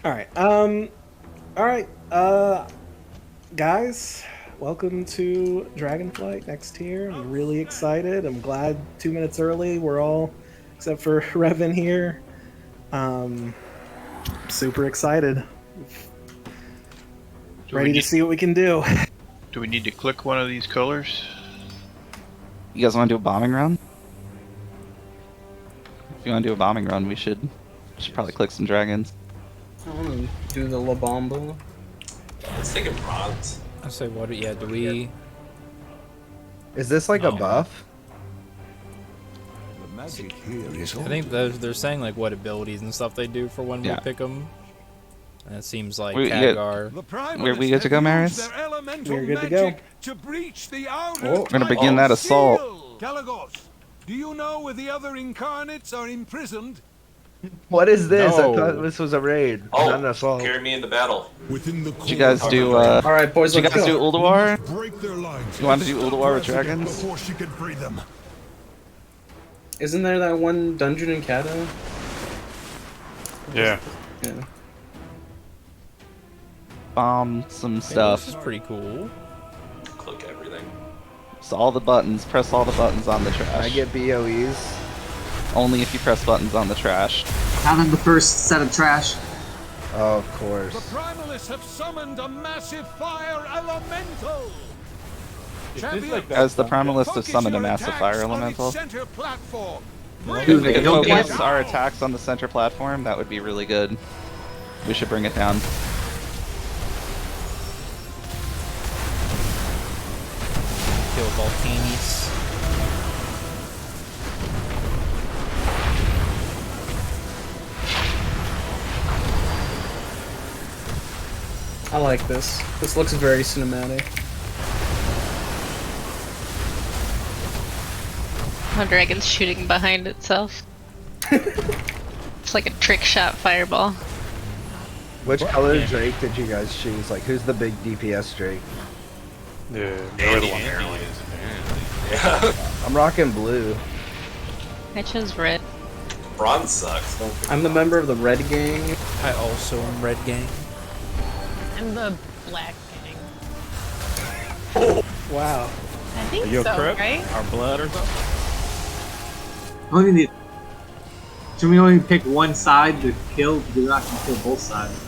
All right. All right. Guys, welcome to Dragonflight next tier. I'm really excited. I'm glad 2 minutes early. We're all, except for Revan here. Um, super excited. Do Ready to see what we can do. we need to click one of these colors? You guys want to do a bombing run? If you want to do a bombing run, we should probably click some dragons. I want to do the La Bamba. Let's take a bronze. I say what? Yeah, do we? Is this like a buff? The magic here is I think they're saying like what abilities and stuff they do for when we pick them. And it seems like Khadgar. Where we good to go, Marius? We're good to go. We're gonna begin that assault. Galagos, do you know where the other Incarnates are imprisoned? What is this? No. I thought this was a raid, not an assault. Carry me into battle. Within the Did you guys do? All right, boys, Did you let's guys do go. Ulduar? Break their lines. You want to do Ulduar with dragons? Before she can free them. Isn't there that one dungeon in Kato? Yeah. Yeah. Bomb some This stuff. is pretty cool. Click everything. So all the buttons. Press all the buttons on the trash. I get BOEs. Only if you press buttons on the trash. Out of the first set of trash. Oh, of course. The Primalists have summoned a massive fire elemental. As the Primalists have summoned a massive fire elemental. Center platform. Dude, If we they could don't focus get- our attacks on the center platform, that would be really good. We should bring it down. Kill Volcanies. I like this. This looks very cinematic. A dragon's shooting behind itself. It's like a trick shot fireball. Which color Drake did you guys choose? Like, who's the big DPS Drake? Yeah. Andy apparently. Yeah. I'm rocking blue. I chose red. Bronze sucks. I'm the member of the Red Gang. I also am Red Gang. I'm the black gang. Wow. I think you a so, crip? right? Our blood or something? Only need. Should we only pick one side to kill? Because we're not gonna kill both sides.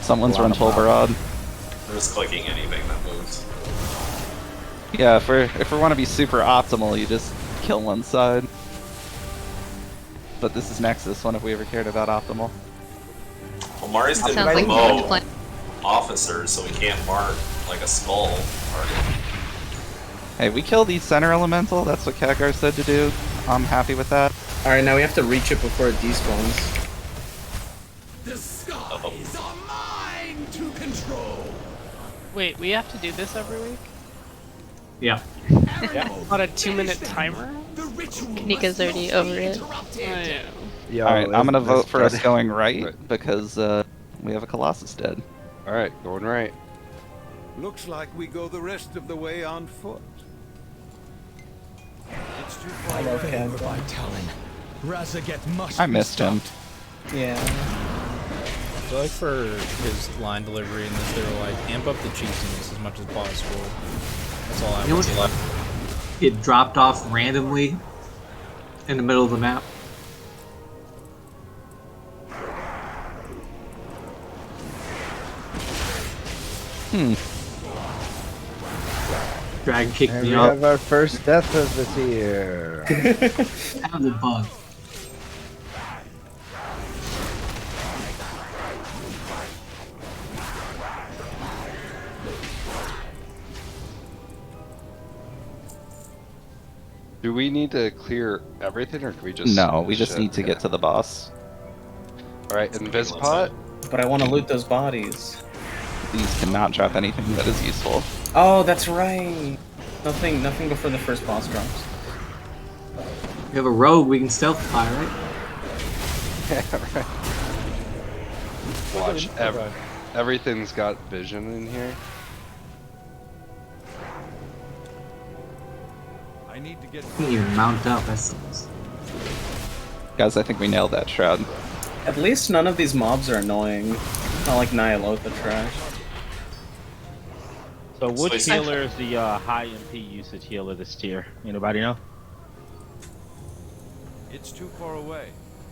Someone's run Tolbarad. I'm just clicking anything that moves. Yeah, if we want to be super optimal, you just kill one side. But this is Nexus, when have we ever cared about optimal? Well, Marius That didn't sounds like promote a plan. officers, so we can't mark like a skull target. Hey, we kill the center elemental, that's what Khadgar said to do. I'm happy with that. All right, now we have to reach it before it despawns. Wait, we have to do this every week? Yeah. On a 2-minute timer? Nika's already over it. Oh, yeah. Yo, Alright, I'm gonna this vote for us dead. going right, because we have a Colossus dead. Alright, going right. Looks like we go the rest of the way on foot. It's too far I love away. Khadgar. I missed him. Yeah. I feel like for his line delivery in this, they were like, amp up the cheesiness as much as possible. That's all I You know would what's do. left? It dropped off randomly in the middle of the map. Dragon kicked And me we off. have our first death of the tier. That was a bug. Do we need to clear everything, or can we just... No, we just need to get to the boss. Alright, Invispot? But I want to loot those bodies. These cannot drop anything that is useful. Oh, that's right. Nothing before the first boss drops. We have a rogue we can stealth fly, right? Watch, everything's got vision in here. I need to get We can even mount up. That's Guys, I think we nailed that shroud. At least none of these mobs are annoying. Not like Nyalotha trash. So which Sweet. healer is the high MP usage healer this tier? Anybody know? It's too far away.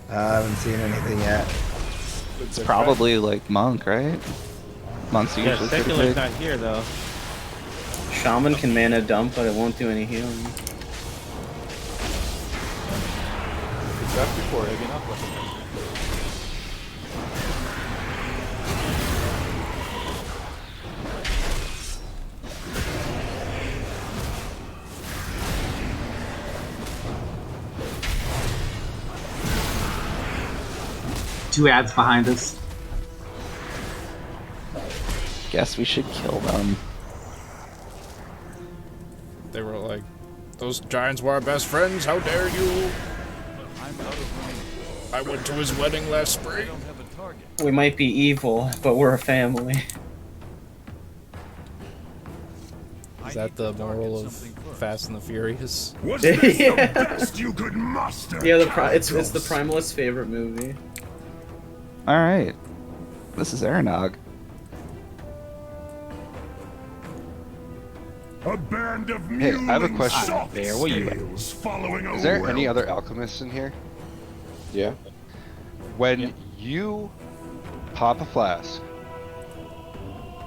I haven't seen anything yet. It's probably like Monk, right? Monk's Yeah, usually pretty Secular's big. not here though. Shaman can mana dump, but it won't do any healing. It's up before higging up with it. Two ads behind us. Guess we should kill them. They were like, those giants were our best friends, how dare you? I'm out of range. I went to his wedding last I spring. don't have a target. We might be evil, but we're a family. Is that the moral of Fast and the Furious? Was this the Yeah. best you could muster? Yeah, it's the Primalist's favorite movie. Alright. This is Aranog. A band of Hey, I have a mewling question. soft There, what you at? scales following a Is there any well- other alchemists in here? Yeah. When you pop a flask,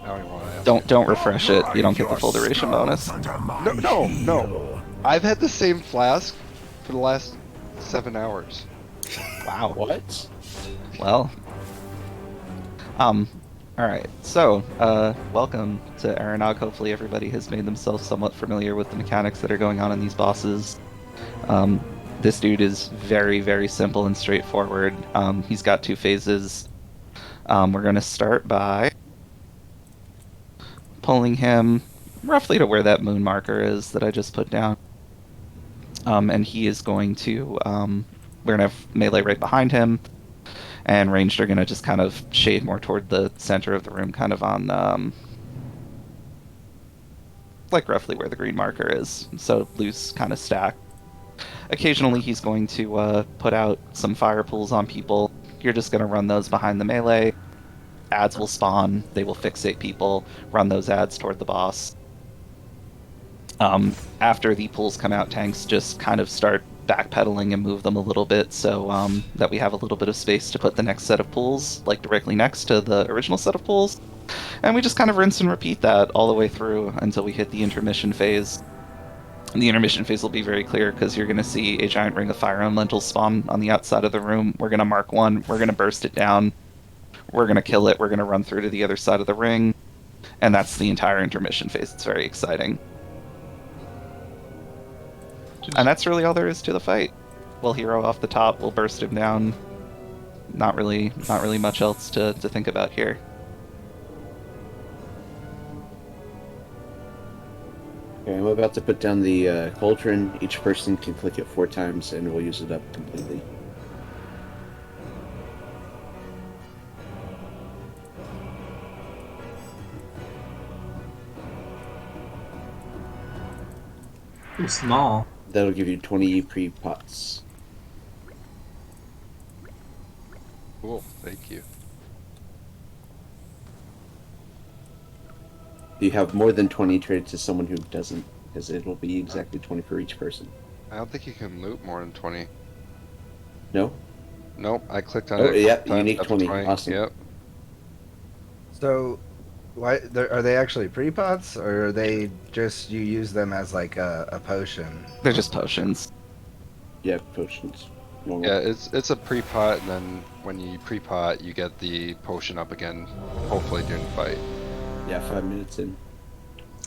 I don't even want to ask. Don't refresh it. You don't get the full duration bonus. No. I've had the same flask for the last 7 hours. Wow. What? Well. Alright, so, welcome to Aranog. Hopefully everybody has made themselves somewhat familiar with the mechanics that are going on in these bosses. This dude is very, very simple and straightforward. He's got 2 phases. We're going to start by pulling him roughly to where that moon marker is that I just put down. And he is going to, we're going to have melee right behind him, and ranged are going to just kind of shade more toward the center of the room, kind of on, like roughly where the green marker is, so loose, kind of stacked. Occasionally he's going to put out some fire pools on people. You're just going to run those behind the melee. Ads will spawn, they will fixate people, run those ads toward the boss. After the pools come out, tanks just kind of start backpedaling and move them a little bit so that we have a little bit of space to put the next set of pools, like directly next to the original set of pools. And we just kind of rinse and repeat that all the way through until we hit the intermission phase. And the intermission phase will be very clear because you're going to see a giant ring of fire elementals spawn on the outside of the room. We're going to mark one, we're going to burst it down, we're going to kill it, we're going to run through to the other side of the ring, and that's the entire intermission phase. It's very exciting. And that's really all there is to the fight. We'll hero off the top, we'll burst him down. Not really much else to think about here. Okay, I'm about to put down the cauldron. Each person can click it 4 times and we'll use it up completely. Too small. That'll give you 20 pre-pots. Cool, thank you. If you have more than 20, trade it to someone who doesn't, because it'll be exactly 20 for each person. I don't think you can loot more than 20. No? Nope, I clicked on Oh, it. yep, Time, unique that's 20. Awesome. Yep. So, why are they actually pre-pots, or are they just you use them as like a potion? They're just potions. Yeah, potions. Normal. Yeah, it's a pre-pot, and then when you pre-pot, you get the potion up again, hopefully during the fight. Yeah, 5 minutes in.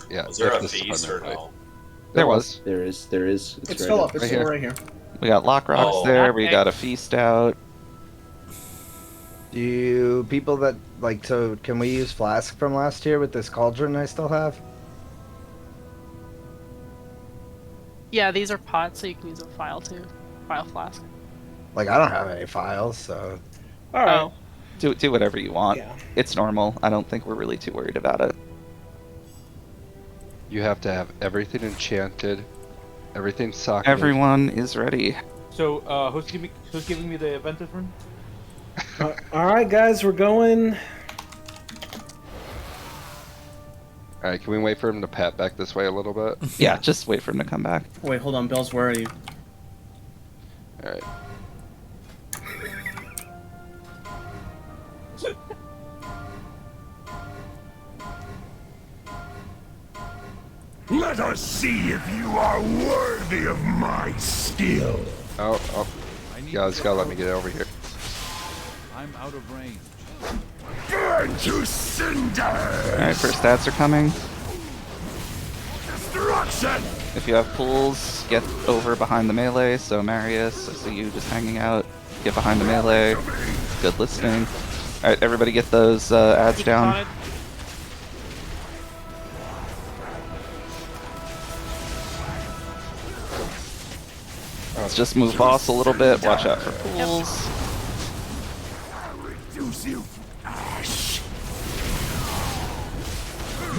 Yeah. Was there if a this is feast or fight. no? There was. There is. It's It's right still up. up. It's Right still here. right here. We got lock rocks Oh, there, we okay. got a feast out. Do you people that like so? Can we use flask from last year with this cauldron I still have? Yeah, these are pots, so you can use a file too. File flask. Like I don't have any files, so All right. Oh. Do whatever you want. Yeah. It's normal. I don't think we're really too worried about it. You have to have everything enchanted, everything socketed. Everyone is ready. So, who's giving me the evented rune? All right, guys, we're going. All right, can we wait for him to pat back this way a little bit? Yeah, just wait for him to come back. Wait, hold on, Bells, where are you? All right. Let us see if you are worthy of my skill. Oh, you guys gotta let me get over here. I'm out of range. Burn to cinder! Alright, first stats are coming. Destruction! If you have pools, get over behind the melee. So Marius, I see you just hanging out. Get behind the melee. Good listening. Alright, everybody get those ads down. Let's just move boss a little bit. Watch out for pools. Reduce you to ash.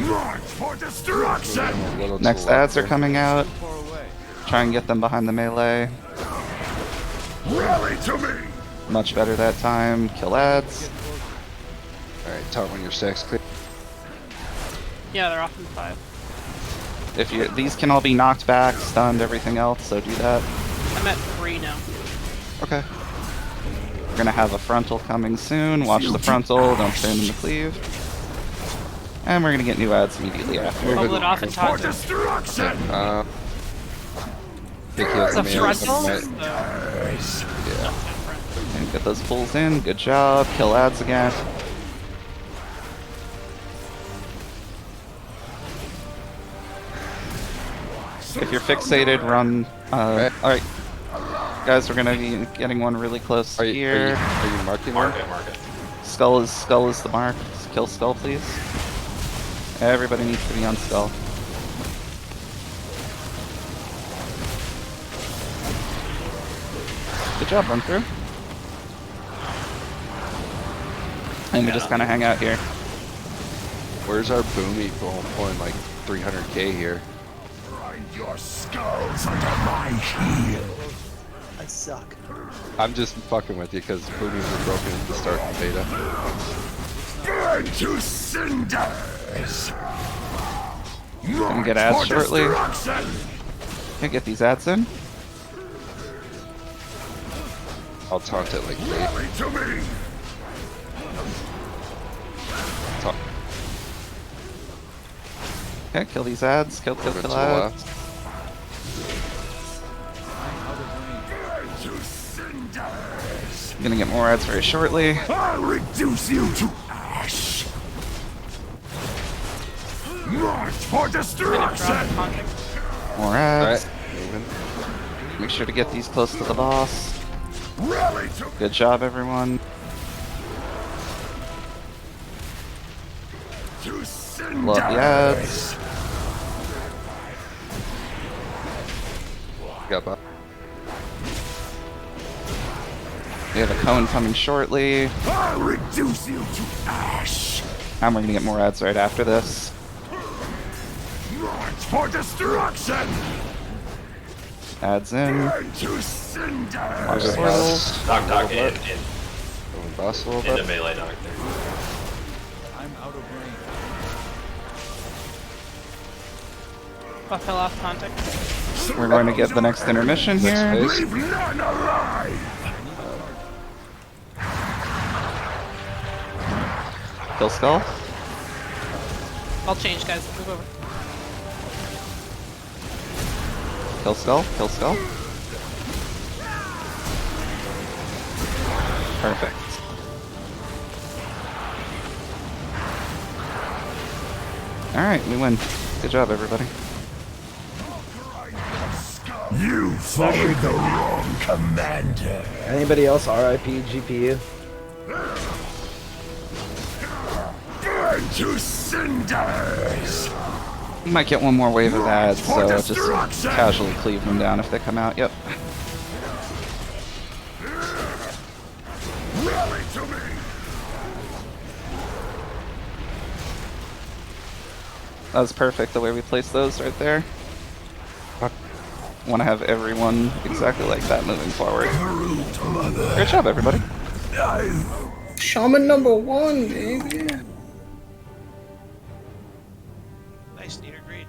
March for destruction! Next ads are coming out. Try and get them behind the melee. Rally to me! Much better that time. Kill ads. Alright, tell me when you're 6. Clear. Yeah, they're off in 5. If you, these can all be knocked back, stunned, everything else. So do that. I'm at 3 now. Okay. We're gonna have a frontal coming soon. Watch the frontal. Don't turn them to cleave. And we're gonna get new ads immediately after. Bubble it off and talk to him. Destruction! Big heal It's a from me. frontal? Yeah. And get those pulls in. Good job. Kill ads again. If you're fixated, run. Alright. Guys, we're gonna be getting one really close here. Are you marking Mark one? it, mark it. Skull is the mark. Kill Skull, please. Everybody needs to be on Skull. Good job, run through. And we just kind of hang out here. Where's our boomy pulling like 300k here? Grind your skulls under my heel. I suck. I'm just fucking with you because boomies were broken at the start of the beta. Burn to cinders! Gonna get ads shortly. Can get these ads in. I'll taunt it like Rally to me! Taunt. Okay, kill these ads. Kill Over to the ads. Gonna get more ads very shortly. I'll reduce you to ash! March for destruction! More ads. Alright, moving. Make sure to get these close to the boss. Rally to Good job, everyone. Blow up the ads. Got by. We have a cone coming shortly. I'll reduce you to ash! And we're gonna get more ads right after this. March for destruction! Ads in. Burn to cinders! Watch the swirls. Doc, in Boss a little into bit. melee, Doc. There. I'm out of range. Buff fell off contact. We're going to get the next intermission here. Leave none alive! Kill Skull. I'll change, guys. Move over. Kill Skull. Kill Skull. Perfect. Alright, we win. Good job, everybody. You followed the wrong commander. Anybody else RIP GPU? Burn to cinders! You might get one more wave of ads, so just casually cleave them down if they come out. Yep. Rally to me! That was perfect the way we placed those right there. Want to have everyone exactly like that moving forward. Great job, everybody. Shaman number 1, baby. Nice, neat or green.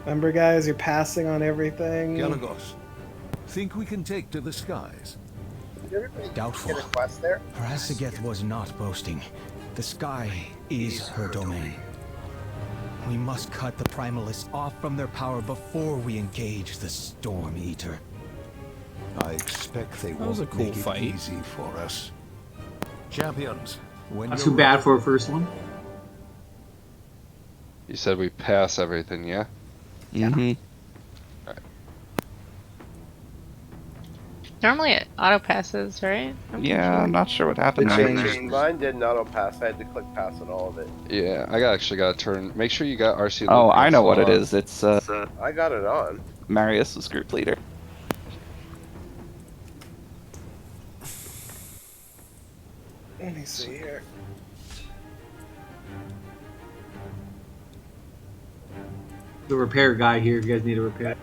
Remember, guys, you're passing on everything. Galagos, think we can take to the skies? Doubtful. Get a quest there? Parasageth was not boasting. The sky is her domain. We must cut the Primalists off from their power before we engage the Storm Eater. I expect they That was won't a cool make fight. it easy for us. Champions, when Not you're too bad ready. for a first one. You said we pass everything, yeah? Mm-hmm. Normally it auto passes, right? Yeah, I'm not sure what happened It there. changed. Mine didn't auto pass. I had to click pass on all of it. Yeah, actually got to turn. Make sure you got RC. Oh, loop I know what it on. is. It's I got it on. Marius' group leader. Let me see here. The repair guy here, if you guys need a repair.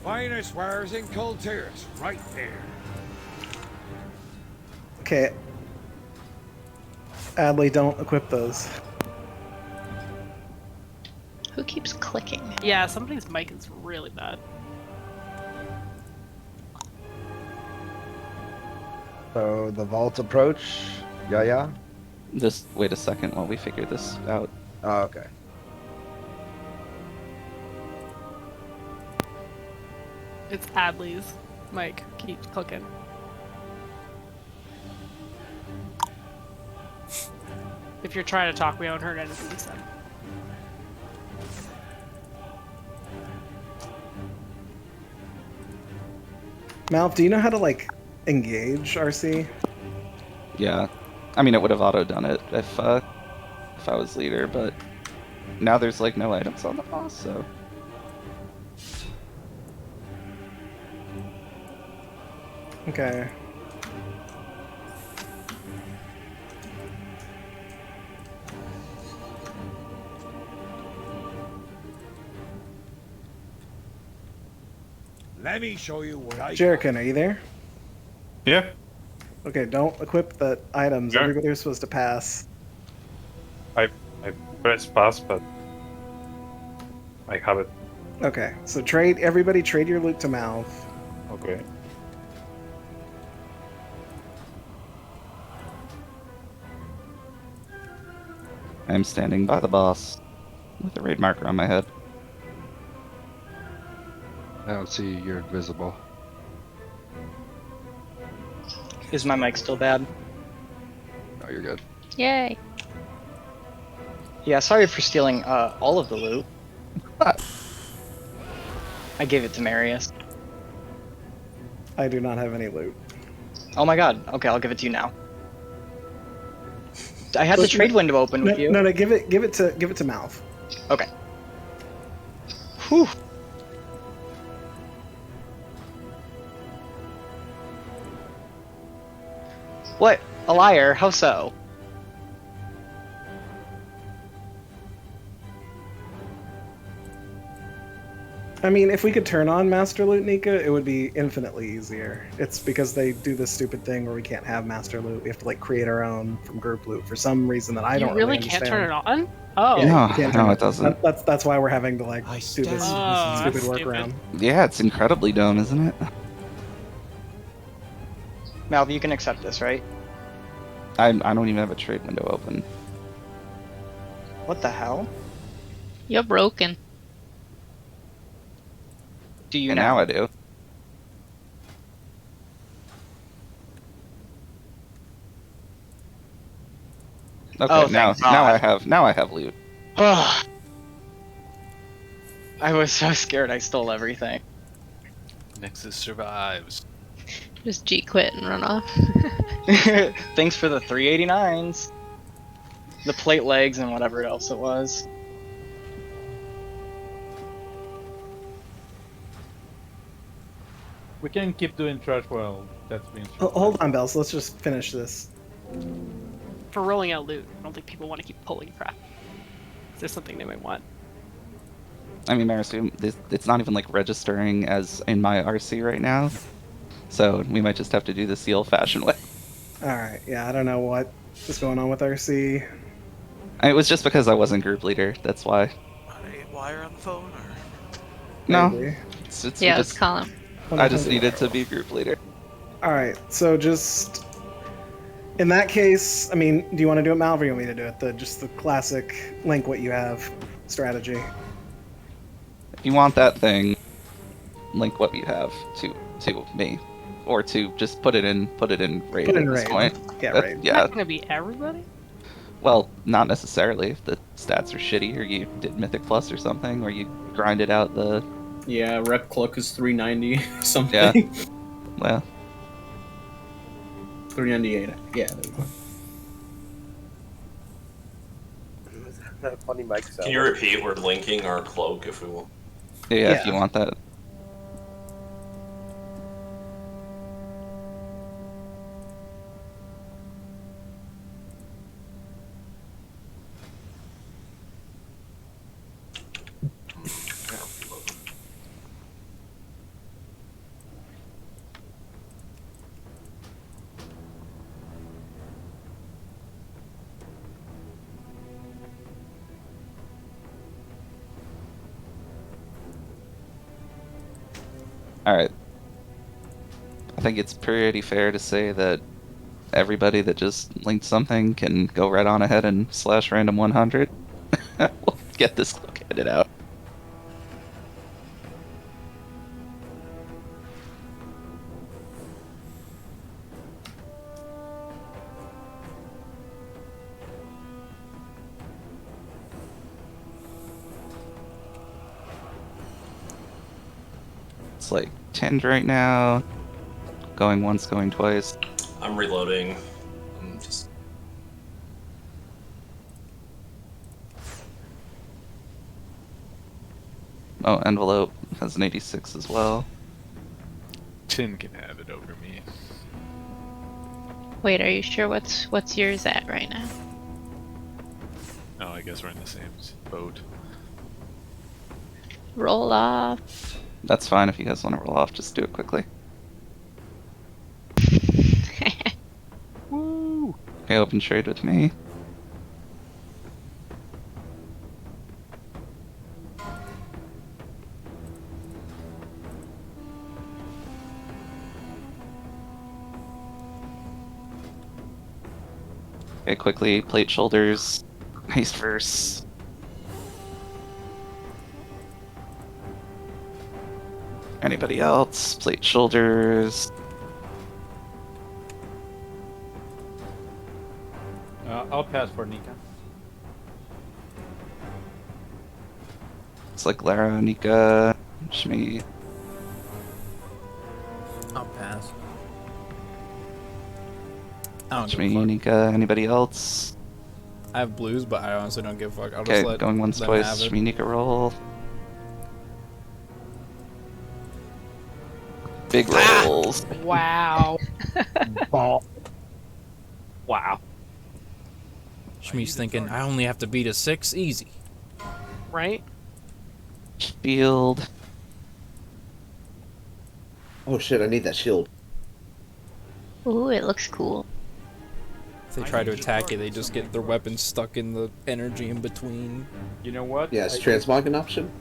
Finest wares in Coltiers, right there. Okay. Adley, don't equip those. Who keeps clicking? Yeah, somebody's mic is really bad. So the vault approach. Yeah. Just wait a second while we figure this out. Oh, okay. It's Adley's mic keeps clicking. If you're trying to talk, we haven't heard anything you said. Malf, do you know how to, like, engage RC? Yeah. I mean, it would have auto done it if I was leader, but now there's like no items on the boss, so. Okay. Let me show you what I Jerrican, are you there? Yeah. Okay, don't equip the items. Yeah. Everybody's supposed to pass. I press pass, but I have it. Okay, so everybody trade your loot to mouth. Okay. I'm standing by the boss with a raid marker on my head. I don't see you. You're invisible. Is my mic still bad? Oh, you're good. Yay. Yeah, sorry for stealing all of the loot. I gave it to Marius. I do not have any loot. Oh my god. Okay, I'll give it to you now. I had the trade window open with you. No, give it to mouth. Okay. Whew. What? A liar? How so? I mean, if we could turn on Master Loot, Nika, it would be infinitely easier. It's because they do this stupid thing where we can't have Master Loot. We have to, like, create our own from group loot for some reason that I don't really understand. can't turn it on? Oh. Yeah, you can't turn No, it doesn't. That's why we're having to, like, do this Oh, stupid that's workaround. Yeah, it's incredibly dumb, isn't it? Malv, you can accept this, right? I don't even have a trade window open. What the hell? You're broken. Do you And now I do. Okay, Oh, now thank I have loot. I was so scared I stole everything. Nexus survives. Just G quit and run off. Thanks for the 389s. The plate legs and whatever else it was. We can keep doing trash while that's being. Hold on, Bells. Let's just finish this. For rolling out loot, I don't think people want to keep pulling crap. Is there something they might want? I mean, Marisu, it's not even like registering as in my RC right now, so we might just have to do this the old-fashioned way. All right. Yeah, I don't know what is going on with RC. It was just because I wasn't group leader. That's why. Wire on the phone, or No, Maybe. it's Yeah, we let's just, call him. I just needed to be group leader. All right. So just in that case, I mean, do you want to do it, Malv, or you want me to do it? Just the classic link what you have strategy. If you want that thing, link what you have to me, or to just put it in raid Put it at in this raid. point. Yeah, That- raid. Is Yeah. that gonna be everybody? Well, not necessarily if the stats are shitty, or you did Mythic Plus or something, or you grinded out the. Yeah, rep clock is 390 something. Yeah. Well, 398. Yeah, there we go. That a funny mic sound. Can you repeat? We're linking our cloak if we want. yeah, if you want that. Alright. I think it's pretty fair to say that everybody that just linked something can go right on ahead and slash random 100. We'll get this located out. It's like 10 right now. Going once, going twice. I'm reloading. I'm just. Oh, envelope has an 86 as well. Chin can have it over me. Wait, are you sure what's yours at right now? Oh, I guess we're in the same boat. Roll off. That's fine if you guys want to roll off, just do it quickly. Woo! Okay, open trade with me. Okay, quickly, plate shoulders, haste verse. Anybody else? Plate shoulders. I'll pass for Nika. It's like Lara, Nika, Shmi. I'll pass. I don't give a Shmi, fuck. Nika, anybody else? I have blues, but I honestly don't give a fuck. I'll Okay, just let going once, them twice, have it. Shmi, Nika roll. Big rolls. Wow. Wow. Shmi's thinking, I only have to beat a 6? Easy. Right? Shield. Oh shit, I need that shield. Ooh, it looks cool. If they try to attack it, they just get their weapons stuck in the energy in between. You know what? Yeah, it's transmog an option.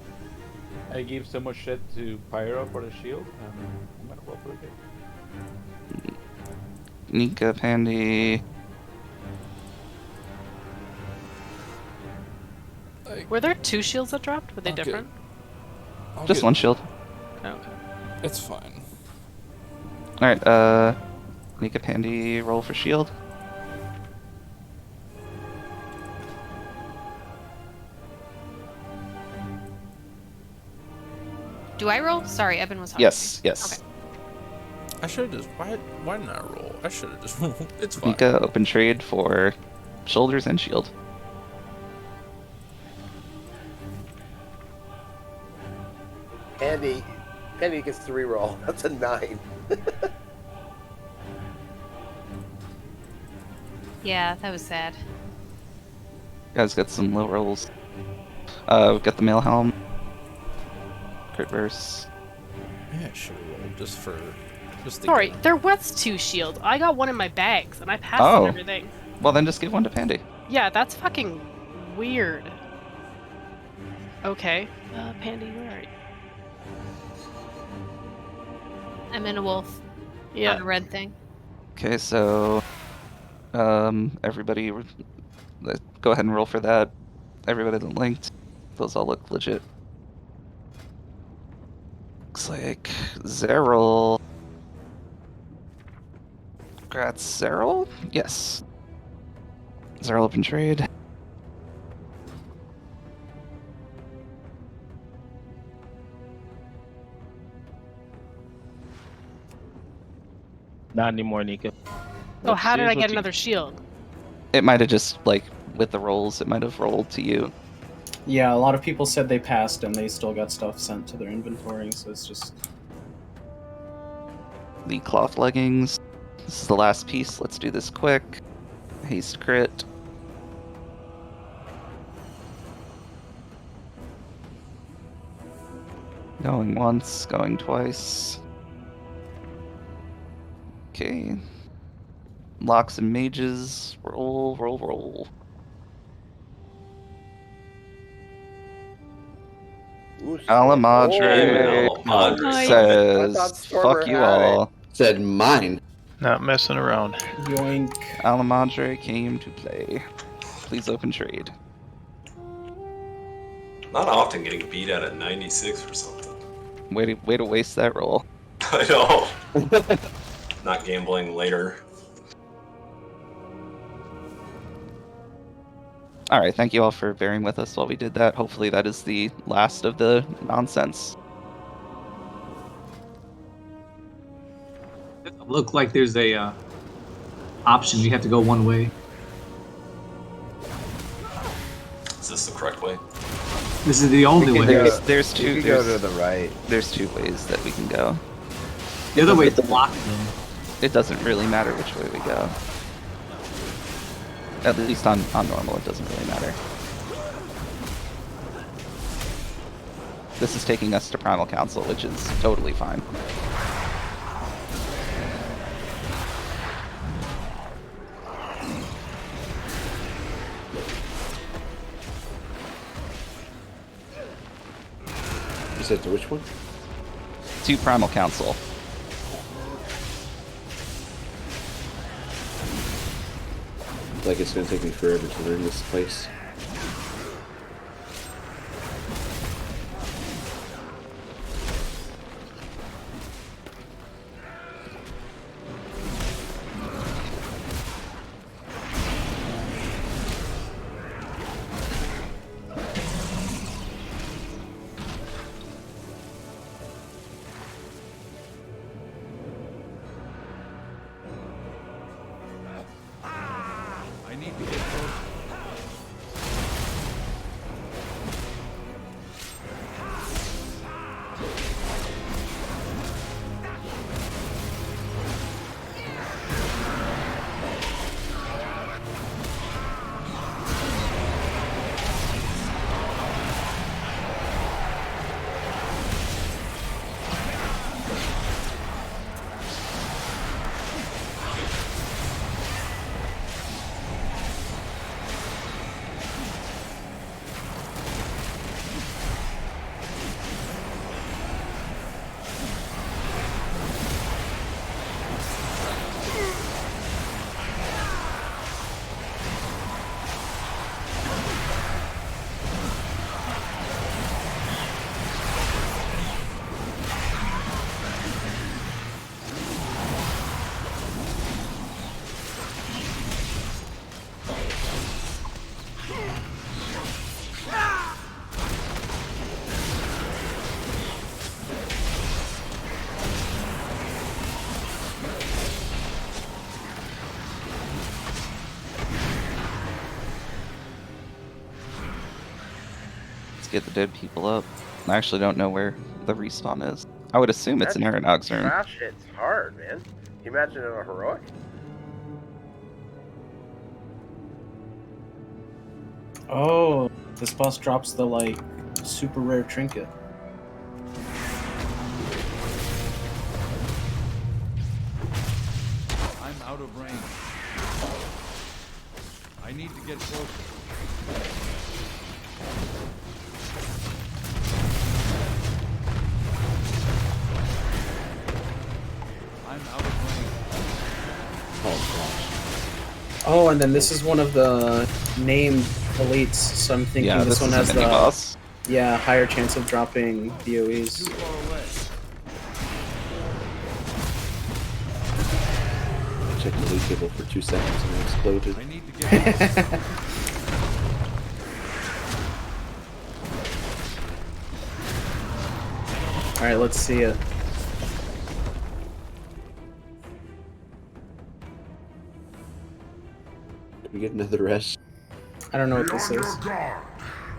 I gave so much shit to Pyro for the shield, and I'm gonna roll for it. Nika, Pandy. Were there 2 shields that dropped? Were they Okay. different? Just one shield. Okay. It's fine. Alright, Nika, Pandy, roll for shield. Do I roll? Sorry, Evan was talking. Yes, yes. Okay. I should have just... Why didn't I roll? I should have just rolled. It's fine. Nika, open trade for shoulders and shield. Andy gets to reroll. That's a 9. Yeah, that was sad. You guys got some low rolls. We've got the mail helm. crit verse. Yeah, sure. Just for. Just to Sorry, get 'em. there was 2 shields. I got one in my bags, and I passed Oh. everything. Well, then just give one to Pandy. Yeah, that's fucking weird. Okay. Pandy, where are you? I'm in a wolf. Yeah. On a red thing. Okay, so everybody, go ahead and roll for that. Everybody that linked, those all look legit. Looks like Zeril. Congrats, Zeril? Yes. Zeril up in trade. Not anymore, Nika. Oh, how did I Upstairs get or another shield? It might have just, like, with the rolls, it might have rolled to you. Yeah, a lot of people said they passed and they still got stuff sent to their inventory, so it's just... The cloth leggings. This is the last piece. Let's do this quick. Haste crit. Going once, going twice. Okay. Locks and mages. Roll, roll, roll. Ooh, Alamadre Alamadre. says, fuck you all. Said mine. Not messing around. Yoink. Alamadre came to play. Please open trade. Not often getting beat at a 96 or something. Way to waste that roll. I know. Not gambling later. Alright, thank you all for bearing with us while we did that. Hopefully that is the last of the nonsense. Look like there's a option. You have to go one way. Is this the correct way? This is the only way. There's two. You can go to the right. There's 2 ways that we can go. The other way is blocked. It doesn't really matter which way we go. At least on normal, it doesn't really matter. This is taking us to Primal Council, which is totally fine. You said to which one? To Primal Council. Like it's gonna take me forever to learn this place. I need to get close. Get the dead people up. I actually don't know where the respawn is. I would assume it's in Aeronog's room. That shit's hard, man. Can you imagine in a heroic? Oh, this boss drops the, like, super rare trinket. get closer. I'm out of range. Oh gosh. Oh, and then this is one of the named elites, so I'm thinking Yeah, this this one is a has the mini-boss. higher chance of dropping BOEs. Too far away. I checked the loot table for 2 seconds and it exploded. I need to get Alright, let's see it. Can we get another rest? I don't know what Be this on is. your guard.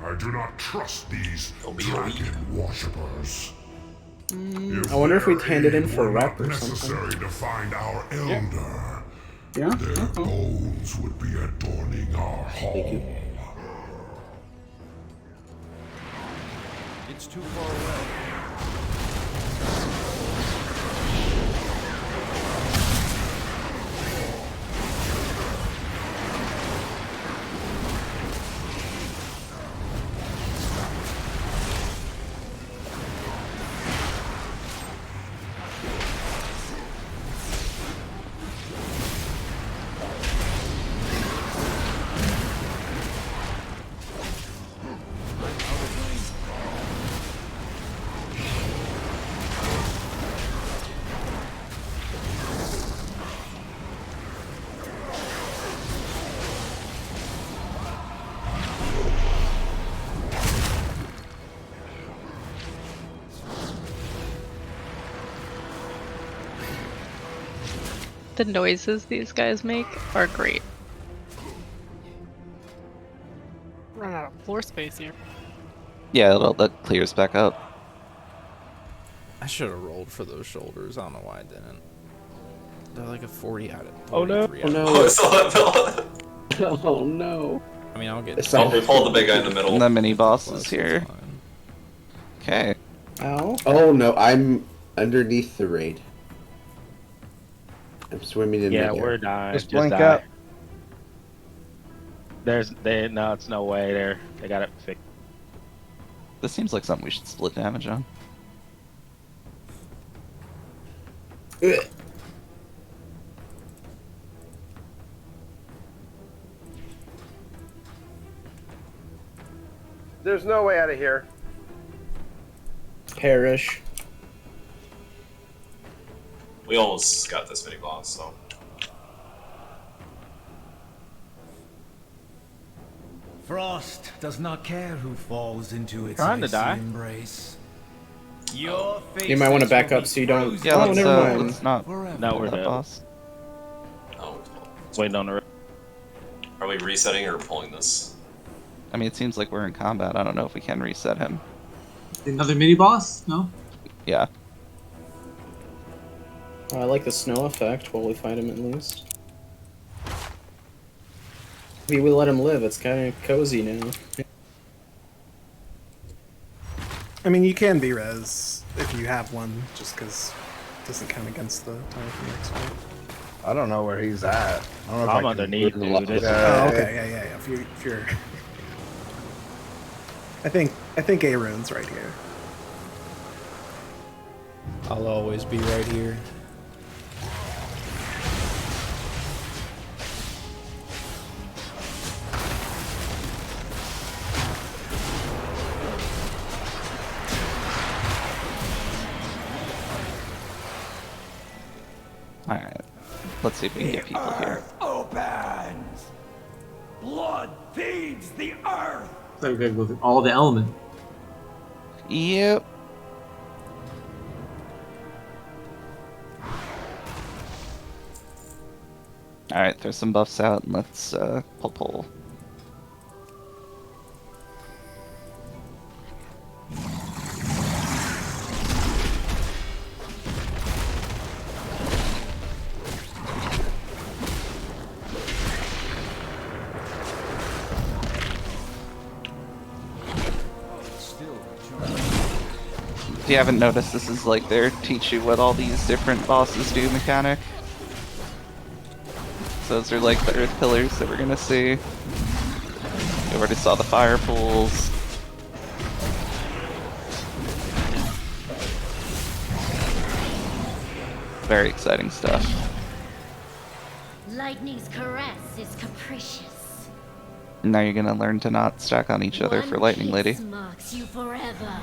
I do not trust these dragon worshippers. I wonder if we'd hand it in for a were rep not or something. necessary to find our elder. Yeah? Their bones would be adorning our hall. It's too far away. The noises these guys make are great. Run out of floor space here. Yeah, that clears back up. I should have rolled for those shoulders. I don't know why I didn't. They're like a 40 out of 43 Oh no! out Oh of no! Oh, I saw that Bill. Oh no! I mean, I'll get. Oh, we pulled the big guy in the middle. And the mini boss is That's here. fine. Okay. Ow. Oh no! I'm underneath the raid. I'm swimming in Yeah, there. we're dying. Just Just blink die. up. No, it's no way. They got it fixed. This seems like something we should split damage on. Ugh. There's no way out of here. Perish. We almost got this mini boss, so. Frost does not care who falls into its Trying to icy die. embrace. Your You might want to faces back will up be so you don't. frozen Yeah, Oh, let's, never mind. let's not forever. No, we're that dead. boss. Oh, Waiting on the. are we resetting or pulling this? I mean, it seems like we're in combat. I don't know if we can reset him. Another mini boss? No? Yeah. Oh, I like the snow effect while we fight him at least. We will let him live. It's kind of cozy now. I mean, you can be res if you have one, just because it doesn't count against the time for next fight. I don't know where he's at. I don't know if I I'm can- underneath, dude. This is- Oh, okay, yeah. If you're, I think A-Rune's right here. I'll always be right here. Alright. Let's see if we can get people here. Opens. Blood feeds the earth. So we gotta go through all the element. Yep. Alright, throw some buffs out and let's pull. If you haven't noticed, this is like their teach you what all these different bosses do mechanic. So those are like the earth pillars that we're gonna see. We already saw the fire pools. Very exciting stuff. Lightning's caress is capricious. Now you're gonna learn to not stack on each other for Lightning Lady. Kiss marks you forever.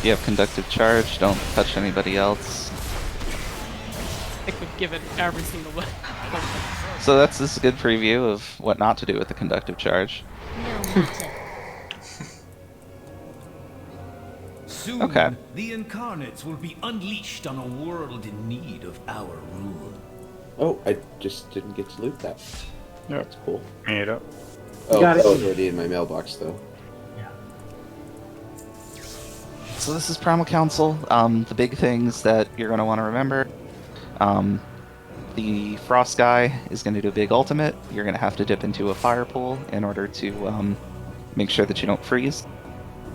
You have conductive charge, don't touch anybody else. I think we've given every single one. So that's this good preview of what not to do with the conductive charge. Soon, Okay. the Incarnates will be unleashed on a world in need of our rule. Oh, I just didn't get to loot that. Yeah. That's cool. Yeah. Oh, got that it. was already in my mailbox, though. So this is Primal Council. The big things that you're going to want to remember. The Frost guy is going to do a big ultimate. You're going to have to dip into a fire pool in order to make sure that you don't freeze.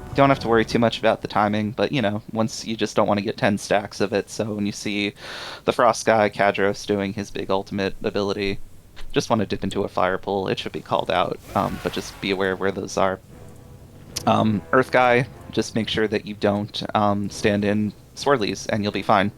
You don't have to worry too much about the timing, but you know, once you just don't want to get 10 stacks of it. So when you see the Frost guy, Kadros, doing his big ultimate ability, just want to dip into a fire pool. It should be called out, but just be aware of where those are. Earth guy, just make sure that you don't stand in swirlies and you'll be fine.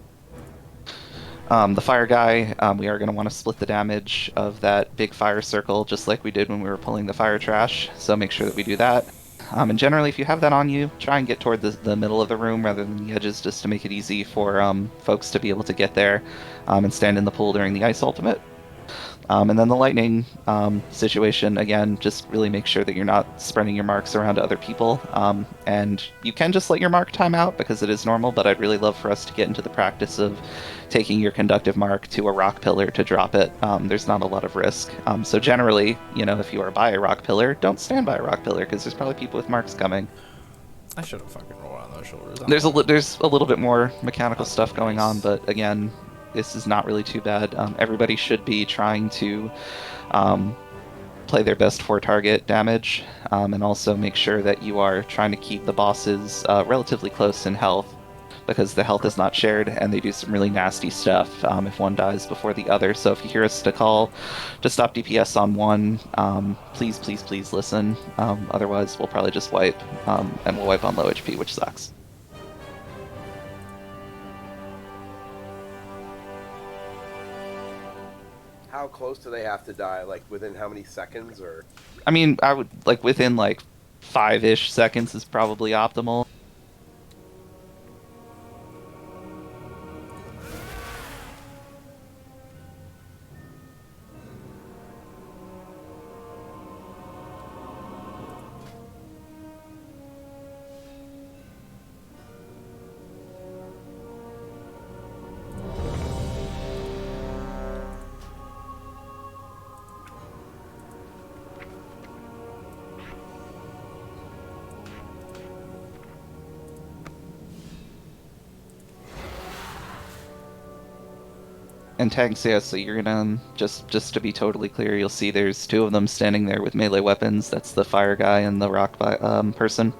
The fire guy, we are going to want to split the damage of that big fire circle just like we did when we were pulling the fire trash, so make sure that we do that. And generally, if you have that on you, try and get toward the middle of the room rather than the edges, just to make it easy for folks to be able to get there and stand in the pool during the ice ultimate. And then the lightning situation, again, just really make sure that you're not spreading your marks around to other people. And you can just let your mark time out because it is normal, but I'd really love for us to get into the practice of taking your conductive mark to a rock pillar to drop it. There's not a lot of risk. So generally, you know, if you are by a rock pillar, don't stand by a rock pillar because there's probably people with marks coming. I should have fucking rolled on those shoulders. There's a little bit more mechanical stuff going on, but again, this is not really too bad. Everybody should be trying to play their best for target damage, and also make sure that you are trying to keep the bosses relatively close in health, because the health is not shared and they do some really nasty stuff if one dies before the other. So if you hear us to call to stop DPS on one, please, please, please listen. Otherwise, we'll probably just wipe, and we'll wipe on low HP, which sucks. How close do they have to die? Like within how many seconds, or? I mean, I would like within like 5-ish seconds is probably optimal. And tags, yeah, so you're gonna, just to be totally clear, you'll see there's two of them standing there with melee weapons. That's the fire guy and the rock person.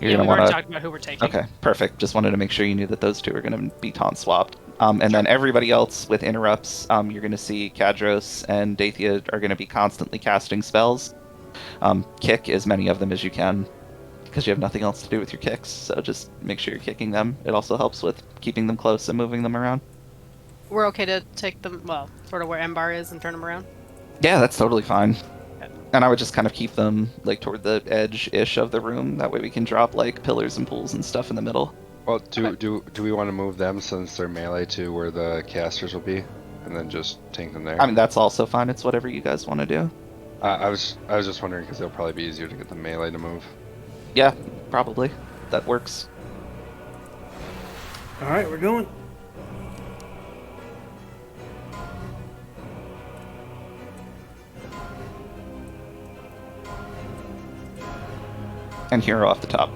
You're Yeah, gonna we've wanna... already talked about who we're taking. Okay, perfect. Just wanted to make sure you knew that those two are gonna be taunt swapped. And then everybody else with interrupts, you're gonna see Kadros and Dathia are gonna be constantly casting spells. Kick as many of them as you can, because you have nothing else to do with your kicks, so just make sure you're kicking them. It also helps with keeping them close and moving them around. We're okay to take them, well, sort of where Embar is and turn them around? Yeah, that's totally fine. And I would just kind of keep them like toward the edge-ish of the room. That way we can drop like pillars and pools and stuff in the middle. Well, do we want to move them since they're melee to where the casters will be, and then just tank them there? I mean, that's also fine. It's whatever you guys want to do. I was just wondering because it'll probably be easier to get the melee to move. Yeah, probably. That works. All right, we're going. And hero off the top.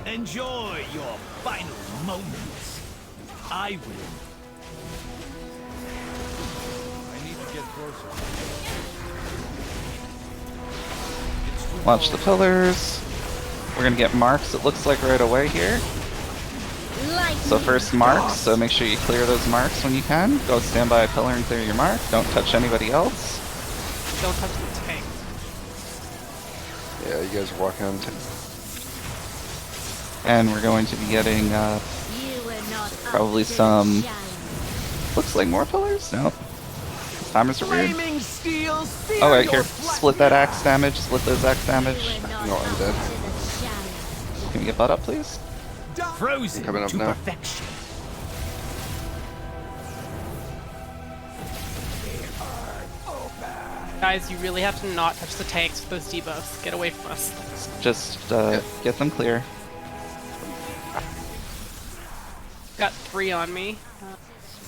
Enjoy your final moments. I win. I need to get closer. Watch the pillars. We're gonna get marks, it looks like, right away here. So first marks, so make sure you clear those marks when you can. Go stand by a pillar and clear your mark. Don't touch anybody else. Don't touch the tank. Yeah, you guys are walking on. And we're going to be getting probably some. Looks like more pillars? No. Timers are weird. Oh, right here. Split that axe damage. Split those axe damage. No, I'm dead. Can we get butt up, please? Frozen Coming up to now. perfection. Guys, you really have to not touch the tanks with those debuffs. Get away from us. Just get them clear. Got 3 on me.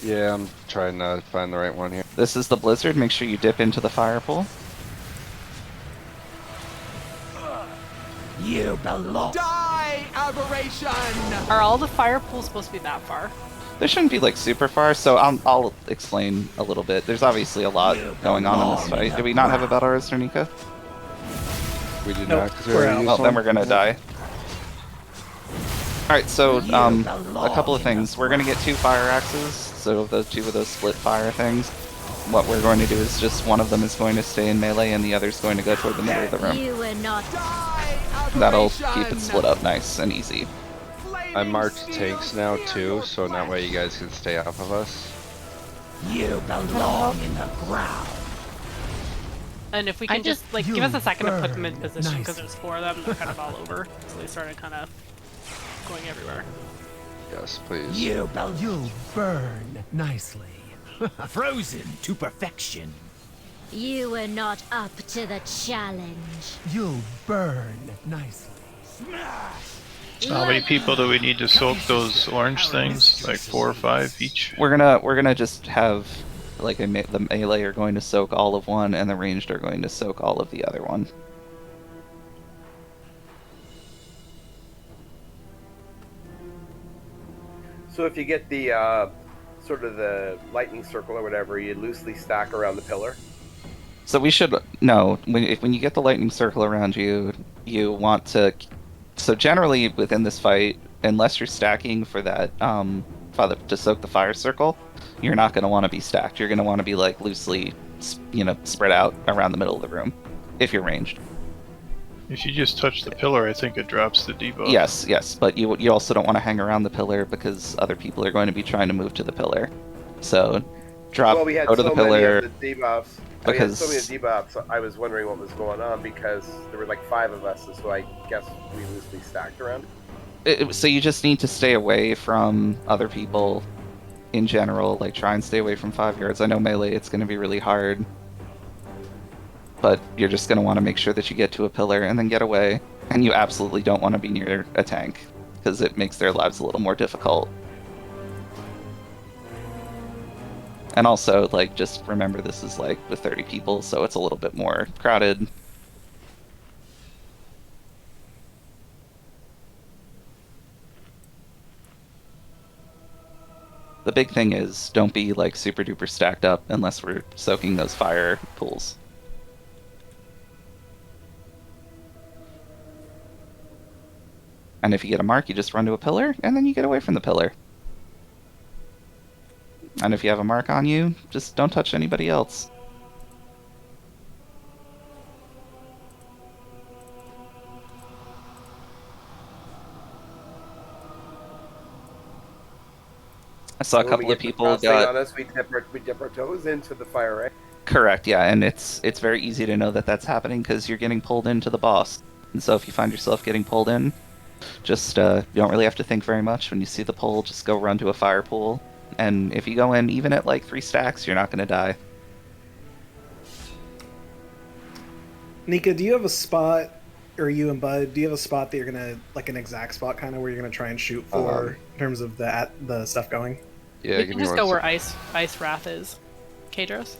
Yeah, I'm trying to find the right one here. This is the blizzard. Make sure you dip into the fire pool. You belong. Die, aberration! Are all the fire pools supposed to be that far? They shouldn't be like super far, so I'll explain a little bit. There's obviously a lot going on in this fight. Do we not have a battle res, Nika? We do Nope, not. 'Cause we we're already out. used Well, then one. we're gonna die. Alright, so a couple of things. We're gonna get 2 fire axes, so those 2 of those split fire things. What we're going to do is just one of them is going to stay in melee and the other's going to go toward the middle of the room. You were not. That'll keep it split up nice and easy. I marked tanks now too, so that way you guys can stay off of us. You belong in the ground. And if we can just, like, give us a second to put them in position, because there's 4 of them, they're kind of all over. So they started kind of going everywhere. Yes, please. You'll burn nicely. Frozen to perfection. You were not up to the challenge. You'll burn nicely. How many people do we need to soak those orange things? Like 4 or 5 each? We're gonna just have like the melee are going to soak all of one and the ranged are going to soak all of the other one. So if you get the sort of the lightning circle or whatever, you loosely stack around the pillar. So we should no. When you get the lightning circle around you, you want to. So generally within this fight, unless you're stacking for that to soak the fire circle, you're not going to want to be stacked. You're going to want to be like loosely, spread out around the middle of the room, if you're ranged. If you just touch the pillar, I think it drops the debuff. Yes, but you also don't want to hang around the pillar because other people are going to be trying to move to the pillar. So Well, we had go to so the many pillar. of the debuffs. We had so many debuffs. I was wondering what was going on because there were like 5 of us, so I guess we loosely stacked around. So you just need to stay away from other people in general. Like try and stay away from 5 yards. I know melee, it's going to be really hard. But you're just going to want to make sure that you get to a pillar and then get away. And you absolutely don't want to be near a tank, because it makes their lives a little more difficult. And also, like, just remember this is like with 30 people, so it's a little bit more crowded. The big thing is, don't be like super duper stacked up unless we're soaking those fire pools. And if you get a mark, you just run to a pillar, and then you get away from the pillar. And if you have a mark on you, just don't touch anybody else. I saw a When we couple of get the people cross thing got... on us, we dip our toes into the fire, right? Correct, yeah, and it's very easy to know that that's happening because you're getting pulled into the boss. And so if you find yourself getting pulled in, just you don't really have to think very much. When you see the pull, just go run to a fire pool. And if you go in even at like 3 stacks, you're not going to die. Nika, do you have a spot, or you and Bud, do you have a spot that you're gonna, like an exact spot kind of where you're gonna try and shoot for in terms of the stuff going? Yeah, you can just go where Ice Wrath is. Kadros?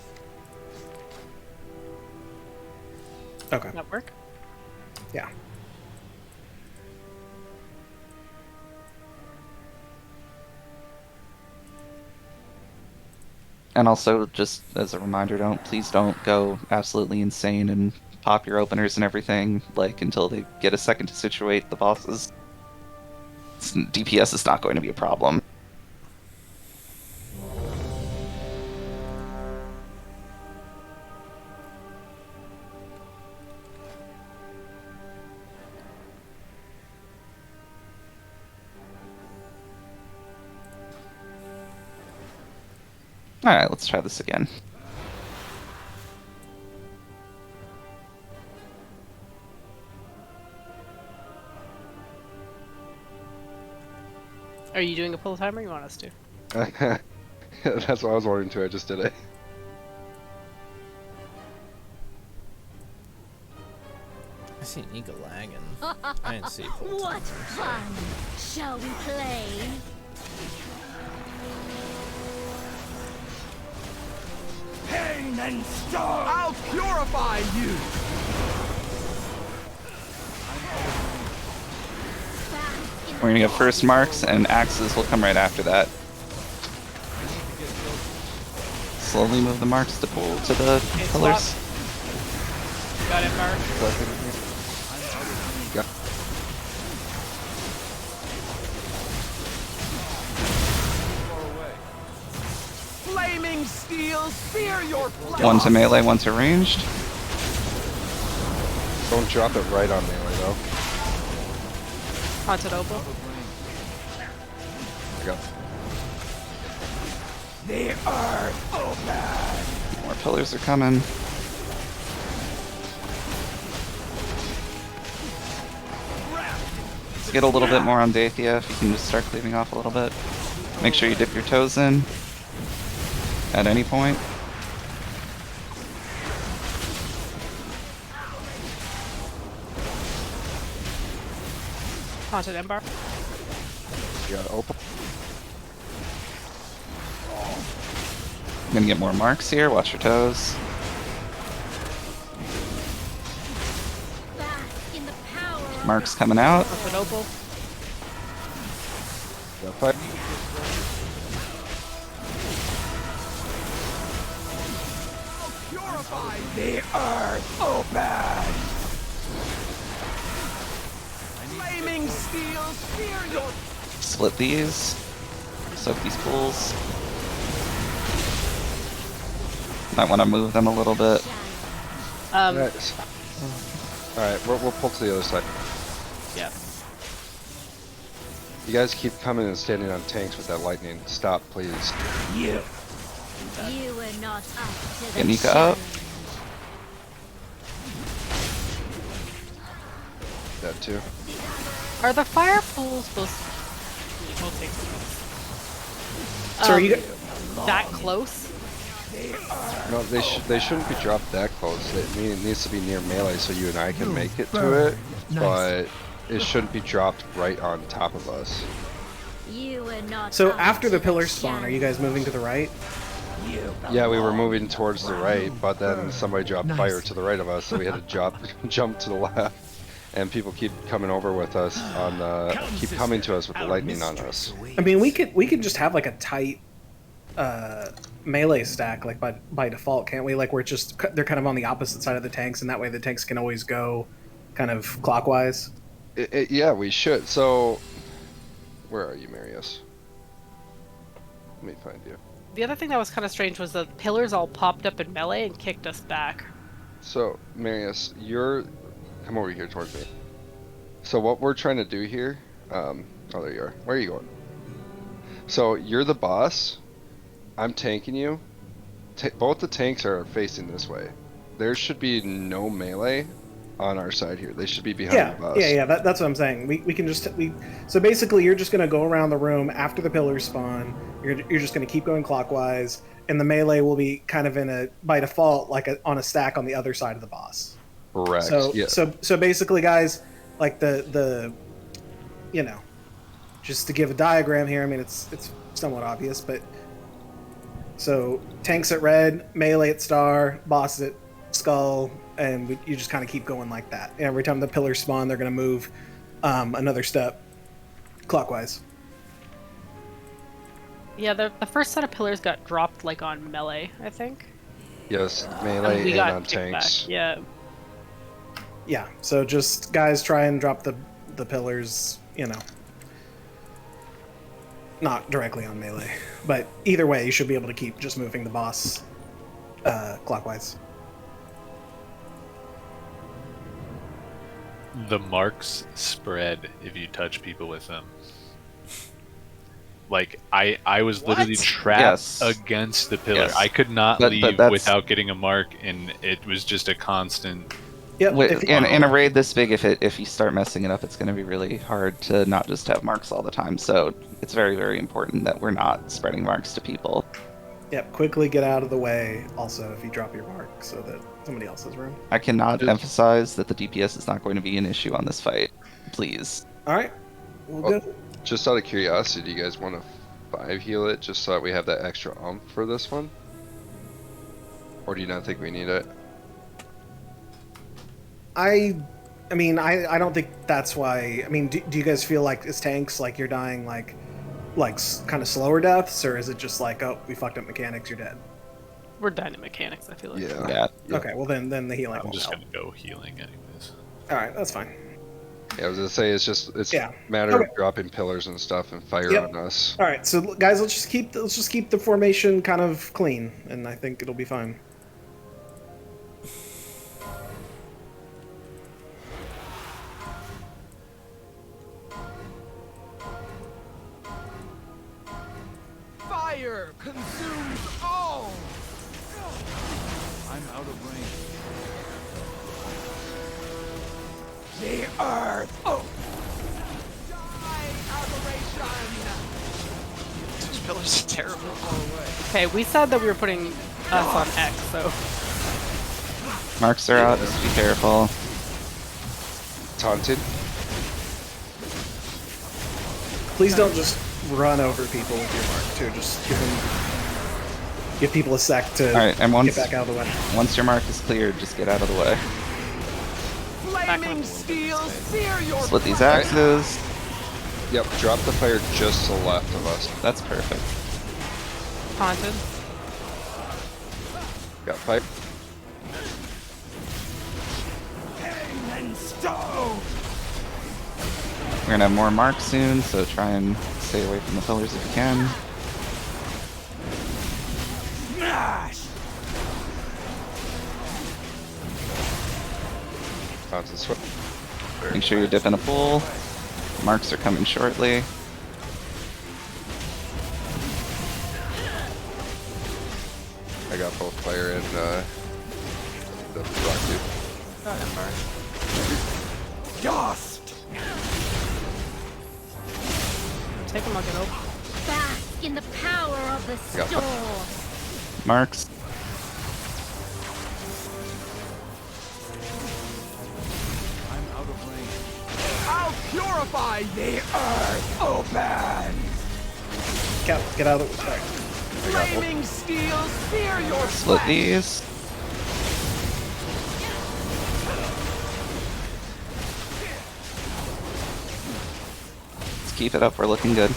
Okay. That work? Yeah. And also, just as a reminder, please don't go absolutely insane and pop your openers and everything, like, until they get a second to situate the bosses. DPS is not going to be a problem. Alright, let's try this again. Are you doing a pull timer? You want us to? That's what I was wondering too. I just did it. I see Nika lagging. I didn't see pull What fun! Shall we play? Pain and storm! I'll purify you! We're gonna get first marks, and axes will come right after that. Slowly move the marks to pull to the pillars. Got it, Mark. Got Flaming steel, spear your flesh! One to melee, one to ranged. Don't drop it right on melee though. Haunted Opal. Go. The earth open! More pillars are coming. Let's get a little bit more on Dathia, if you can just start cleaving off a little bit. Make sure you dip your toes in at any point. Haunted Ember. You got Opal. I'm gonna get more marks here, watch your toes. Marks coming out. Haunted Opal. Got fight. Purify the earth open! Flaming steel, spear your... Split these. Soak these pools. Might want to move them a little bit. Nice. Alright, we'll pull to the other side. Yeah. You guys keep coming and standing on tanks with that lightning. Stop, please. You. You were not up to the Get Nika up. That too. Are the fire pools supposed to... We'll take So are you that close? No, they shouldn't be dropped that close. It needs to be near melee so you and I can make it to it, but it shouldn't be dropped right on top of us. You were not So up after the to pillars spawn, are you guys moving to the right? Yeah, we were moving towards the right, but then somebody dropped fire to the right of us, so we had to jump to the left. And people keep coming over with us on keep coming to us with the lightning on us. I mean, we could just have like a tight melee stack like by default, can't we? Like where it's just they're kind of on the opposite side of the tanks, and that way the tanks can always go kind of clockwise. Yeah, we should. So, where are you, Marius? Let me find you. The other thing that was kind of strange was the pillars all popped up in melee and kicked us back. So, Marius, come over here towards me. So what we're trying to do here, oh, there you are. Where are you going? So you're the boss. I'm tanking you. Both the tanks are facing this way. There should be no melee on our side here. They should be behind the boss. Yeah. That's what I'm saying. We can just so basically you're just gonna go around the room after the pillars spawn. You're just gonna keep going clockwise, and the melee will be kind of by default on a stack on the other side of the boss. Correct. So yeah. so basically, guys, like the just to give a diagram here. I mean, it's somewhat obvious, but so tanks at red, melee at star, boss at skull, and you just kind of keep going like that. Every time the pillars spawn, they're going to move another step clockwise. Yeah, the first set of pillars got dropped like on melee, I think. Yes, And melee we and got on kicked tanks. back. Yeah. Yeah, so just guys try and drop the pillars, not directly on melee. But either way, you should be able to keep just moving the boss clockwise. The marks spread if you touch people with them. Like, I was literally trapped against the pillar. Yes. I could not But leave that's- without getting a mark, and it was just a constant... In a raid this big, if you start messing it up, it's going to be really hard to not just have marks all the time. So it's very, very important that we're not spreading marks to people. Yep, quickly get out of the way also if you drop your mark so that somebody else has room. I cannot emphasize that the DPS is not going to be an issue on this fight. Please. Alright, we'll go. Just out of curiosity, do you guys want to 5 heal it just so that we have that extra for this one? Or do you not think we need it? I mean, I don't think that's why. I mean, do you guys feel like as tanks, like you're dying like kind of slower deaths, or is it just like, oh, we fucked up mechanics, you're dead? We're dying in mechanics, I feel like. Yeah. Okay, well then the healing I'm won't just help. gonna go healing anyways. Alright, that's fine. Yeah, I was gonna say it's Yeah. a matter Okay. of dropping pillars and stuff and fire Yep. on us. Alright, so guys, let's just keep the formation kind of clean, and I think it'll be fine. Fire consumes all! I'm out of range. The earth! Oh! These pillars are terrible. Okay, we said that we were putting us on X, so... Marks are out, just be careful. Taunted. Please don't just run over people with your mark too. Just give people a sec to Alright, and get back out of the way. Once your mark is cleared, just get out of the way. Flaming steel, sear your Split these axes. Yep, drop the fire just to the left of us. That's perfect. Haunted. Got pipe. and stone! We're gonna have more marks soon, so try and stay away from the pillars if you can. Smash! Taunted swip. Make sure you dip in a pool. Marks are coming shortly. I got both fire and the rock dude. Got Ember. Dust! Take him, I'll get over. Bask in the power of the Got storm. Marks. I'm out of range. I'll purify the earth open! Get out of the way. Flaming steel, sear your Split flesh! these. Let's keep it up, we're looking good.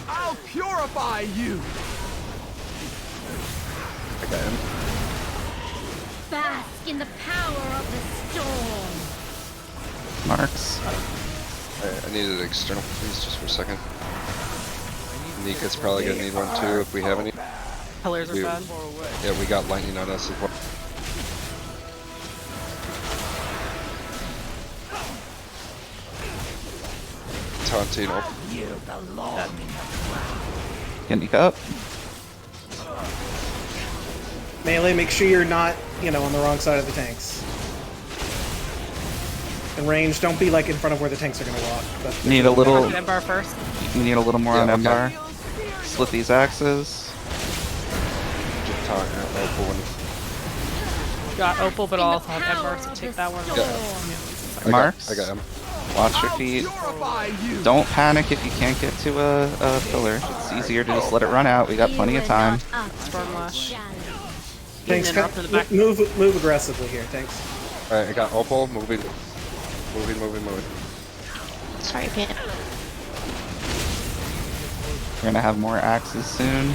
I'll purify you! I got him. Bask in the power of the storm. Marks. I needed external please just for a second. Nika's probably gonna need one too if we have any. Pillars are bad. Yeah, we got lightning on us as well. Taunting up. Can Nika up. Melee, make sure you're not, on the wrong side of the tanks. In range, don't be like in front of where the tanks are gonna walk. That's Need a little. Ember first. You need a little more Yeah, on okay. Embar. Split these axes. Just taunt Opal and Got Opal, but I'll also have Ember, so take that one. Marks. I got him. Watch your feet. Purify you! Don't panic if you can't get to a pillar. It's easier to just let it run out. We got plenty of time. Up to Storm the Lash. challenge. Tanks, interrupt in the back. move aggressively here, tanks. Alright, I got Opal, moving. Sorry, Pit. We're gonna have more axes soon.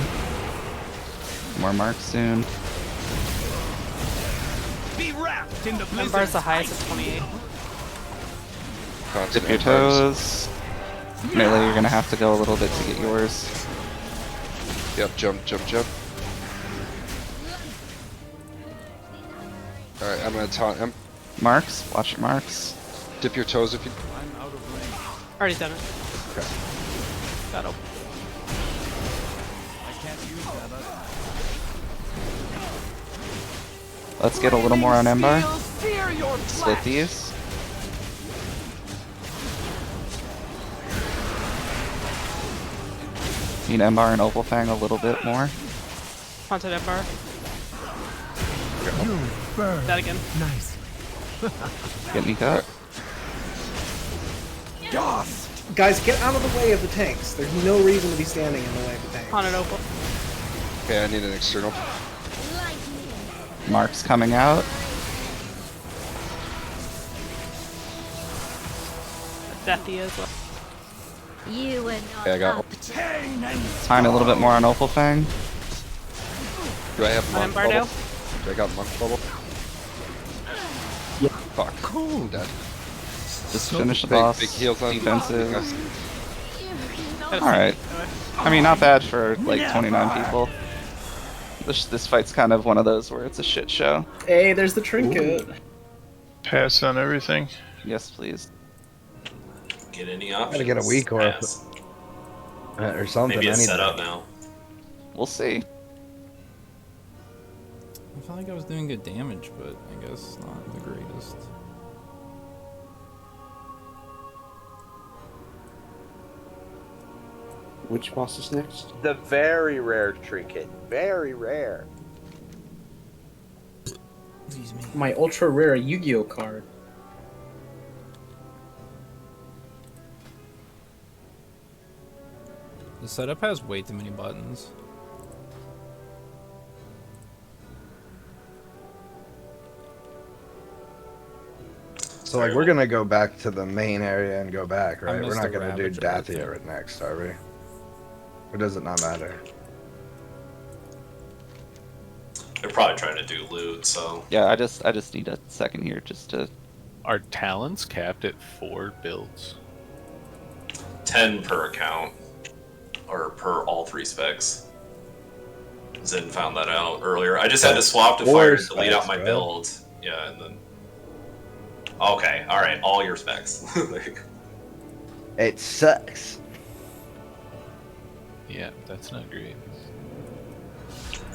More marks soon. Be wrapped in the Embar's the highest at 28. Constant Dip your empires. toes. Melee, you're gonna have to go a little bit to get yours. Yep, jump. Alright, I'm gonna taunt him. Marks, watch your marks. Dip your toes if you... Already done it. Okay. Got open. Let's get a little more on Embar. Split these. Need Embar and Opal Fang a little bit more. Haunted Embar. That again. Nice. Get me cut. Guys, get out of the way of the tanks. There's no reason to be standing in the way of the tanks. Haunted Opal. Okay, I need an external. Marks coming out. Deathy as well. You were not Okay, I got up to Time a little bit more on Opal Fang. Do I have monk Bardo? bubble? Do I got monk bubble? Yeah. Fuck. I'm dead. Just finish the Big- boss. big heals on- Defensive. That's Alright. I mean, not bad for like 29 people. This fight's kind of one of those where it's a shit show. Hey, there's the trinket. Pass on everything. Yes, please. Get any options. Gotta get a weak or Pass. or something. Maybe it's anything. set up now. We'll see. I felt like I was doing good damage, but I guess not the greatest. Which boss is next? The very rare trinket. Very rare. My ultra rare Yu-Gi-Oh card. The setup has way too many buttons. So like we're gonna go back to the main area and go back, I right? We're missed not the gonna do Ravager, I Dathia think. right next, are we? Or does it not matter? They're probably trying to do loot, so Yeah, I just need a second here just to. Are talents capped at 4 builds? 10 per account, or per all 3 specs. Zen found that out earlier. I just had to swap to fire to delete out my specs, right? build. Yeah, and then. Okay, all right, all your specs. There you go. It sucks. Yeah, that's not great.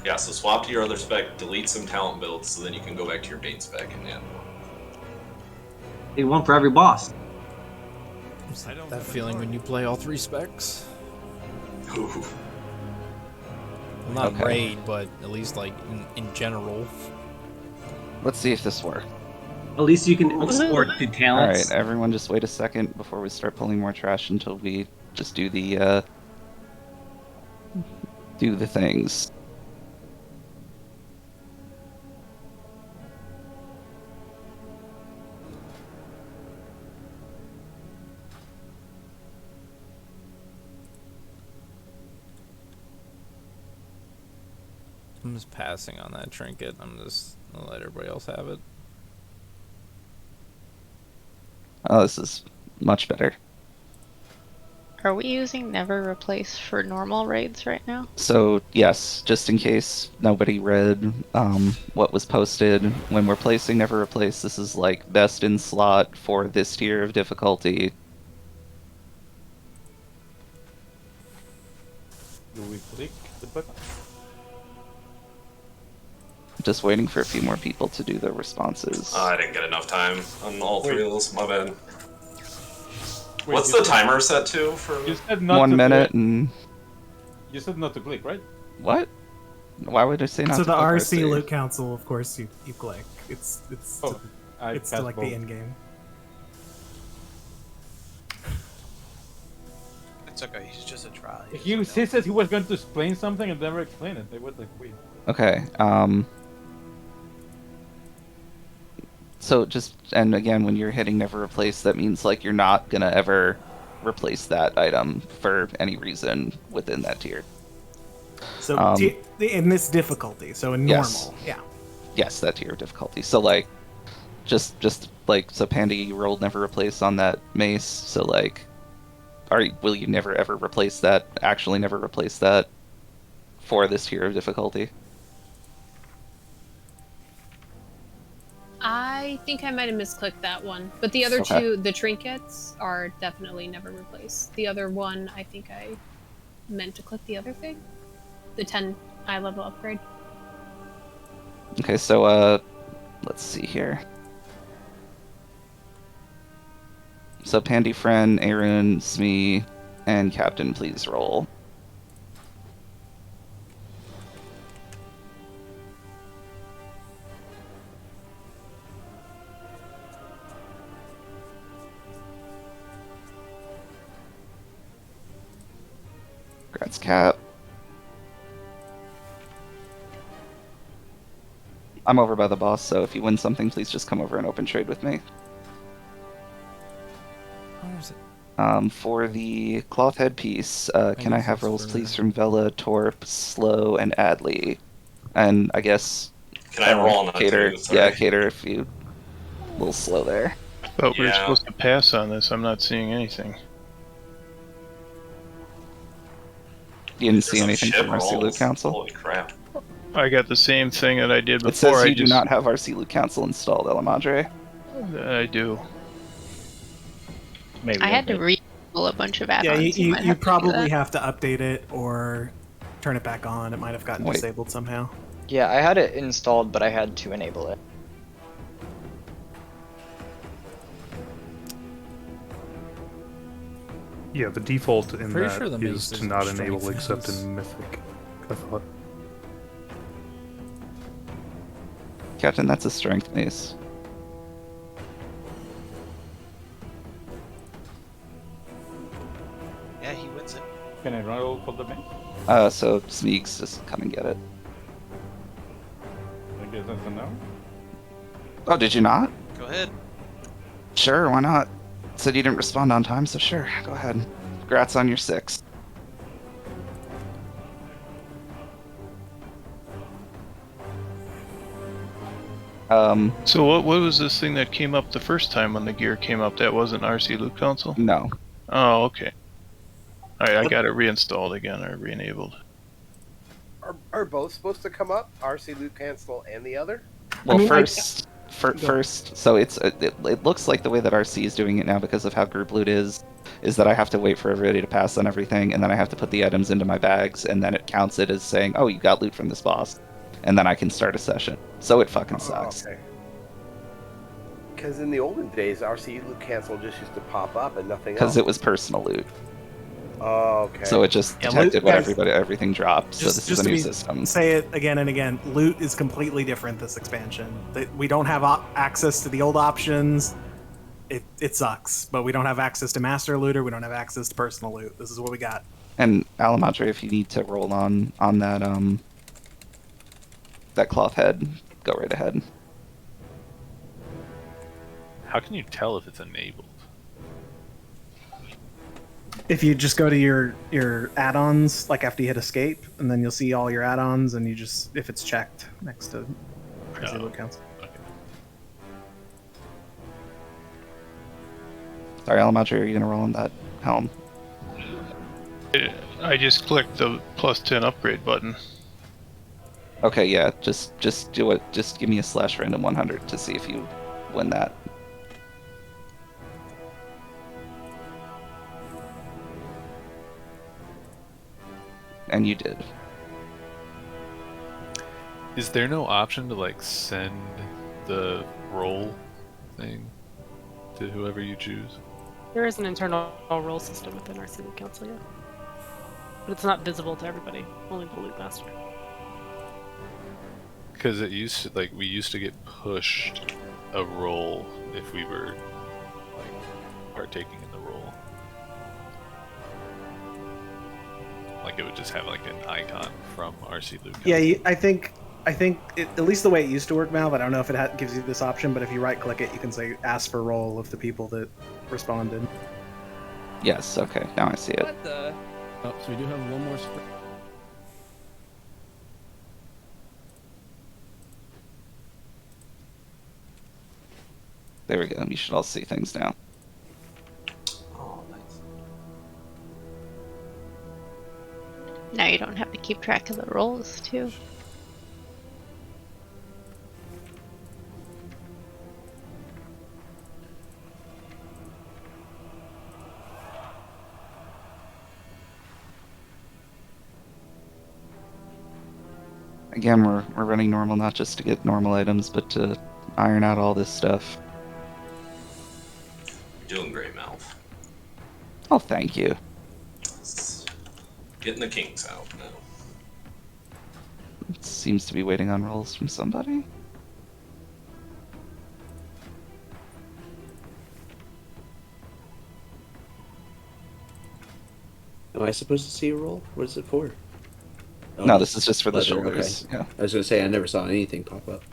Yeah, so swap to your other spec, delete some talent builds, so then you can go back to your main spec and yeah. Hey, one for every boss. It's like that feeling when you play all 3 specs. Ooh. Well, not Okay. raid, but at least like in general. Let's see if this works. At least you can export the talents. Alright, everyone just wait a second before we start pulling more trash until we just do the things. I'm just passing on that trinket. I'm just gonna let everybody else have it. Oh, this is much better. Are we using never replace for normal raids right now? So yes, just in case nobody read what was posted, when we're placing never replace, this is like best in slot for this tier of difficulty. Do we click the button? Just waiting for a few more people to do their responses. I didn't get enough time on all 3 of those, my bad. Wait, What's you the said- timer set to for? You said not 1 to minute click. and You said not to click, right? what? Why would I say not So to the click? I RC say- loot council, of course, you click. It's Oh, I it's to passed like both. the end game. It's okay, he's just a try. He said he was going to explain something and never explained it. It was like weird. Okay, So just, and again, when you're hitting never replace, that means like you're not gonna ever replace that item for any reason within that tier. So in this difficulty, so in Yes. normal, yeah. Yes, that tier of difficulty. So like, just like, so Pandy, you rolled never replace on that mace. So like, will you never ever replace that? Actually, never replace that for this tier of difficulty? I think I might have misclicked that one, but the other Okay. two, the trinkets, are definitely never replaced. The other one, I think I meant to click the other thing, the 10 eye level upgrade. Okay, so let's see here. So Pandy, Friend, Aaron, Smee, and Captain, please roll. Congrats, Cap. I'm over by the boss, so if you win something, please just come over and open trade with me. Where is it? For the cloth headpiece, can I guess have that's rolls, for- please, from Vela, Torp, Slow, and Adley? And I guess... Can I roll on that Cater, too? Sorry. yeah, Cater, if you... A little slow there. But we were Yeah. supposed to pass on this. I'm not seeing anything. You didn't There's see some anything shit from RC Loot rolls. Council? Holy crap. I got the same thing that I did before. It says I you do just, not have RC Loot Council installed, Elamadre. I do. Maybe I had to re-roll a bunch of add-ons. Yeah, you might have to do probably that. have to update it or turn it back on. It might have gotten Wait. disabled somehow. Yeah, I had it installed, but I had to enable it. Yeah, the default in Pretty that sure the mace is to isn't not strength enable except phase. in Mythic. I thought. Captain, that's a strength mace. Yeah, he wins it. Can I roll for the main? So Smeeks, just come and get it. I guess that's a no. Oh, did you not? Go ahead. Sure, why not? Said you didn't respond on time, so sure, go ahead. Congrats on your 6. So what was this thing that came up the first time when the gear came up? That wasn't RC Loot Console? No. Oh, okay. Alright, I got it reinstalled again, or re-enabled. Are both supposed to come up? RC Loot Cancel and the other? Well, I mean, first, so it looks like the way that RC is doing it now because of how group loot is that I have to wait for everybody to pass on everything, and then I have to put the items into my bags, and then it counts it as saying, oh, you got loot from this boss, and then I can start a session. So it fucking sucks. Okay. Because in the olden days, RC Loot Cancel just used to pop up and nothing else. Because it was personal loot. Oh, okay. So it just Yeah, detected loot- what guys, everything dropped. So this is a to new be- system. Say it again and again. Loot is completely different this expansion. We don't have access to the old options. It sucks, but we don't have access to Master Looter. We don't have access to personal loot. This is what we got. And Alamadre, if you need to roll on that that cloth head, go right ahead. How can you tell if it's enabled? If you just go to your add-ons, like after you hit escape, and then you'll see all your add-ons, and you just, if it's checked next to RC Loot Council. Sorry, Alamadre, are you gonna roll on that helm? I just clicked the plus 10 upgrade button. Okay, yeah, just do it. Just give me a /random 100 to see if you win that. And you did. Is there no option to like send the roll thing to whoever you choose? There is an internal roll system within our city council, yeah. But it's not visible to everybody, only the loot master. Because it used to, like, we used to get pushed a roll if we were like partaking in the roll. Like it would just have like an icon from RC Loot. Yeah, I think I think, at least the way it used to work, Malv, I don't know if it gives you this option, but if you right-click it, you can say ask for roll of the people that responded. Yes, okay, now I see it. What the? Oh, so we do have one more sprint. There we go, you should all see things now. Oh, nice. Now you don't have to keep track of the rolls, too. Again, we're running normal not just to get normal items, but to iron out all this stuff. You're doing great, Malv. Oh, thank you. Getting the kings out now. It seems to be waiting on rolls from somebody. Am I supposed to see a roll? What is it for? Oh, No, this is just for the leather, shoulders. Okay. Yeah. I was gonna say I never saw anything pop up.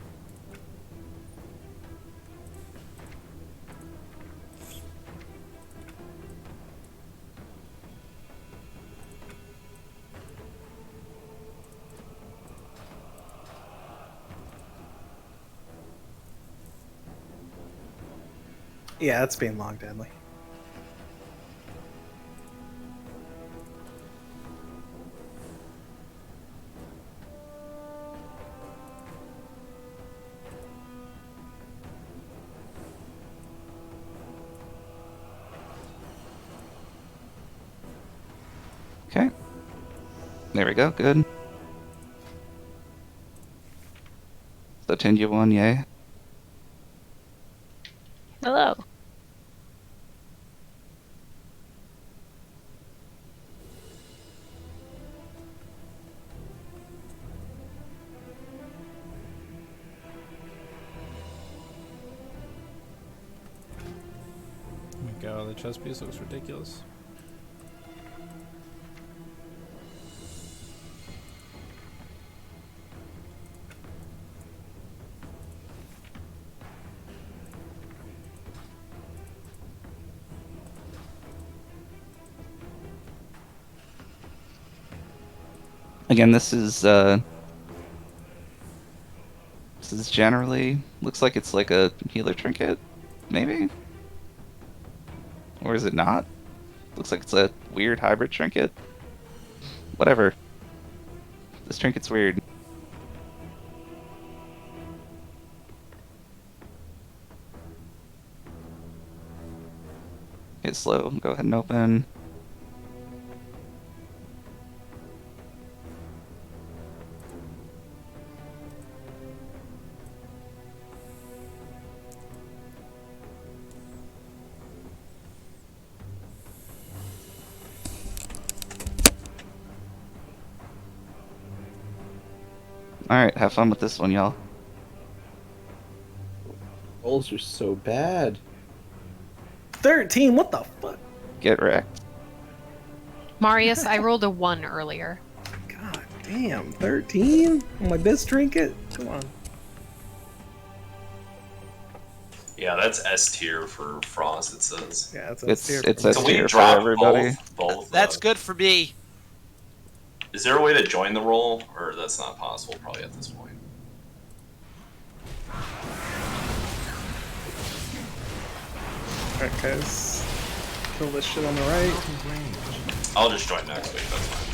Yeah, it's being logged, Deadly. Okay. There we go, good. So Tinja won, yay. Hello. Oh my god, the chess piece looks ridiculous. Again, this is generally looks like it's like a healer trinket, maybe? Or is it not? Looks like it's a weird hybrid trinket. Whatever. This trinket's weird. Okay, slow. Go ahead and open. Alright, have fun with this one, y'all. Rolls are so bad. 13, what the fuck? Get wrecked. Marius, I rolled a 1 earlier. God damn, 13? On my best trinket? Come on. Yeah, that's S tier for Frost, it says. Yeah, it's It's tier. S Can we tier for drop everybody. both That's good for me. Is there a way to join the roll, or that's not possible probably at this point? Alright, guys. Kill this shit on the right. I'll just join next week, that's fine.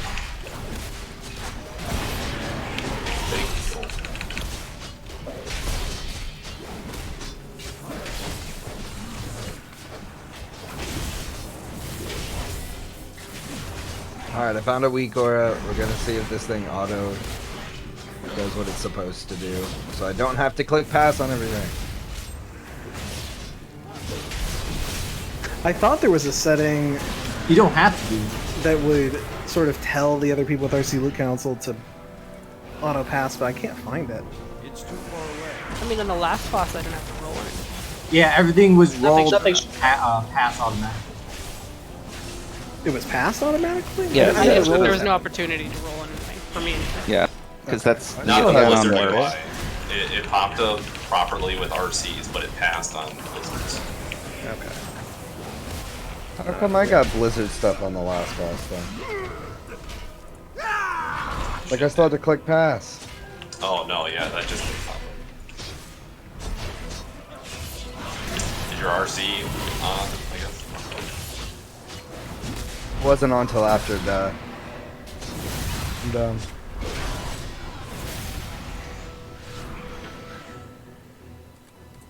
Big deal. Alright, I found a weak aura. We're gonna see if this thing auto does what it's supposed to do. So I don't have to click pass on everything. I thought there was a setting You don't have to do. that would sort of tell the other people with RC Loot Council to auto pass, but I can't find it. It's too far away. I mean, on the last boss, I didn't have to roll anything. Yeah, everything was rolled nothing's- pass automatically. It was passed automatically? Yeah, I yeah, didn't roll There it. was no opportunity to roll anything for me. Anyway. Yeah. because that's Not the the Blizzard works. UI. It popped up properly with RCs, but it passed on Blizzards. Okay. How come I got Blizzard stuff on the last boss then? Like I still had to click pass. Oh no, yeah, that just didn't pop up. Is your RC on, I guess? Wasn't on till after that. I'm done.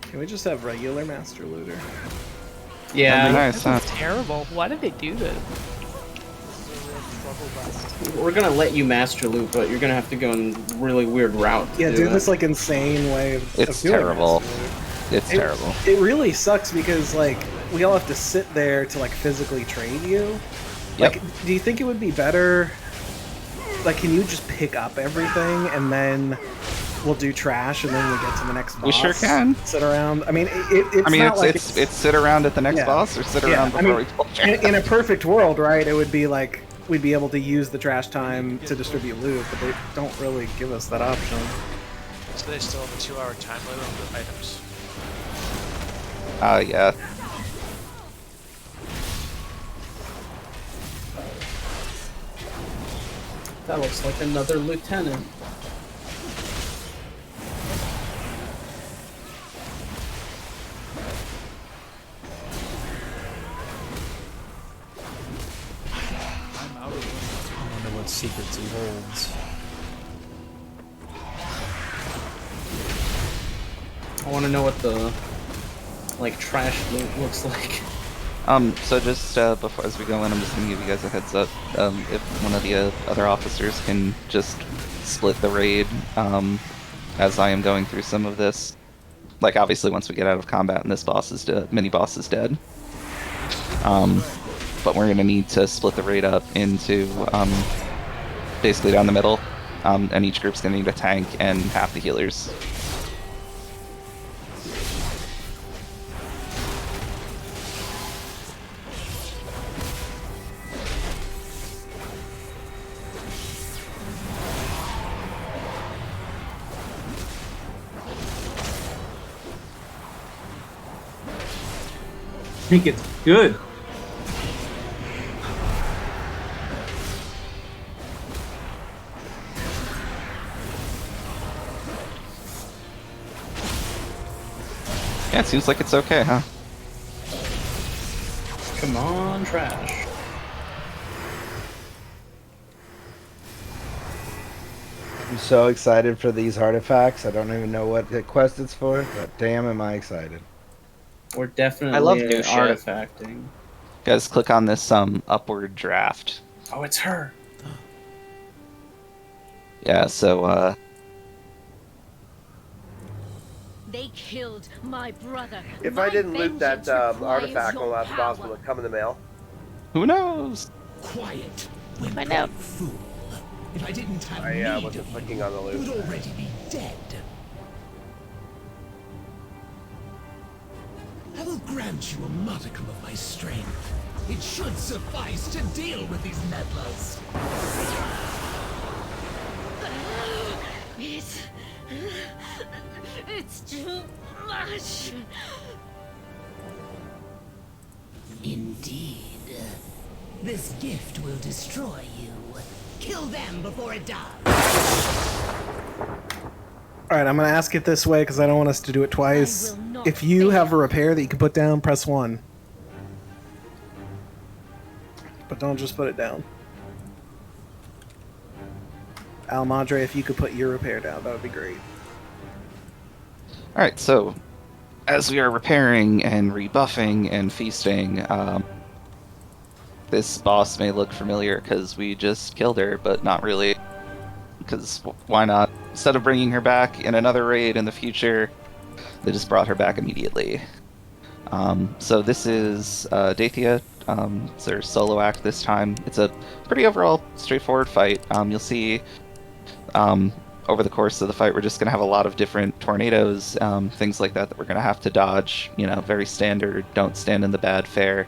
Can we just have regular Master Looter? Yeah. Nice, This is terrible. Why did they do this? We're gonna let you master loot, but you're gonna have to go in a really weird route. To Yeah, do do it. this like insane way of It's doing terrible. Master Loot. It's terrible. It really sucks because like we all have to sit there to like physically trade you. Yep. Like, do you think it would be better? Like, can you just pick up everything and then we'll do trash and then we get to the next boss? We sure can. Sit around. I mean, it's I mean, not like it's sit around at the next Yeah. boss or sit Yeah, around I before mean, we pull trash. in a perfect world, right? It would be like we'd be able to use the trash time to distribute loot, but they don't really give us that option. So they still have a 2-hour time limit on the items. Yeah. That looks like another lieutenant. I wonder what secrets he holds. I want to know what the like trash loot looks like. So just before as we go in, I'm just gonna give you guys a heads up. If one of the other officers can just split the raid, as I am going through some of this. Like obviously, once we get out of combat and this boss is mini boss is dead. But we're gonna need to split the raid up into basically down the middle, and each group's gonna need a tank and half the healers. I think it's good. Yeah, it seems like it's okay, huh? Come on, trash. I'm so excited for these artifacts. I don't even know what the quest it's for, but damn am I excited. We're definitely I love new shit. artifacting. Guys, click on this upward draft. Oh, it's her. Yeah, so They killed my brother. If I didn't loot that artifact on the last boss, will it come in the mail? who knows? Quiet. Find out. Fool. If I didn't have I need wasn't of clicking you, on the loot. you'd already be dead. I will grant you a modicum of my strength. It should suffice to deal with these meddlers. It's too much. Indeed. This gift will destroy you. Kill them before it does. All right, I'm gonna ask it this way because I don't want us to do it twice. If you have a repair that you can put down, press 1. But don't just put it down. Al Madre, if you could put your repair down, that would be great. Alright, so as we are repairing and rebuffing and feasting, this boss may look familiar because we just killed her, but not really. Because why not? Instead of bringing her back in another raid in the future, they just brought her back immediately. So this is Dathia. It's their solo act this time. It's a pretty overall straightforward fight. You'll see over the course of the fight, we're just going to have a lot of different tornadoes, things like that we're going to have to dodge. You know, very standard, don't stand in the bad fare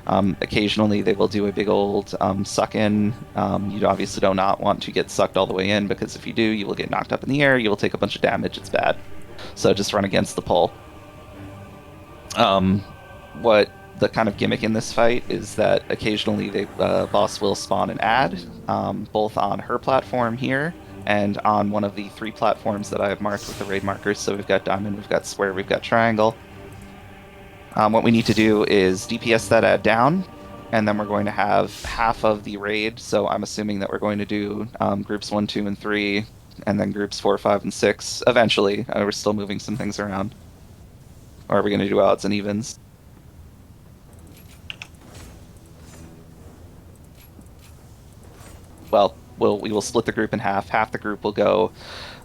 Occasionally, they will do a big old suck in. You obviously do not want to get sucked all the way in, because if you do, you will get knocked up in the air, you will take a bunch of damage, it's bad. So just run against the pull. What the kind of gimmick in this fight is that occasionally the boss will spawn an ad, both on her platform here and on one of the 3 platforms that I have marked with the raid markers. So we've got diamond, we've got square, we've got triangle. What we need to do is DPS that ad down, and then we're going to have half of the raid. So I'm assuming that we're going to do groups 1, 2, and 3, and then groups 4, 5, and 6 eventually. We're still moving some things around. Or are we going to do odds and evens? Well, we will split the group in half. Half the group will go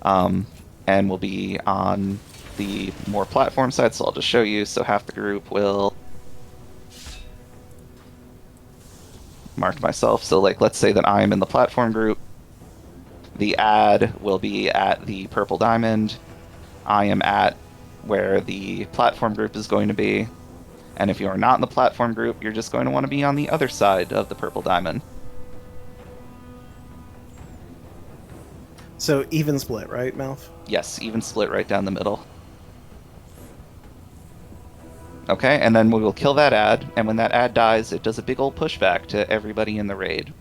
and will be on the more platform side, so I'll just show you. So half the group will mark myself. So like, let's say that I'm in the platform group. The ad will be at the purple diamond. I am at where the platform group is going to be. And if you are not in the platform group, you're just going to want to be on the other side of the purple diamond. So even split, right, Malf? Yes, even split right down the middle. Okay, and then we will kill that ad, and when that ad dies, it does a big old pushback to everybody in the raid.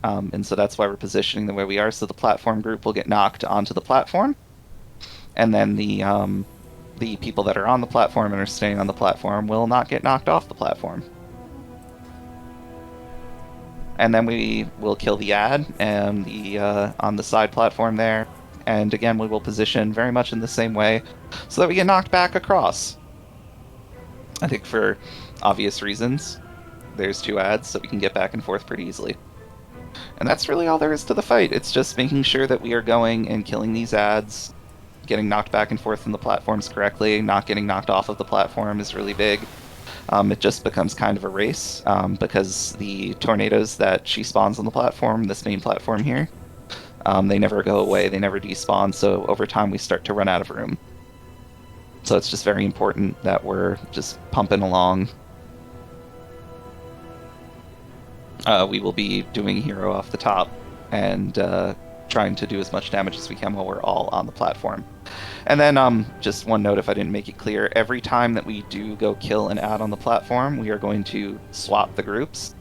And so that's why we're positioning the way we are, so the platform group will get knocked onto the platform, and then the people that are on the platform and are staying on the platform will not get knocked off the platform. And then we will kill the ad and the on the side platform there. And again, we will position very much in the same way so that we get knocked back across. I think for obvious reasons, there's 2 ads, so we can get back and forth pretty easily. And that's really all there is to the fight. It's just making sure that we are going and killing these ads, getting knocked back and forth from the platforms correctly, not getting knocked off of the platform is really big. It just becomes kind of a race, because the tornadoes that she spawns on the platform, this main platform here, they never go away, they never despawn, so over time we start to run out of room. So it's just very important that we're just pumping along. We will be doing hero off the top and trying to do as much damage as we can while we're all on the platform. And then just one note, if I didn't make it clear, every time that we do go kill an ad on the platform, we are going to swap the groups.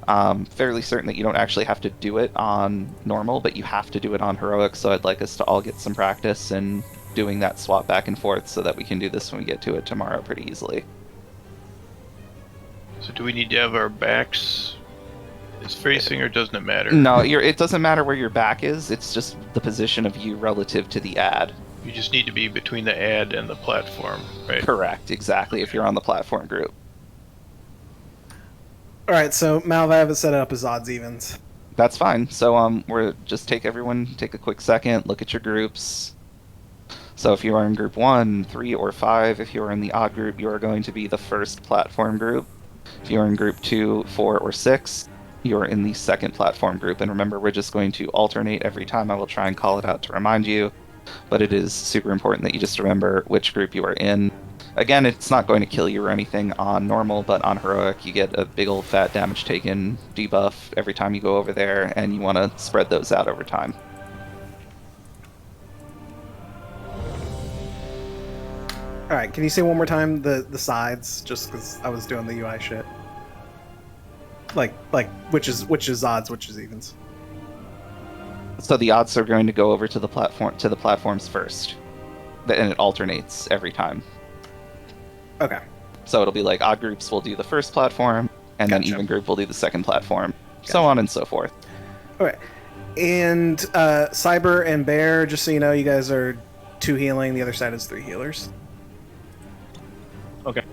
Fairly certain that you don't actually have to do it on normal, but you have to do it on heroic, so I'd like us to all get some practice in doing that swap back and forth so that we can do this when we get to it tomorrow pretty easily. So do we need to have our backs is facing, or doesn't it matter? No, it doesn't matter where your back is, it's just the position of you relative to the ad. You just need to be between the ad and the platform, right? Correct, exactly, if you're on the platform group. Alright, so Malv, I have it set up as odds evens. That's fine. So we're just take a quick second, look at your groups. So if you are in group 1, 3, or 5, if you are in the odd group, you are going to be the first platform group. If you are in group 2, 4, or 6, you are in the second platform group. And remember, we're just going to alternate every time. I will try and call it out to remind you, but it is super important that you just remember which group you are in. Again, it's not going to kill you or anything on normal, but on heroic, you get a big old fat damage taken debuff every time you go over there, and you want to spread those out over time. Alright, can you say one more time the sides, just because I was doing the UI shit? Like which is odds, which is evens? So the odds are going to go over to the platforms first, and it alternates every time. Okay. So it'll be like odd groups will do the first platform, and then even group will do the second platform, so on and so forth. Okay. And Cyber and Bear, just so you know, you guys are 2 healing, the other side is 3 healers. Okay.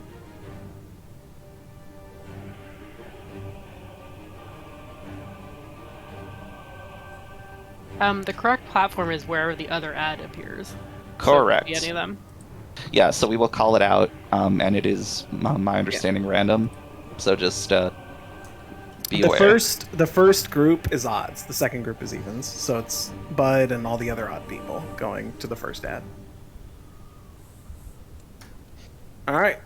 The correct platform is wherever the other ad appears. Correct. So it could be any of them. Yeah, so we will call it out, and it is, my understanding, random. So just be aware. The first group is odds, the second group is evens. So it's Bud and all the other odd people going to the first ad. Alright.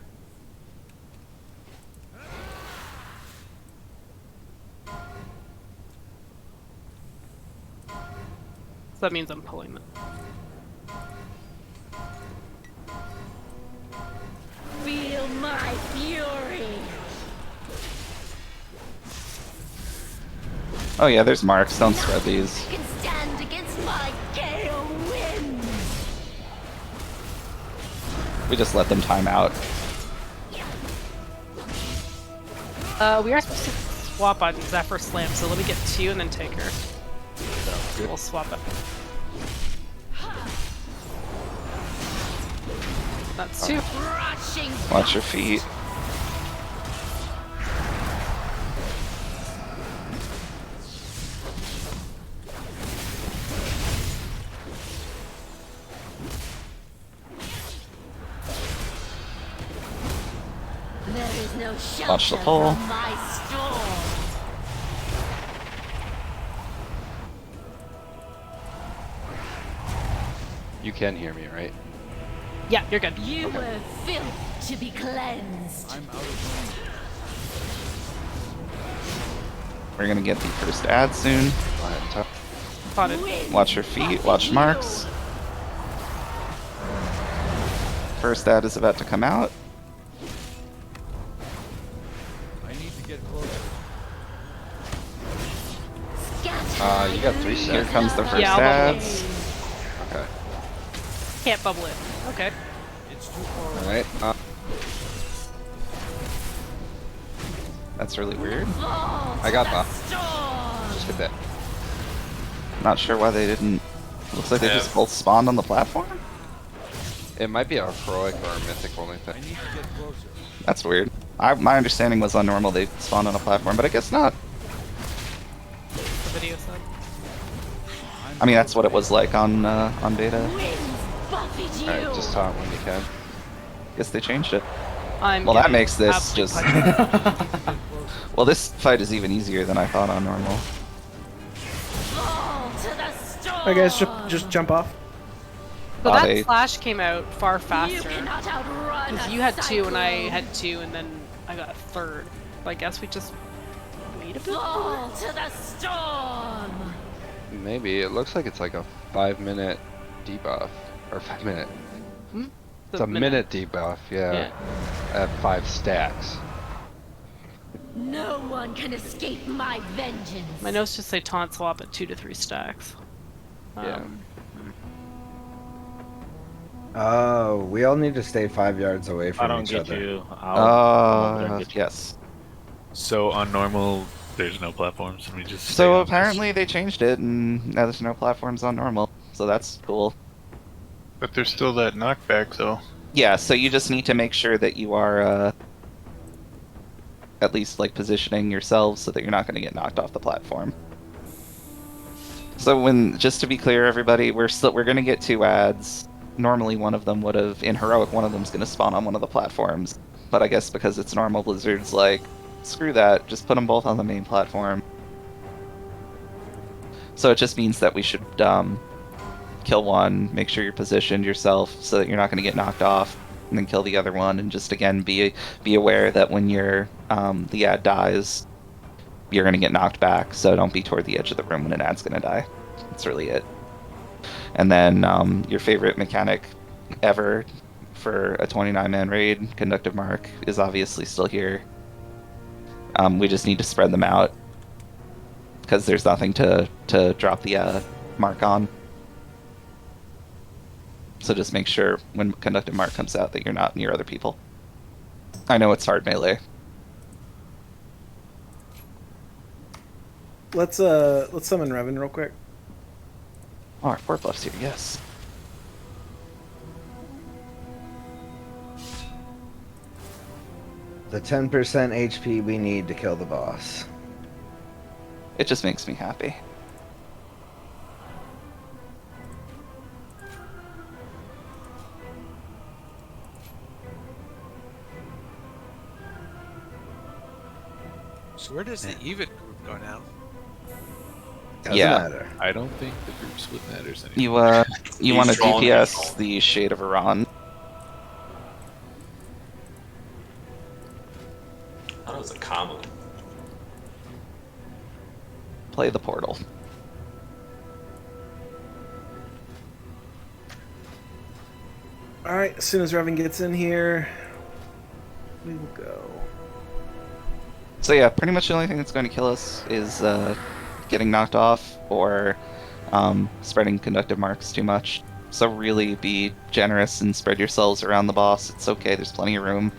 that means I'm pulling them. Feel my fury. Oh yeah, there's marks. Don't spread these. Can stand against my gale wind. We just let them time out. We are supposed to swap on Zephyr Slam, so let me get 2 and then take her. We'll swap it. That's 2. Watch your feet. There is no shelter Watch the pole. from my storm. You can hear me, right? Yeah, you're good. You were filth to be cleansed. I'm out of We're gonna get the first ad soon. Watch your feet. Watch marks. First ad is about to come out. I need to get closer. You got 3 Here comes the first Yeah, I'll bubble ads. Okay. Can't bubble it. Okay. It's too far. Alright. That's really weird. I got that. Just hit that. Not sure why they didn't. Looks like they just both spawned on the platform. It might be a heroic or a mythic only thing. I need to get closer. That's weird. My understanding was on normal they spawned on a platform, but I guess not. The video said. I mean that's what it was like on beta. Alright, just talk when you can. Guess they changed it. I'm Well, that getting makes this absolutely just. Well, this fight is even easier than I thought on normal. Alright guys, just jump off. So that they- slash came out far faster. cannot outrun Because a you had 2 and I cyclone. had 2 and then I got a 3rd. I guess we just wait a bit. Fall to the storm. Maybe. It looks like it's like a 5-minute debuff. Or 5-minute. It's a minute debuff, yeah. At 5 stacks. No one can escape my vengeance. My notes just say taunt swap at 2 to 3 stacks. Yeah. Oh, we all need to stay 5 yards away from each other. Yes. So on normal, there's no platforms, and we just. stay So on apparently they changed it, and now there's no platforms on normal. So that's cool. But there's still that knockback, though. Yeah. So you just need to make sure that you are at least like positioning yourselves so that you're not going to get knocked off the platform. So just to be clear, everybody, we're going to get 2 ads. Normally one of them would have, in heroic, one of them's going to spawn on one of the platforms. But I guess because it's normal, Blizzard's like, screw that, just put them both on the main platform. So it just means that we should kill one, make sure you're positioned yourself so that you're not going to get knocked off, and then kill the other one, and just again be aware that when the ad dies, you're going to get knocked back, so don't be toward the edge of the room when an ad's going to die. That's really it. And then your favorite mechanic ever for a 29-man raid, Conductive Mark, is obviously still here. We just need to spread them out because there's nothing to drop the mark on. So just make sure when Conductive Mark comes out that you're not near other people. I know it's hard melee. Let's summon Revan real quick. Oh, our 4 buffs here, yes. The 10% HP we need to kill the boss. It just makes me happy. So where does the even group go now? Doesn't matter. I don't think the group split matters anymore. You want to DPS the Shade of Iran. I thought it was a combo. Play the portal. Alright, as soon as Revan gets in here, we will go. So yeah, pretty much the only thing that's going to kill us is getting knocked off or spreading conductive marks too much. So really be generous and spread yourselves around the boss. It's okay, there's plenty of room.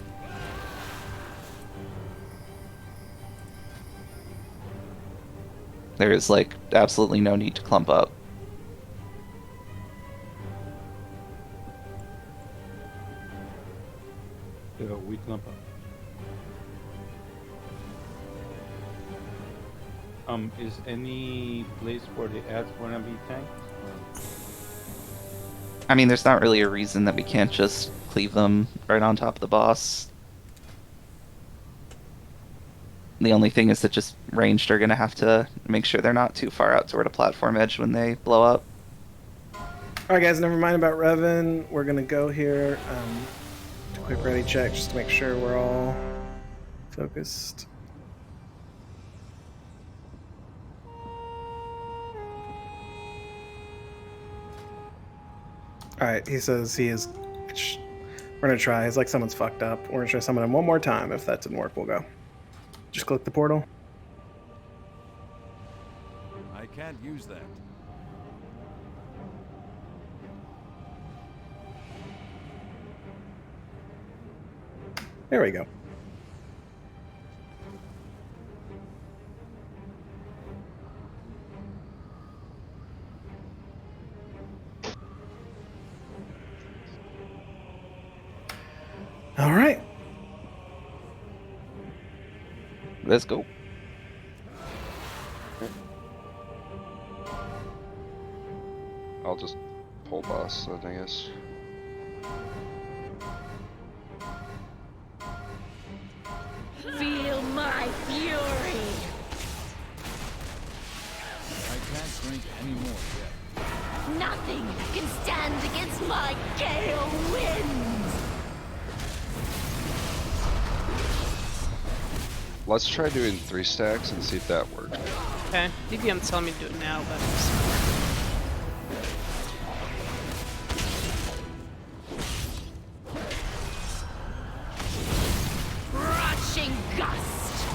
There is like absolutely no need to clump up. Yeah, we clump up. Is any place where the ads gonna be tanked? I mean, there's not really a reason that we can't just cleave them right on top of the boss. The only thing is that just ranged are going to have to make sure they're not too far out toward a platform edge when they blow up. Alright guys, never mind about Revan. We're going to go here. Quick ready check just to make sure we're all focused. Alright, he says he is... We're going to try. He's like someone's fucked up. We're going to try summon him one more time. If that didn't work, we'll go. Just click the portal. I can't use that. There we go. All right. Let's go. I'll just pull boss, I guess. Feel my fury. I can't drink any more yet. Nothing can stand against my gale winds. Let's try doing 3 stacks and see if that works. Okay, DBM's telling me to do it now, but... Rushing gust.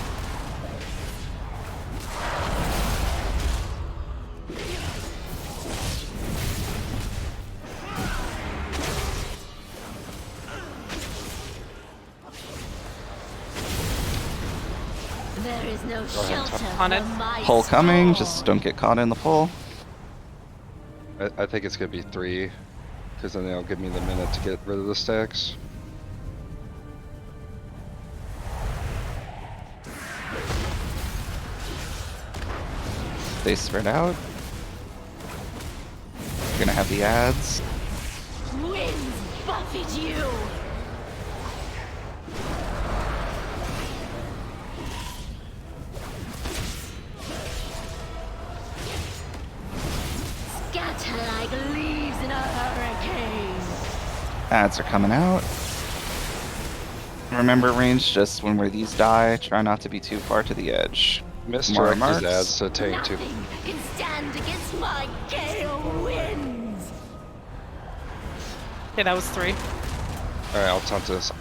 There is no shelter On it. from my Pull coming, storm. just don't get caught in the pull. I think it's gonna be 3, because then they'll give me the minute to get rid of the stacks. They spread out. You're gonna have the ads. Winds buffet you. Scatter like leaves in a hurricane. Ads are coming out. Remember, range, just when where these die, try not to be too far to the edge. Misdirect his ads to tank too. Nothing can stand against my gale winds. Okay, that was 3. Alright, I'll taunt this.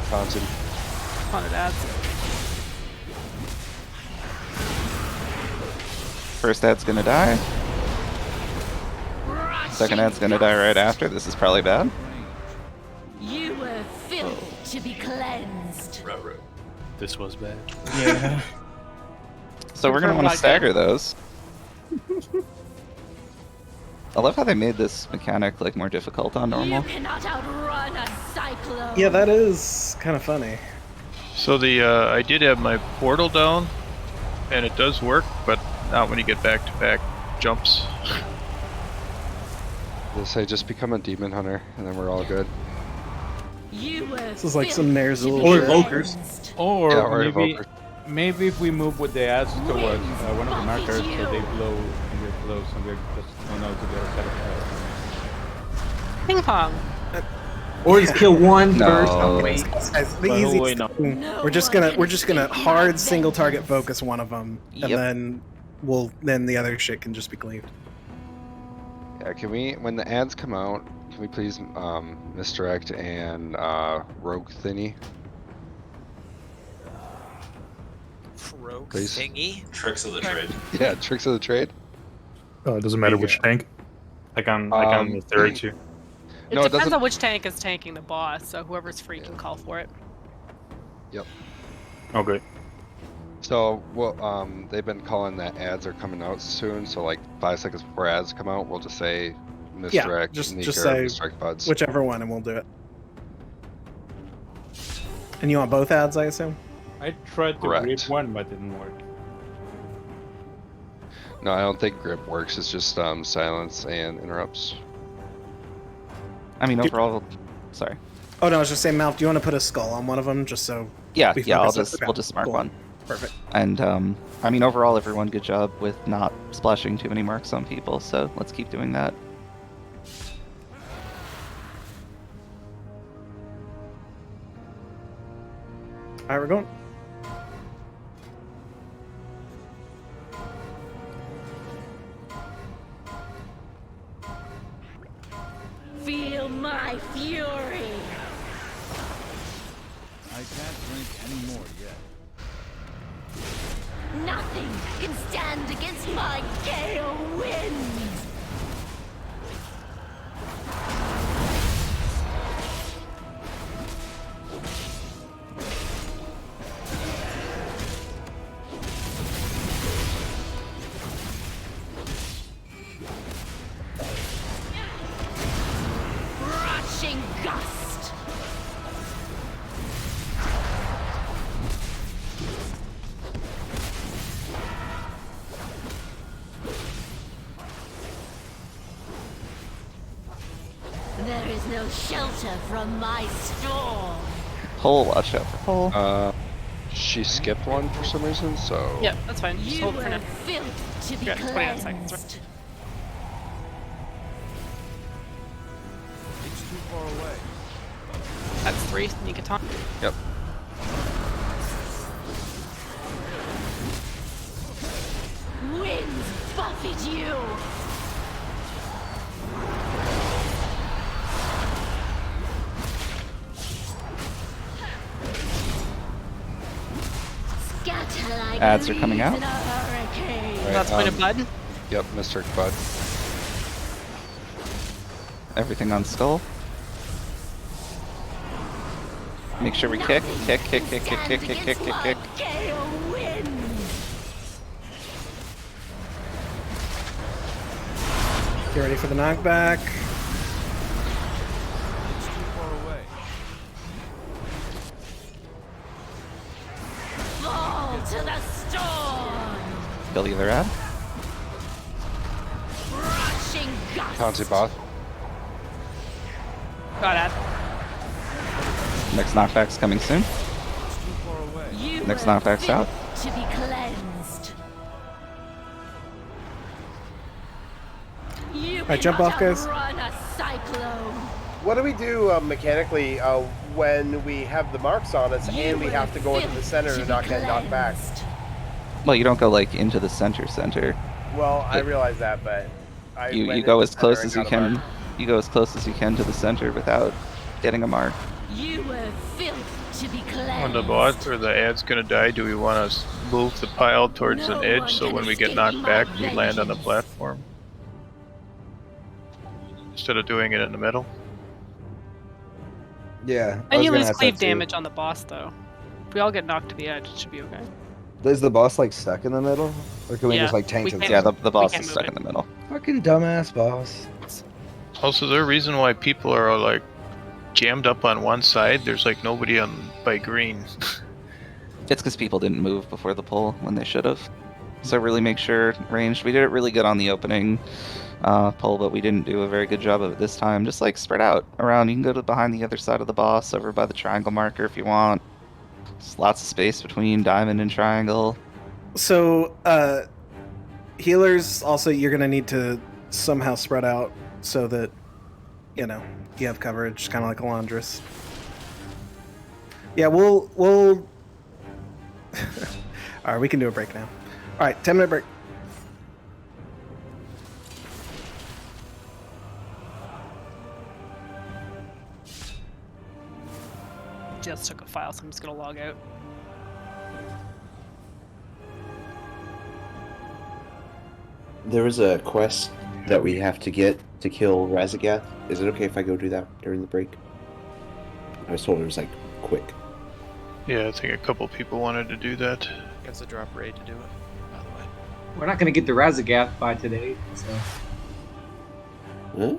Taunted. Haunted ads. First ad's gonna die. Second ad's gonna die right after. This is probably bad. You were filth to be cleansed. This was bad. Yeah. So we're gonna want to stagger those. I love how they made this mechanic like more difficult on normal. You cannot outrun a cyclone. Yeah, that is kind of funny. So the I did have my portal down, and it does work, but not when you get back-to-back jumps. They say just become a demon hunter, and then we're all good. You were This is like some Ner'zhul Or shit. evokers. Or Yeah, or maybe evoker. maybe if we move with the ads towards one of the markers, so they blow and we're close, and we're just going out to get a better Ping pong. Or just kill one No. first. Oh, wait. That's the But easiest wait, no. thing. We're just gonna hard single target focus one of them, and Yep. then then the other shit can just be cleaved. Can we, when the ads come out, can we please misdirect and rogue thingy? Rogue Please. thingy? Tricks of the trade. Yeah, tricks of the trade. Oh, it doesn't matter which tank. I can misdirect you. It depends on which tank is tanking the boss, so whoever's free can call for it. Yep. Okay. So, well, they've been calling that ads are coming out soon. So, like 5 seconds before ads come out, we'll just say misdirect, just Nika, say misdirect buds. whichever one, and we'll do it. And you want both ads, I assume? I tried to Correct. grip one, but it didn't work. No, I don't think grip works. It's just silence and interrupts. I mean, overall, sorry. Oh no, I was just saying, Malf, do you want to put a skull on one of them, just so? Yeah, we yeah. focus We'll just mark cool. one. Perfect. And I mean, overall, everyone, good job with not splashing too many marks on people. So let's keep doing that. All right, we're going. Feel my fury. I can't drink any more yet. Nothing can stand against my gale winds. Rushing gust. There is no shelter from my storm. Pull, watch out for pull. She skipped one for some reason, so. Yeah, that's fine. Just You hold it for were now. filth to be Yeah, 29 seconds. cleansed. It's too far away. That's 3. Nika taunt. Yep. Winds buffet you. Scatter like Ads are coming out. leaves in a hurricane. Alright, That's point of bud. Yep, misdirect bud. Everything on skull. Make sure we kick. Kick. Gale winds. Get ready for the knockback. It's too far away. Fall to the storm. Kill the other ad. Rushing gust. Pouncy both. Got ad. Next knockback's coming soon. It's too far away. You Next were knockback's out. fit to be cleansed. You Alright, jump cannot off, guys. outrun a cyclone. What do we do mechanically when we have the marks on us and we have to go into the center to not get knocked back? Well, you don't go like into the center. Well, I realize that, but I You went go into as the close center as and you got a can. mark. You go as close as you can to the center without getting a mark. You were filth to be cleansed. When the bot or the ad's gonna die, do we want to move the pile towards No an edge one so can when we get escape knocked my back, we land on the vengeance. platform? Instead of doing it in the middle? Yeah. I And was you gonna lose ask cleave that too. damage on the boss, though. If we all get knocked to the edge, it should be okay. Is the boss like stuck in the middle, or can we Yeah, just like tank we to the can't- Yeah, center? the boss can't is move stuck it. in the middle. Fucking dumbass boss. Also, is there a reason why people are like jammed up on one side? There's like nobody on by green. It's because people didn't move before the pull when they should have. So really make sure ranged. We did it really good on the opening pull, but we didn't do a very good job of it this time. Just like spread out around. You can go to behind the other side of the boss, over by the triangle marker if you want. There's lots of space between diamond and triangle. So, healers, also, you're going to need to somehow spread out so that, you know, you have coverage, kind of like a laundress. Yeah, we'll... Alright, we can do a break now. Alright, 10-minute break. just took a file, so I'm just gonna log out. There was a quest that we have to get to kill Razagath. Is it okay if I go do that during the break? I was told it was like quick. Yeah, I think a couple people wanted to do that. You have to drop raid to do it, by the way. We're not going to get the Razagath by today, so. Huh?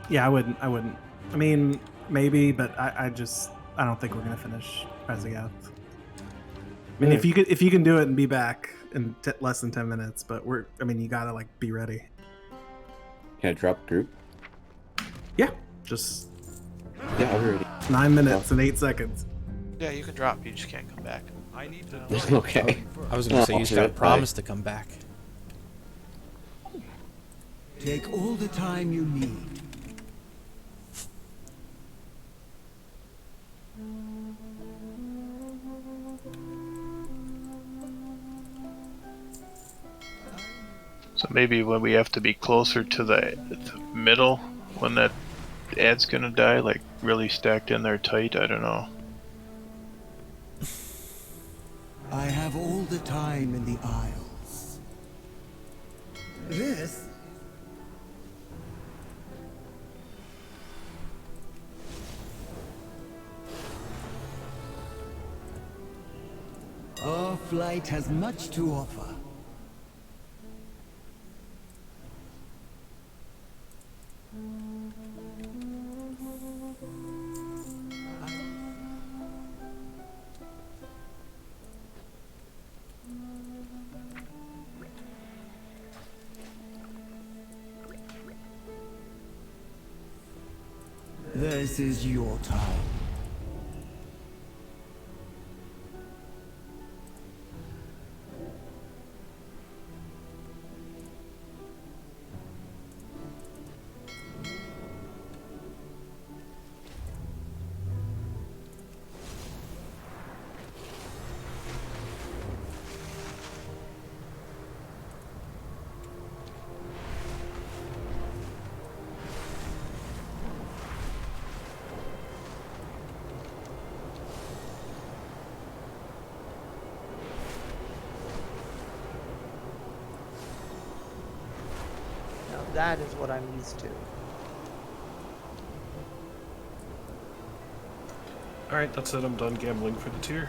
Yeah, I wouldn't. I mean, maybe, but I don't think we're gonna finish Razagath. I mean, if you can do it and be back in less than 10 minutes, but you gotta like be ready. Can I drop group? Yeah, just. Yeah, I'll be ready. 9 minutes and 8 seconds. Yeah, you can drop. You just can't come back. I need to. Okay. I was gonna say you just gotta promise to come back. Take all the time you need. So maybe when we have to be closer to the middle, when that ad's gonna die, like really stacked in there tight, I don't know. I have all the time in the Isles. This our flight has much to offer. This is your time. That is what I'm used to. Alright, that's it. I'm done gambling for the tier.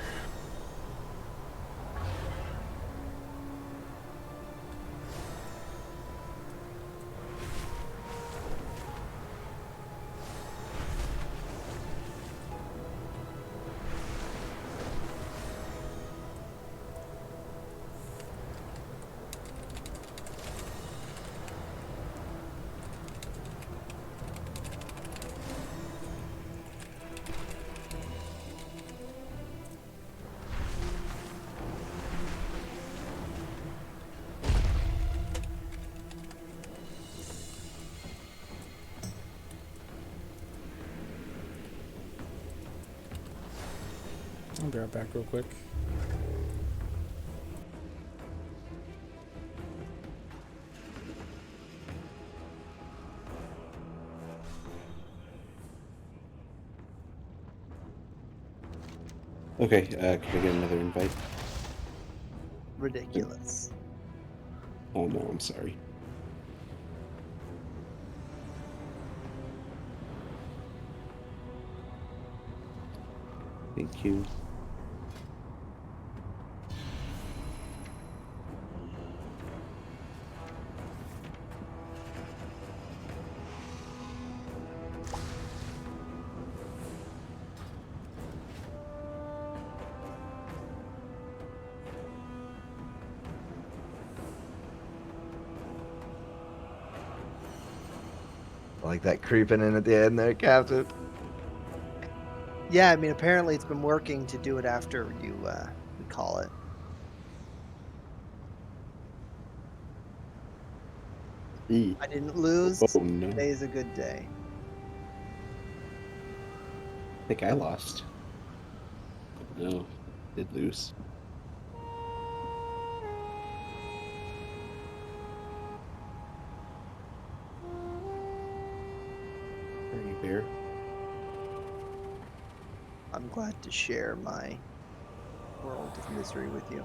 I'll be right back real quick. Okay, can I get another invite? Ridiculous. Oh no, I'm sorry. Thank you. Like that creeping in at the end there, Captain. Yeah, I mean, apparently it's been working to do it after you call it. I didn't lose. Oh no. Today's a good day. I think I lost. No, did lose. Are you there? I'm glad to share my world of misery with you.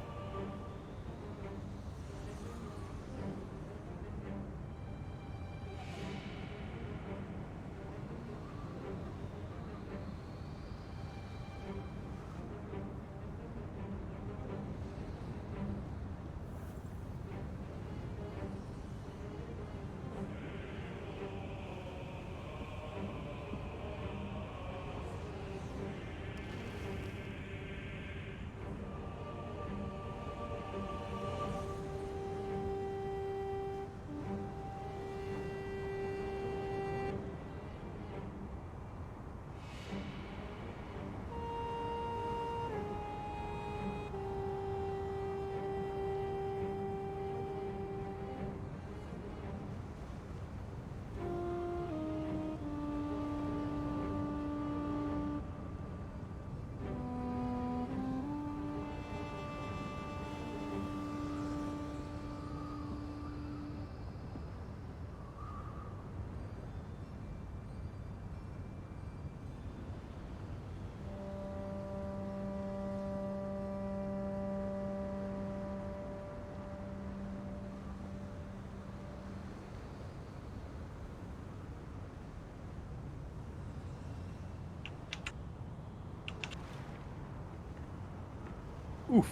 Oof.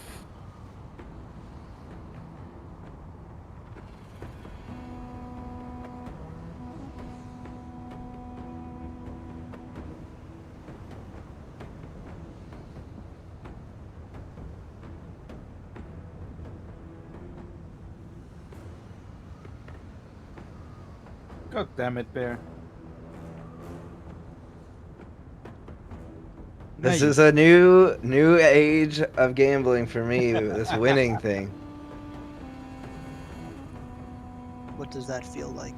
God damn it, Bear. This is a new age of gambling for me. This winning thing. What does that feel like?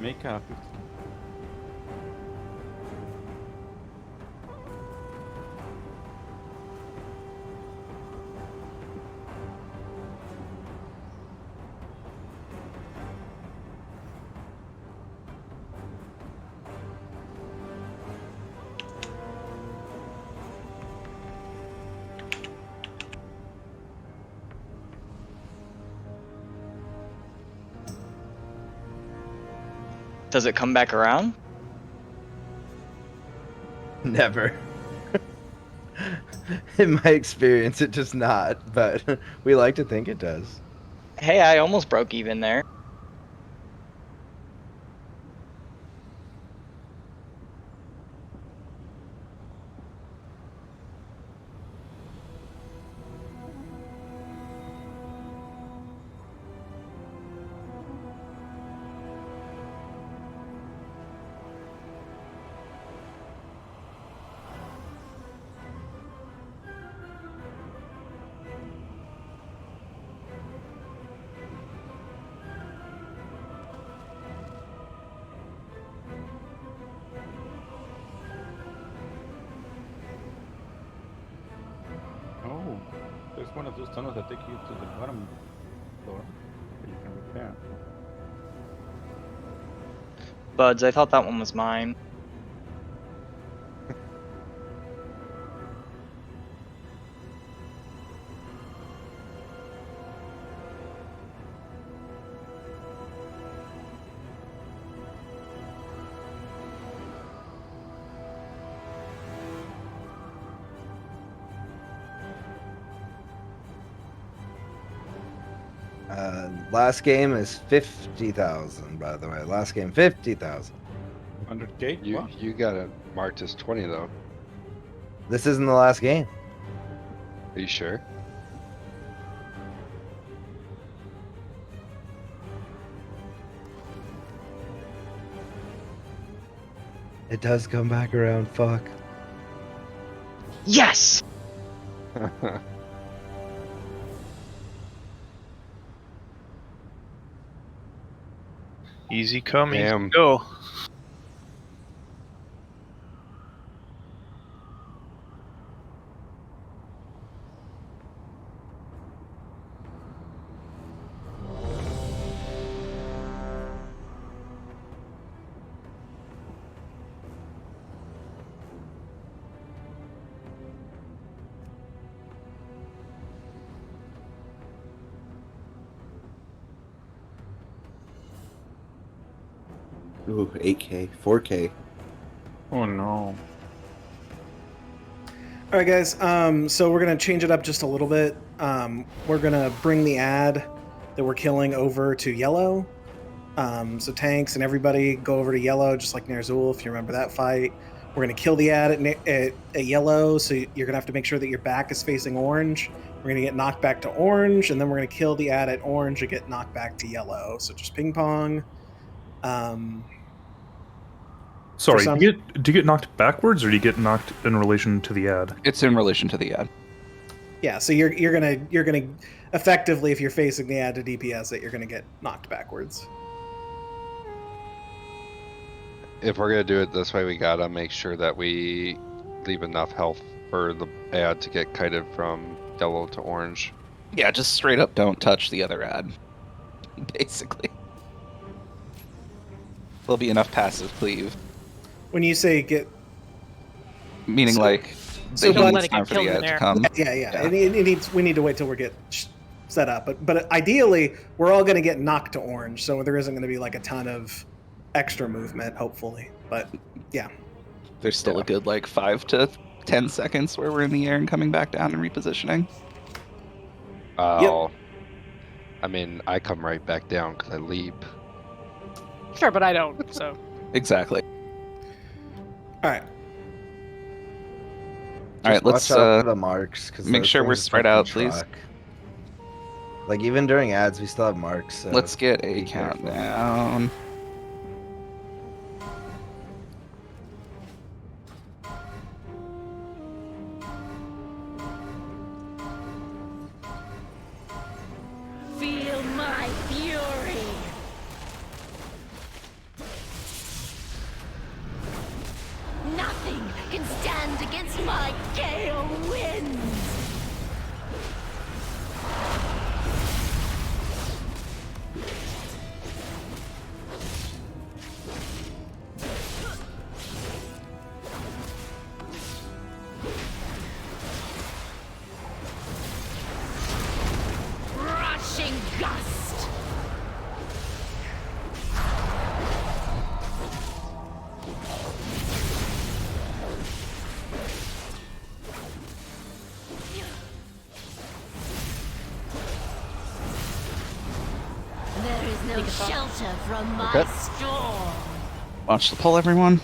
Make up. Does it come back around? Never. In my experience, it does not, but we like to think it does. Hey, I almost broke even there. Oh, there's one of those tunnels that take you to the bottom floor that you can repair. Buds, I thought that one was mine. Last game is 50,000, by the way. Last game, 50,000. 100K? You got it marked as 20 though. This isn't the last game. Are you sure? It does come back around. Fuck. Yes! Easy come, Damn. easy go. Ooh, 8K, 4K. Oh no. All right, guys. So we're gonna change it up just a little bit. We're gonna bring the ad that we're killing over to yellow. So tanks and everybody go over to yellow, just like Ner'zhul, if you remember that fight. We're gonna kill the ad at yellow, so you're gonna have to make sure that your back is facing orange. We're gonna get knocked back to orange, and then we're gonna kill the ad at orange and get knocked back to yellow. So just ping pong. Sorry, some- do you get knocked backwards, or do you get knocked in relation to the ad? It's in relation to the ad. Yeah, so you're gonna effectively, if you're facing the ad to DPS it, you're gonna get knocked backwards. If we're gonna do it this way, we gotta make sure that we leave enough health for the ad to get kited from yellow to orange. Yeah, just straight up don't touch the other ad. Basically. There'll be enough passive cleave. When you say get... Meaning like, So they don't let need it time get for the killed in ad to there. come. Yeah. It needs. We need to wait till we get set up. But ideally, we're all going to get knocked to orange, so there isn't going to be like a ton of extra movement, hopefully. But yeah, There's still a good like 5 to 10 seconds where we're in the air and coming back down and repositioning. Oh, I mean, I come right back down because I leap. Sure, but I don't. So Exactly. All right. All right, let's watch out for the marks. Cause make those sure we're things spread fucking out, please. track. Like even during ads, we still have marks. So Let's get a be careful. countdown. Feel my fury. Nothing can stand against my gale winds. Rushing gust. There is no shelter from my Okay. storm. Watch the pull, everyone.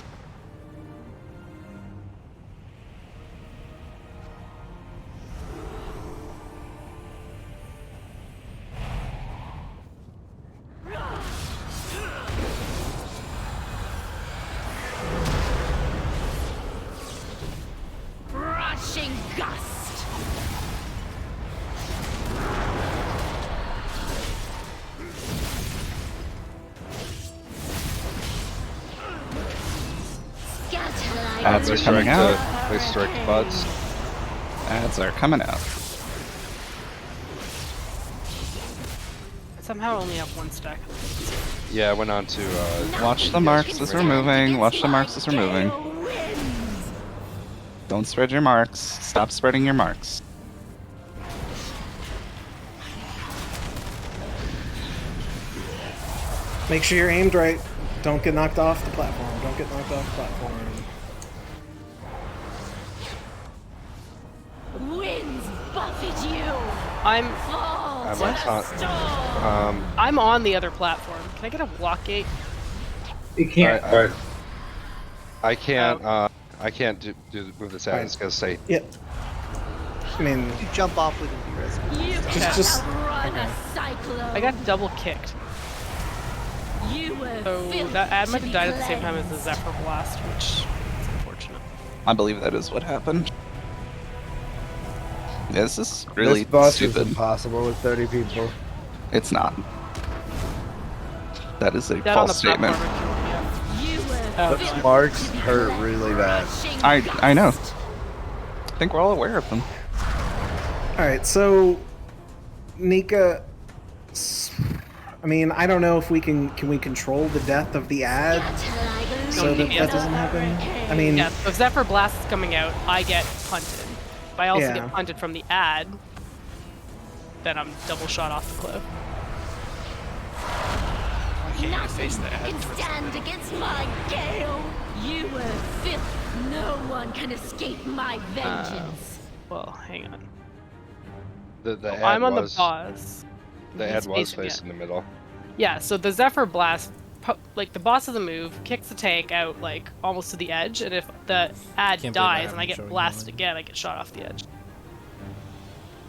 Rushing gust. Scatter like Ads are coming out. They strike buds. Ads are coming out. I somehow only have one stack. Yeah, I went on to. Watch the marks as we're moving. Watch the marks as we're moving. Don't spread your marks. Stop spreading your marks. Make sure you're aimed right. Don't get knocked off the platform. Don't get knocked off the platform. winds buffet you. I'm Fall I'm to on the top. storm. I'm on the other platform. Can I get a block gate? You can't. I can't. I can't move this out. It's gonna stay. Yep. I mean, If you jump off, we can be rescued. You just run a cyclone. I got double kicked. You were So built that ad to might have be died at the same time as cleansed. the Zephyr Blast, which is unfortunate. I believe that is what happened. Yeah, this is really this boss stupid. is impossible with 30 people. It's not. That is a Dead on the false statement. platform. You were Oh. Those built marks to be hurt cleansed. really bad. I know. I think we're all aware of them. all right. So, Nika. I mean, I don't know if we can we control the death of the ad so that that doesn't happen. I mean, Yeah, if Zephyr Blast is coming out, I get punted. If I also Yeah. get punted from the ad, then I'm double shot off the cliff. can't even face the ad Can towards the stand middle. against my gale. You were filth. No one can escape my vengeance. Well, hang on. The ad I'm on was, the boss. The He's ad was facing it. facing the middle. Yeah, so the Zephyr Blast, like the boss doesn't move, kicks the tank out like almost to the edge, and if the ad Can't believe I dies and haven't I get shown you blasted mine. again, I get shot off the edge.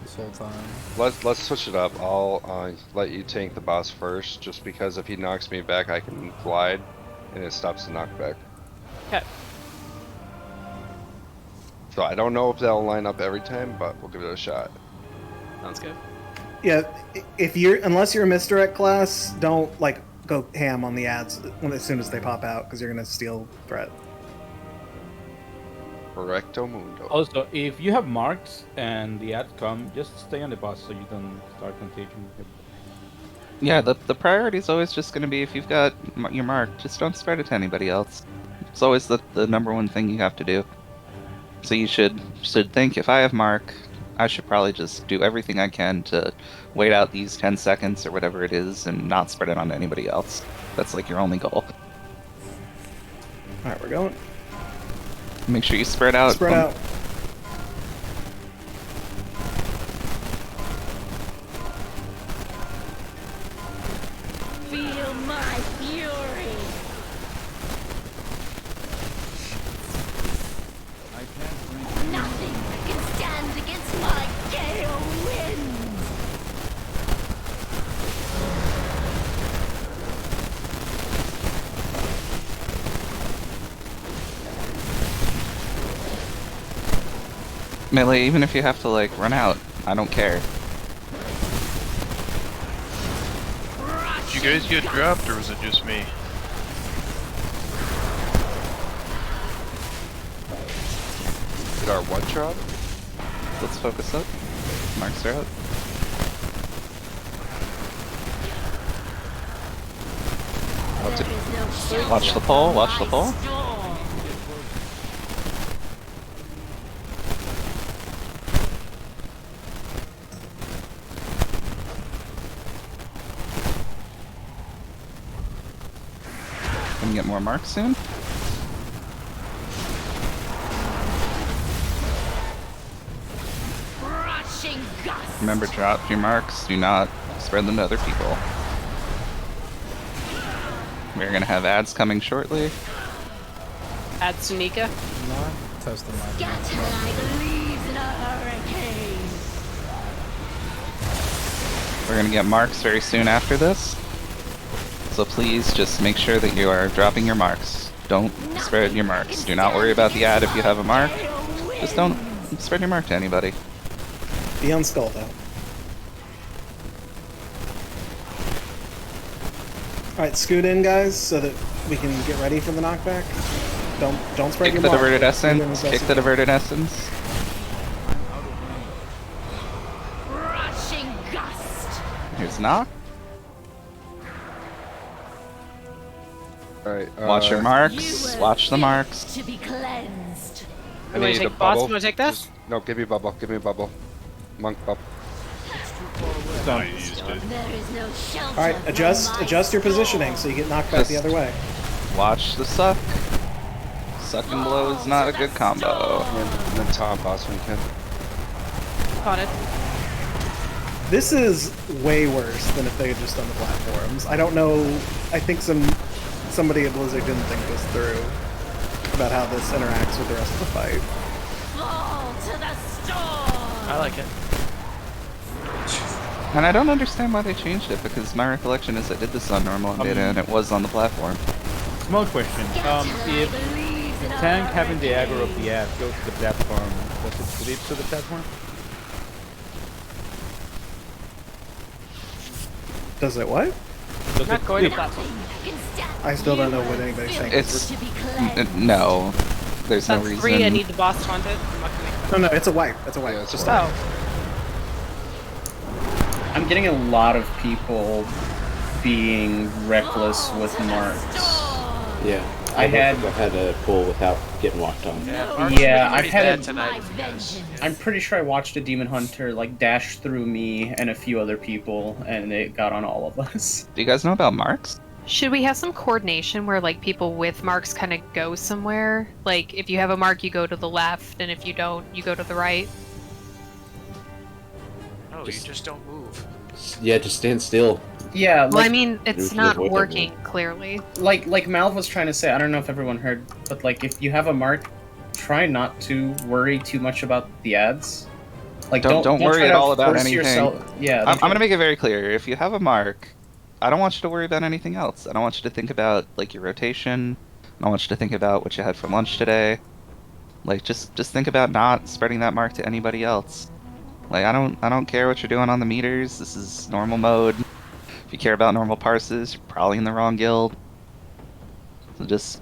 This whole time. Let's switch it up. I'll let you tank the boss first, just because if he knocks me back, I can glide, and it stops the knockback. Okay. So I don't know if that'll line up every time, but we'll give it a shot. Sounds good. Yeah, if you're unless you're a misdirect class, don't like go ham on the ads as soon as they pop out because you're gonna steal threat. Correcto mundo. Also, if you have marks and the ads come, just stay on the boss so you don't start contagion. Yeah, the priority is always just going to be if you've got your mark, just don't spread it to anybody else. It's always the number one thing you have to do. So you should think, if I have mark, I should probably just do everything I can to wait out these 10 seconds or whatever it is and not spread it on anybody else. That's like your only goal. Alright, we're going. Make sure you spread out. Spread out. Feel my fury. Nothing can stand against my gale wind. Melee, even if you have to like run out, I don't care. Did you guys get dropped, or was it just me? Did our one drop? Let's focus up. Marks are out. Watch the pole, watch the pole. Gonna get more marks soon. Rushing gust. Remember, drop your marks. Do not spread them to other people. We're gonna have ads coming shortly. Add Sunika. Not testing my. Scatter like leaves in a hurricane. We're gonna get marks very soon after this. So please just make sure that you are dropping your marks. Don't spread your marks. Do not worry about the ad if you have a mark. Just don't spread your mark to anybody. Be on skull though. Alright, scoot in guys so that we can get ready for the knockback. Don't spread Kick your the mark. diverted Scoot in essence. as best Kick you the can. diverted essence. Rushing gust. Here's knock. Alright, Watch your marks. Watch the marks. To be cleansed. I You wanna need take a the boss? bubble. You wanna take this? Just- no, give me bubble. Give me bubble. Monk bubble. I used it. There is no shelter. Alright, adjust your positioning so you get knocked back the other way. Watch the suck. Suck and blow is not a good combo. And then Tom boss when you can. Caught it. This is way worse than if they had just done the platforms. I don't know. I think somebody at Blizzard didn't think this through about how this interacts with the rest of the fight. Fall to the storm. I like it. And I don't understand why they changed it, because my recollection is I did this on normal beta and it was on the platform. Small question. If the tank having the aggro of the ad goes to the platform, does it sleep to the platform? Does it what? Does Not it going to sleep? platform. I still don't know what anybody's saying. It's no. There's no That's reason. 3. I need the boss taunted. I'm not gonna make that. No, it's a wipe. It's a wipe. Yeah, it's Just a wipe. Oh. I'm getting a lot of people being reckless with marks. Yeah, I had a pull without getting walked on. Yeah, I've had a, tonight with you guys. I'm pretty sure I watched a demon hunter like dash through me and a few other people, and it got on all of us. Do you guys know about marks? Should we have some coordination where like people with marks kind of go somewhere? Like if you have a mark, you go to the left, and if you don't, you go to the right. No, you just don't move. Yeah, just stand still. Yeah. Well, I mean, it's not working clearly. Like Malv was trying to say, I don't know if everyone heard, but like if you have a mark, try not to worry too much about the ads. Like don't worry try at to all about force anything. Yeah. I'm gonna make it very clear. If you have a mark, I don't want you to worry about anything else. I don't want you to think about like your rotation. I don't want you to think about what you had for lunch today. Like just think about not spreading that mark to anybody else. Like I don't care what you're doing on the meters. This is normal mode. If you care about normal parses, you're probably in the wrong guild. So just,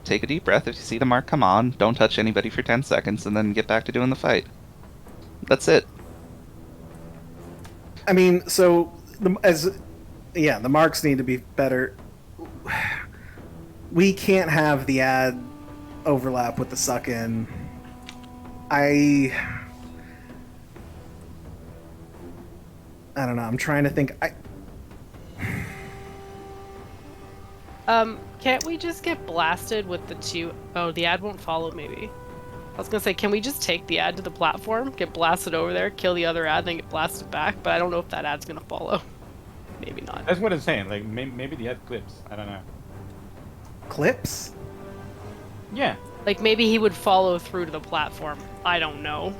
take a deep breath. If you see the mark come on, don't touch anybody for 10 seconds, and then get back to doing the fight. That's it. I mean, so the marks need to be better. We can't have the ad overlap with the suck in. I don't know. I'm trying to think. Can't we just get blasted with the two? Oh, the ad won't follow, maybe. I was gonna say, can we just take the ad to the platform, get blasted over there, kill the other ad, then get blasted back? But I don't know if that ad's gonna follow. Maybe not. That's what I'm saying. Like, maybe the ad clips. I don't know. Clips? Yeah. Like, maybe he would follow through to the platform. I don't know.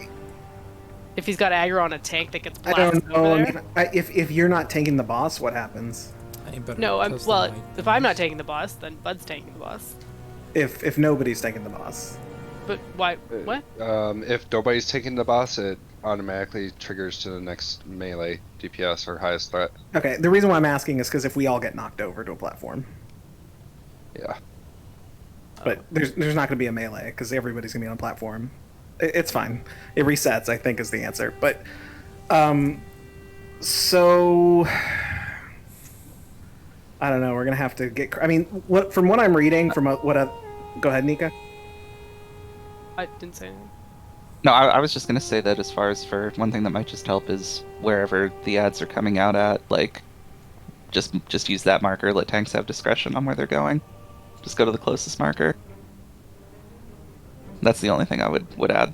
If he's got aggro on a tank that gets I blasted don't know. over I there. mean, if you're not tanking the boss, what happens? No, if I'm not taking the boss, then Bud's taking the boss. If nobody's taking the boss. But why? What? If nobody's taking the boss, it automatically triggers to the next melee DPS or highest threat. Okay, the reason why I'm asking is because if we all get knocked over to a platform. Yeah. But there's not going to be a melee because everybody's going to be on a platform. It's fine. It resets, I think, is the answer. But, so I don't know. We're going to have to get. I mean, from what I'm reading, go ahead, Nika. I didn't say anything. No, I was just gonna say that as far as for one thing that might just help is wherever the ads are coming out at, like, just use that marker. Let tanks have discretion on where they're going. Just go to the closest marker. That's the only thing I would add.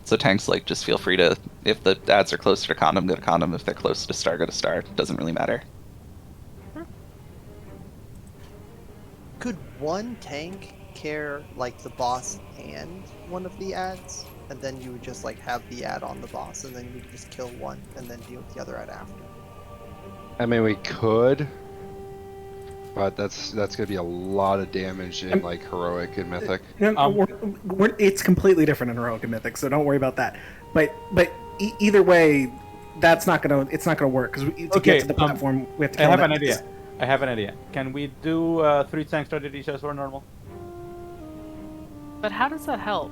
So tanks, like, just feel free to, if the ads are closer to Condom, go to Condom. If they're closer to Star, go to Star. Doesn't really matter. Could one tank care like the boss and one of the ads, and then you would just like have the ad on the boss, and then you would just kill one and then deal with the other ad after? I mean, we could, but that's gonna be a lot of damage in like heroic and mythic. No, it's completely different in heroic and mythic, so don't worry about that. But either way, it's not gonna work because to get to the platform, we have to. I have an idea. Can we do 3 tank strategies as or normal? But how does that help?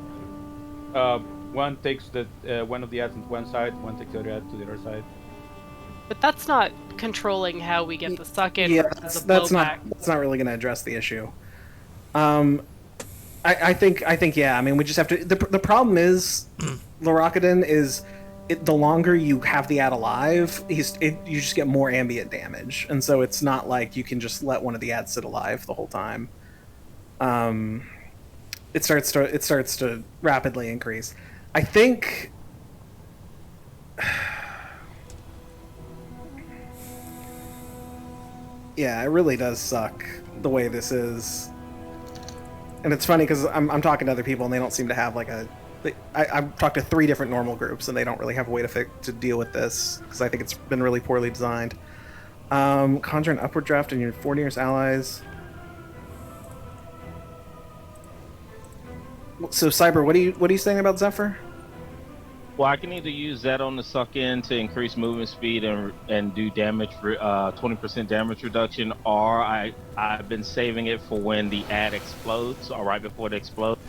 One takes one of the ads on one side, one takes the other ad to the other side. But that's not controlling how we get the suck in. Yeah, that's not really going to address the issue. I think yeah. I mean, we just have to. The problem is, Lorakadin is. The longer you have the ad alive, you just get more ambient damage, and so it's not like you can just let one of the ads sit alive the whole time. It starts to rapidly increase. I think. Yeah, it really does suck the way this is, and it's funny because I'm talking to other people and they don't seem to have like a. I've talked to 3 different normal groups, and they don't really have a way to deal with this, because I think it's been really poorly designed. Conjure an upward draft in your 4 nearest allies. So, Cyber, what are you saying about Zephyr? Well, I can either use that on the suck-in to increase movement speed and do damage for 20% damage reduction, or I've been saving it for when the ad explodes, or right before it explodes.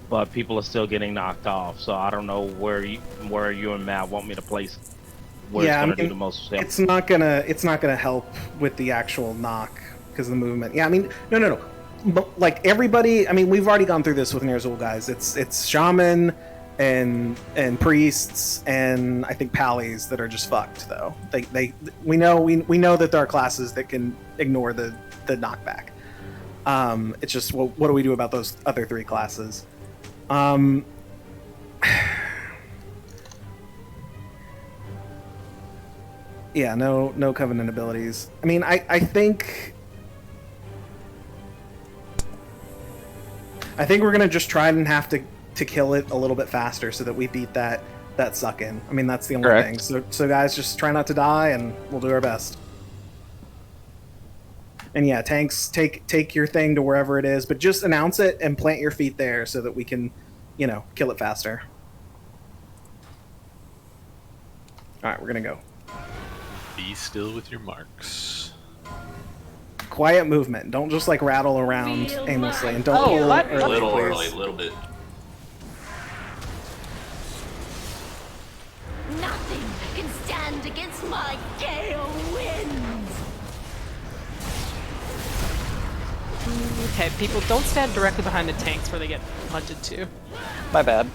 But people are still getting knocked off, so I don't know where you and Matt want me to place where it's gonna do the most damage. It's not gonna help with the actual knock because of the movement. Yeah, I mean, no. But like everybody, I mean, we've already gone through this with Nerzul guys. It's Shaman, and priests and I think pallies that are just fucked though. We know that there are classes that can ignore the knockback. It's just what do we do about those other 3 classes? Yeah, no Covenant abilities. I mean, I think we're gonna just try and have to kill it a little bit faster so that we beat that suck in. I mean, that's the only Correct. thing. So guys, just try not to die, and we'll do our best. And yeah, tanks, take your thing to wherever it is, but just announce it and plant your feet there so that we can, kill it faster. All right, we're gonna go. Be still with your marks. Quiet movement. Don't just like rattle around aimlessly, and don't pull A early, little please. early, a little bit. Nothing can stand against my gale winds. Okay, people, don't stand directly behind the tanks where they get hunted to. My bad.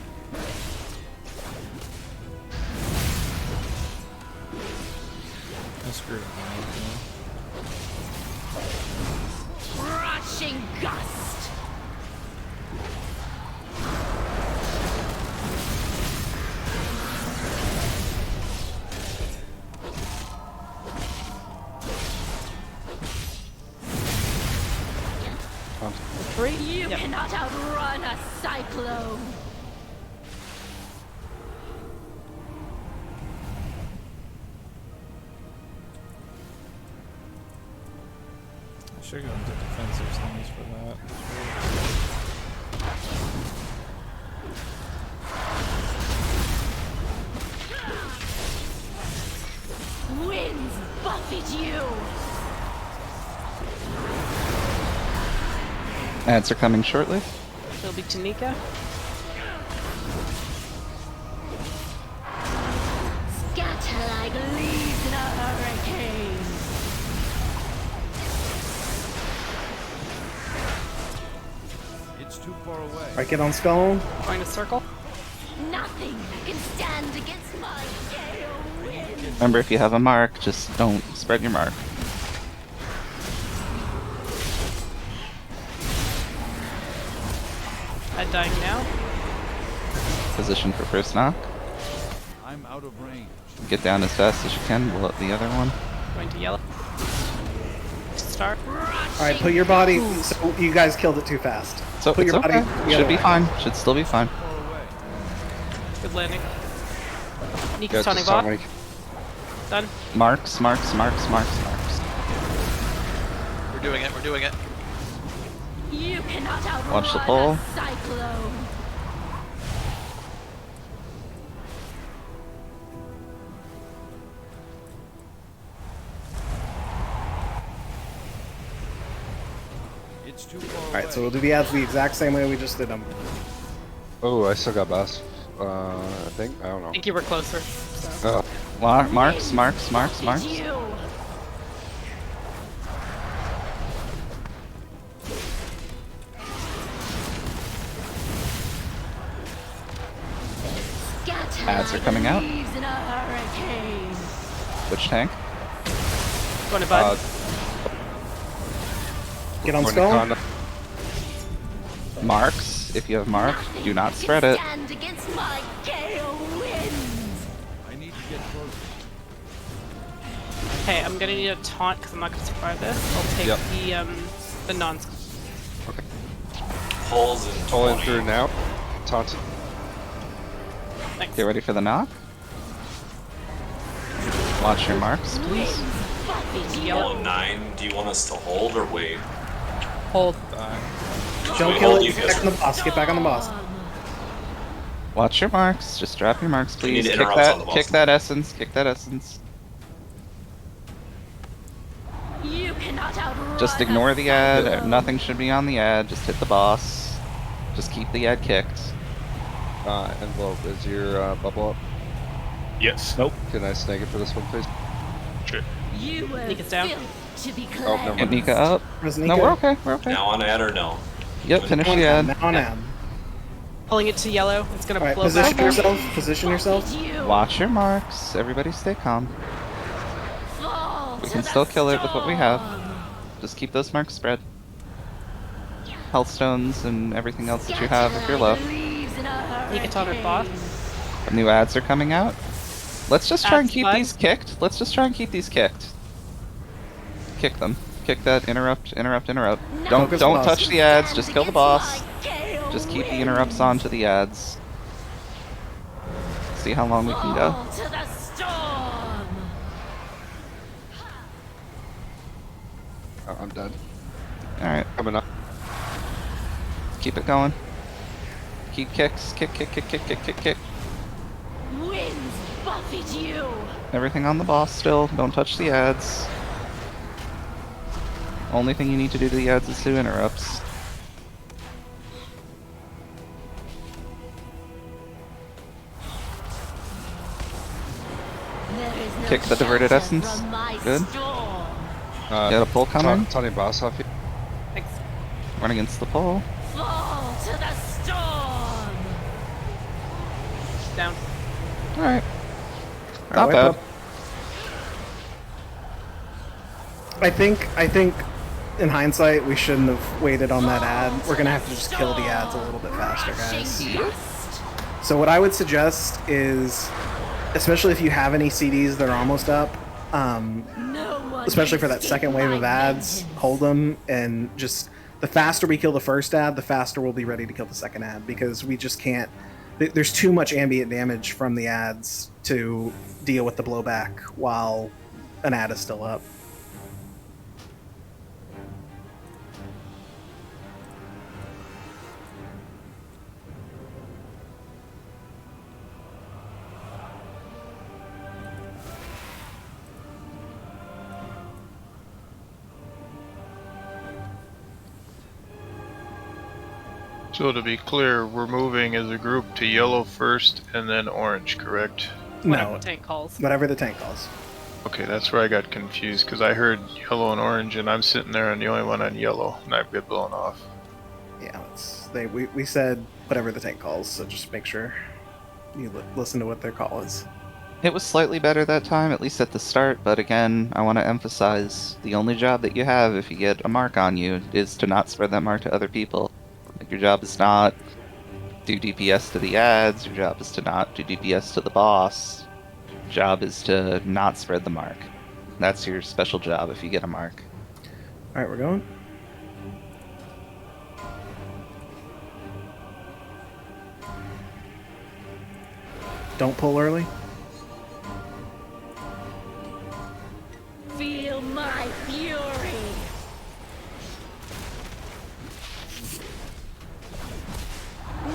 I screwed up. Rushing gust. You cannot outrun a cyclone. I should go into defensive things for that. Winds buffet you. Ads are coming shortly. It'll be Tanika. Scatter like leaves in a hurricane. It's too far away. Right, get on skull. Going to circle. Nothing can stand against my gale wind. Remember, if you have a mark, just don't spread your mark. Ad dying now. Position for first knock. I'm out of range. Get down as fast as you can. Blow up the other one. Going to yellow. Start. All right, put your body. So you guys killed it too fast. So put it's your okay. body. the Should other be way. fine. Should still be fine. Good landing. Nika's Got taunting the bot. Sonic. Done. Marks. We're doing it, we're doing it. You cannot outrun Watch the pole. a cyclone. It's too far All right, so we'll do the ads the exact same way we just did them. Oh, I still got boss. I think. I don't know. I think you were closer. So. Oh. Marks. You. Scatter Ads are like coming out. leaves in a hurricane. Which tank? Going to bud. Get on Going to skull. Conda. Marks. If you have mark, do not Can spread it. stand against my gale winds. I need to get closer. Hey, I'm gonna need a taunt because I'm not gonna survive this. I'll take Yep. the non. Holes in Pull in 20. through now. Taunted. Thanks. Get ready for the knock. Watch your marks, please. Hole in 9. Do you want us to hold or wait? Hold. Don't we kill hold it. you Get guys? back on the boss. Get back on the boss. Watch your marks. Just drop your marks, We need please. to Kick interrupt on the that. boss. Kick that essence. Kick that essence. You cannot outrun Just a ignore the ad. cyclone. Nothing should be on the ad. Just hit the boss. Just keep the ad kicked. Envelope, is your bubble up? Yes. Nope. Can I snake it for this one, please? Sure. You were Nika's down. built to be Oh, never Get cleansed. Nika up. Where's No, Nika? we're okay. We're okay. Now on ad or no? Yep, finish the Now ad. on ad. Pulling it to yellow. It's gonna Alright, blow position back. yourself. Position yourself. Watch your marks. Everybody stay calm. We can still kill it with what we have. Just keep those marks spread. Health stones and everything else that you have if you're low. Nicotonic boss. New ads are coming out. Let's just try and Ads keep fun. these kicked. Let's just try and keep these kicked. Kick them. Kick that interrupt. Don't Focus don't boss. touch the ads. Just kill the boss. Just keep the interrupts onto the ads. See how long we can go. Oh, I'm dead. Alright. Coming up. Keep it going. Keep kicks. Kick. Winds buffet you. Everything on the boss still. Don't touch the ads. Only thing you need to do to the ads is do interrupts. Kick the diverted essence. Good. Got a pull coming. Tony boss off you. Thanks. Run against the pole. Fall to the storm. Down. Alright. Not Alright, bad. up. I think in hindsight we shouldn't have waited on that ad. We're gonna have to just kill the ads a little bit faster, guys. So what I would suggest is, especially if you have any CDs that are almost up, especially for that second wave of ads, hold them, and just the faster we kill the first ad, the faster we'll be ready to kill the second ad, because we just can't. There's too much ambient damage from the ads to deal with the blowback while an ad is still up. So to be clear, we're moving as a group to yellow first and then orange, correct? Whatever No, the tank calls. whatever the tank calls. Okay, that's where I got confused, because I heard yellow and orange, and I'm sitting there and the only one on yellow, and I get blown off. Yeah, we said whatever the tank calls, so just make sure you listen to what their call is. It was slightly better that time, at least at the start, but again, I want to emphasize, the only job that you have if you get a mark on you is to not spread that mark to other people. Like, your job is not do DPS to the ads, your job is to not do DPS to the boss. Your job is to not spread the mark. That's your special job if you get a mark. Alright, we're going. Don't pull early. Feel my fury.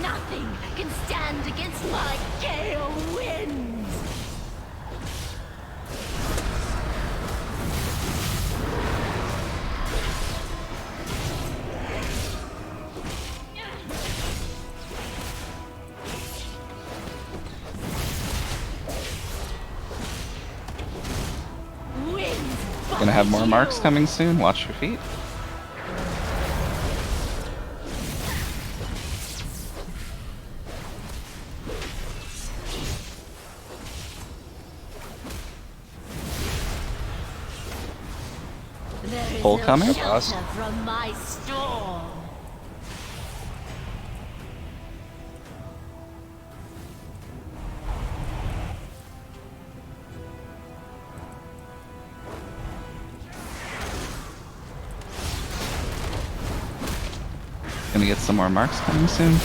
Nothing can stand against my gale winds. Gonna have more marks coming soon, watch your feet. Pull coming. From my storm. Gonna get some more marks coming soon.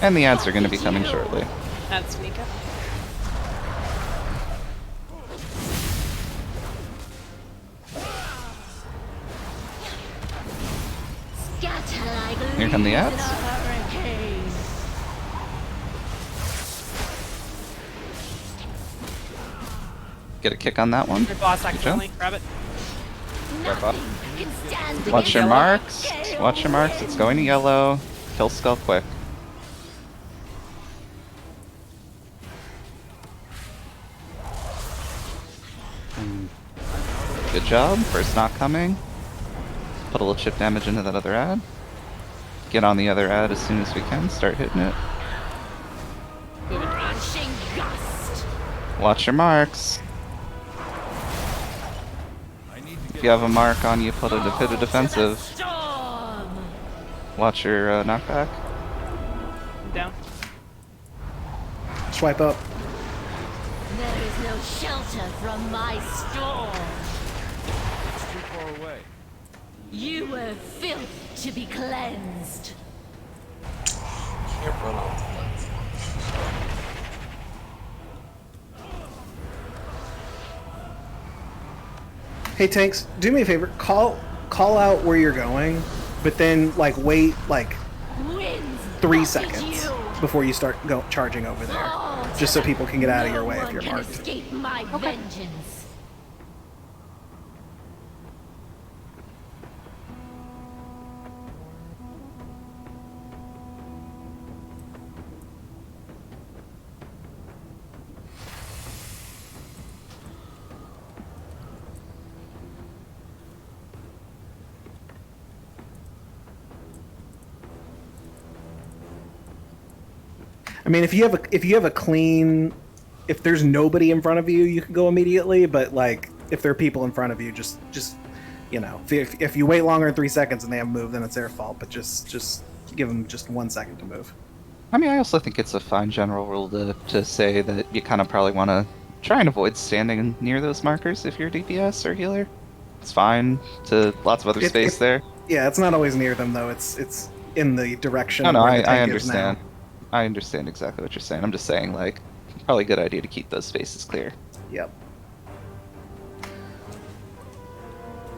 And the ads are gonna be coming shortly. That's Mika. Here come the ads. Get a kick on that one. Your boss Good job. accidentally. Grab it. Watch your marks. Watch your marks. It's going to yellow. Kill skull quick. Good job. First not coming. Put a little chip damage into that other ad. get on the other ad as soon as we can. Start hitting it. Rushing gust. Watch your marks. If you have a mark on you, put a defensive. Watch your knockback. Down. Swipe up. There is no shelter from my storm. It's too far away. You were filth to be cleansed. Can't run off the platform. Hey tanks, do me a favor. Call out where you're going, but then like wait like 3 seconds before you start charging over there, just so people can get out of your way if you're marked. Escape my vengeance. I mean, if you have a clean, if there's nobody in front of you, you can go immediately. But like, if there are people in front of you, just you know, if you wait longer than 3 seconds and they haven't moved, then it's their fault. But just give them just 1 second to move. I mean, I also think it's a fine general rule to say that you kind of probably want to try and avoid standing near those markers if you're DPS or healer. It's fine to lots of other space there. Yeah, it's not always near them though. It's in the direction. No, where the I tank is understand. now. I understand exactly what you're saying. I'm just saying, like, probably a good idea to keep those spaces clear. Yep.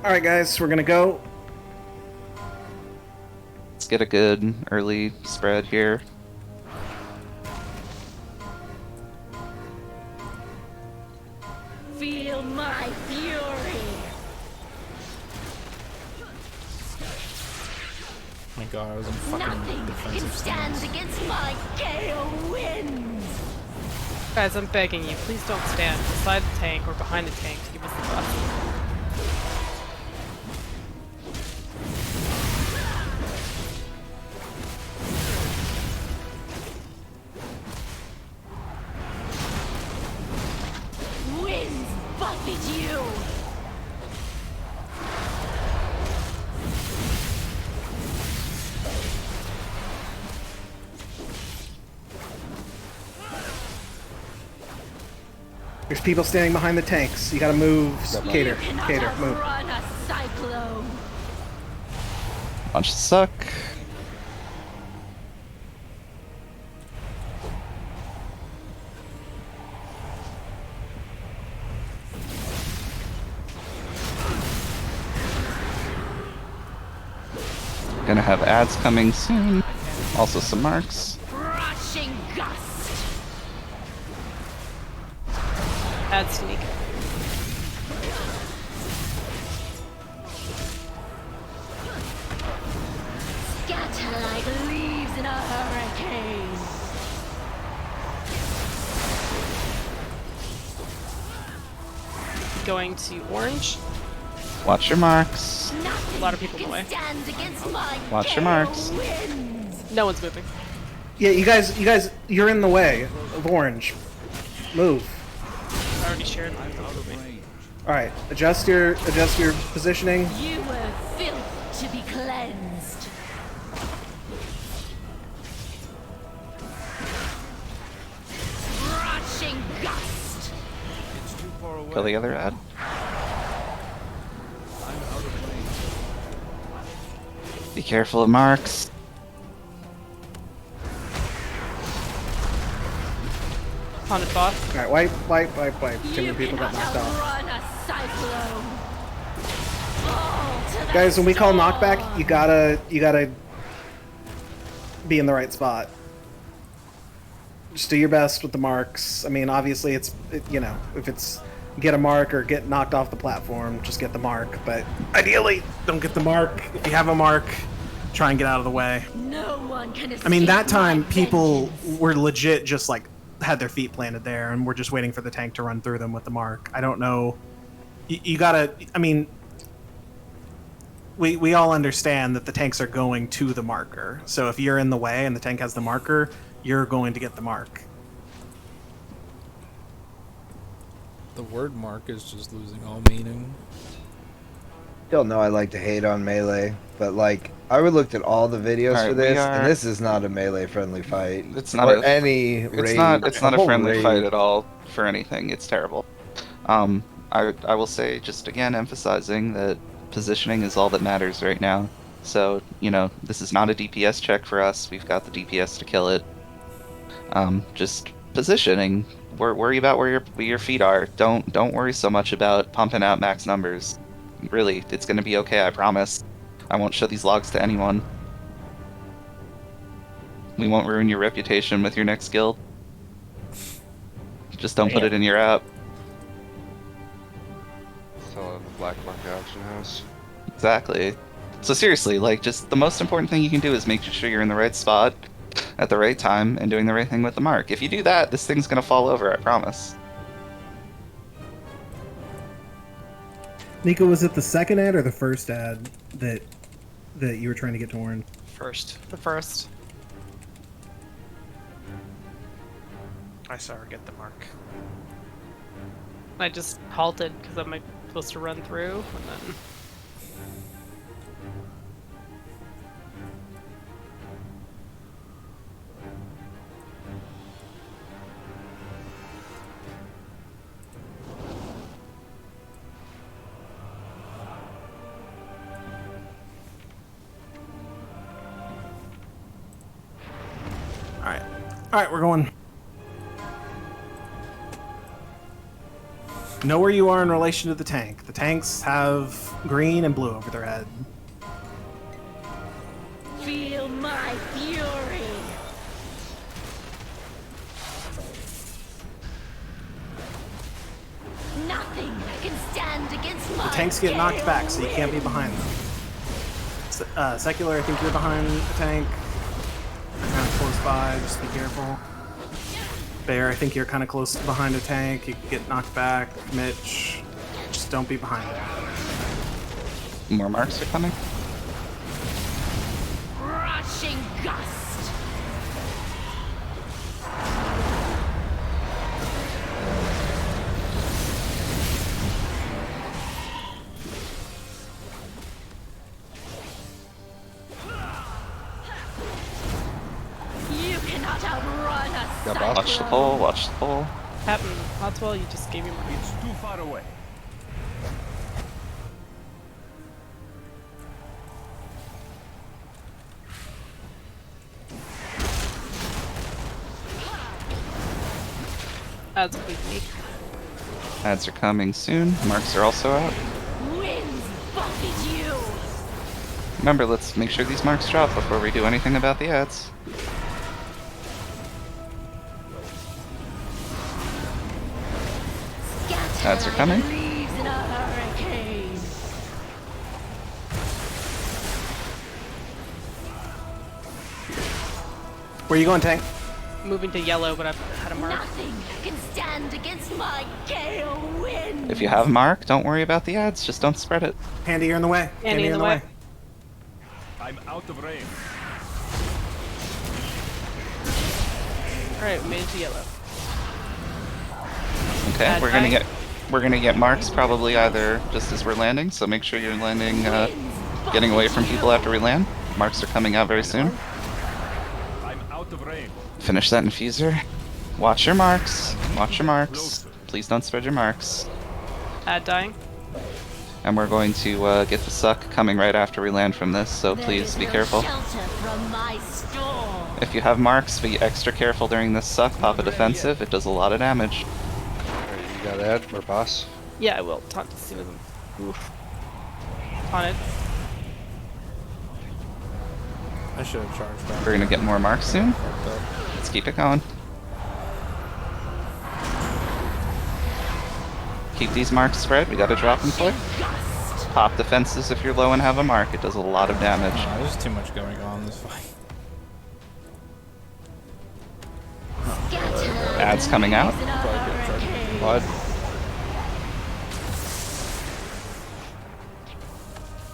All right, guys, we're gonna go. Let's get a good early spread here. Feel my fury. Oh my god, I was in fucking Nothing can defensive stand stance. against my gale winds. Guys, I'm begging you, please don't stand beside the tank or behind the tank to give us the buff. Winds buffet you. There's people standing behind the tanks. You gotta move. Cater, You cannot cater, move. outrun a cyclone. Bunch of suck. Gonna have ads coming soon. Also some marks. Rushing gust. Add sneak. Scatter like leaves in a hurricane. Going to orange. Watch your marks. A lot of people in the way. Stand against my Watch your marks. No one's moving. Yeah, you guys, you're in the way of orange. Move. I already shared. All right, adjust your positioning. You were filth to be cleansed. Rushing gust. It's too far away. Kill the other ad. I'm out of range. Be careful of marks. Haunted boss. All right, wipe. Too many people got knocked off. Outrun a cyclone. Fall to the Guys, when we call storm. knockback, you gotta be in the right spot. Just do your best with the marks. I mean, obviously, you know, if it's get a mark or get knocked off the platform, just get the mark. But ideally, don't get the mark. If you have a mark, try and get out of the way. No one can escape I mean, that time my people vengeance. were legit just like had their feet planted there, and we're just waiting for the tank to run through them with the mark. I don't know. You gotta. I mean, we all understand that the tanks are going to the marker. So if you're in the way and the tank has the marker, you're going to get the mark. The word mark is just losing all meaning. Still know I like to hate on melee, but like I looked at all the videos Alright, for we this, are- and this is not a melee friendly fight. It's not or a any It's raid. not. It's not a whole friendly raid. fight at all for anything. It's terrible. I will say just again emphasizing that positioning is all that matters right now. So you know this is not a DPS check for us. We've got the DPS to kill it. Just positioning. Worry about where your feet are. Don't worry so much about pumping out max numbers. Really, it's gonna be okay. I promise. I won't show these logs to anyone. We won't ruin your reputation with your next guild. Just don't put it in your app. Sell in the black market auction house. Exactly. So seriously, like, just the most important thing you can do is make sure you're in the right spot at the right time and doing the right thing with the mark. If you do that, this thing's gonna fall over, I promise. Nico, was it the second ad or the first ad that you were trying to get to Warren? First. The first. I saw her get the mark. I just halted because I'm supposed to run through, and then. All right, we're going. Know where you are in relation to the tank. The tanks have green and blue over their head. Feel my fury. Nothing can stand against my The tanks get knocked back, so you can't be behind them. Secular, I think you're behind the tank. They're kind of close by, just be careful. Bear, I think you're kind of close behind a tank. You could get knocked back. Mitch, just don't be behind it. More marks are coming. Rushing gust. You cannot outrun us. Watch the pole, watch the pole. Happened. Hotswell, you just gave me my. It's too far away. That's weak. Ads are coming soon. Marks are also out. Winds buffet you. Remember, let's make sure these marks drop before we do anything about the ads. Ads are coming. Leaves in a hurricane. Where are you going, tank? Moving to yellow, but I've had a mark. Nothing can stand against my gale wind. If you have mark, don't worry about the ads. Just don't spread it. Handy, you're in the way. Handy in the way. I'm out of range. Alright, we made it to yellow. Okay, Bad we're gonna get marks probably either just as we're landing. So make sure you're landing, getting away from people after we land. Marks are coming out very soon. I'm out of range. Finish that infuser. Watch your marks. Watch your marks. Please don't spread your marks. Ad dying. And we're going to get the suck coming right after we land from this, so please be careful. Shelter from my storm. If you have marks, be extra careful during this suck. Pop a defensive. It does a lot of damage. Alright, you got that? Or boss? Yeah, I will. Taunt as soon as I'm. Oof. Taunted. I should have charged back. We're gonna get more marks soon. Let's keep it going. Keep these marks spread. We got a drop and flick. Pop defenses if you're low and have a mark. It does a lot of damage. Oh, there's too much going on in this fight. Ads coming out. Blood.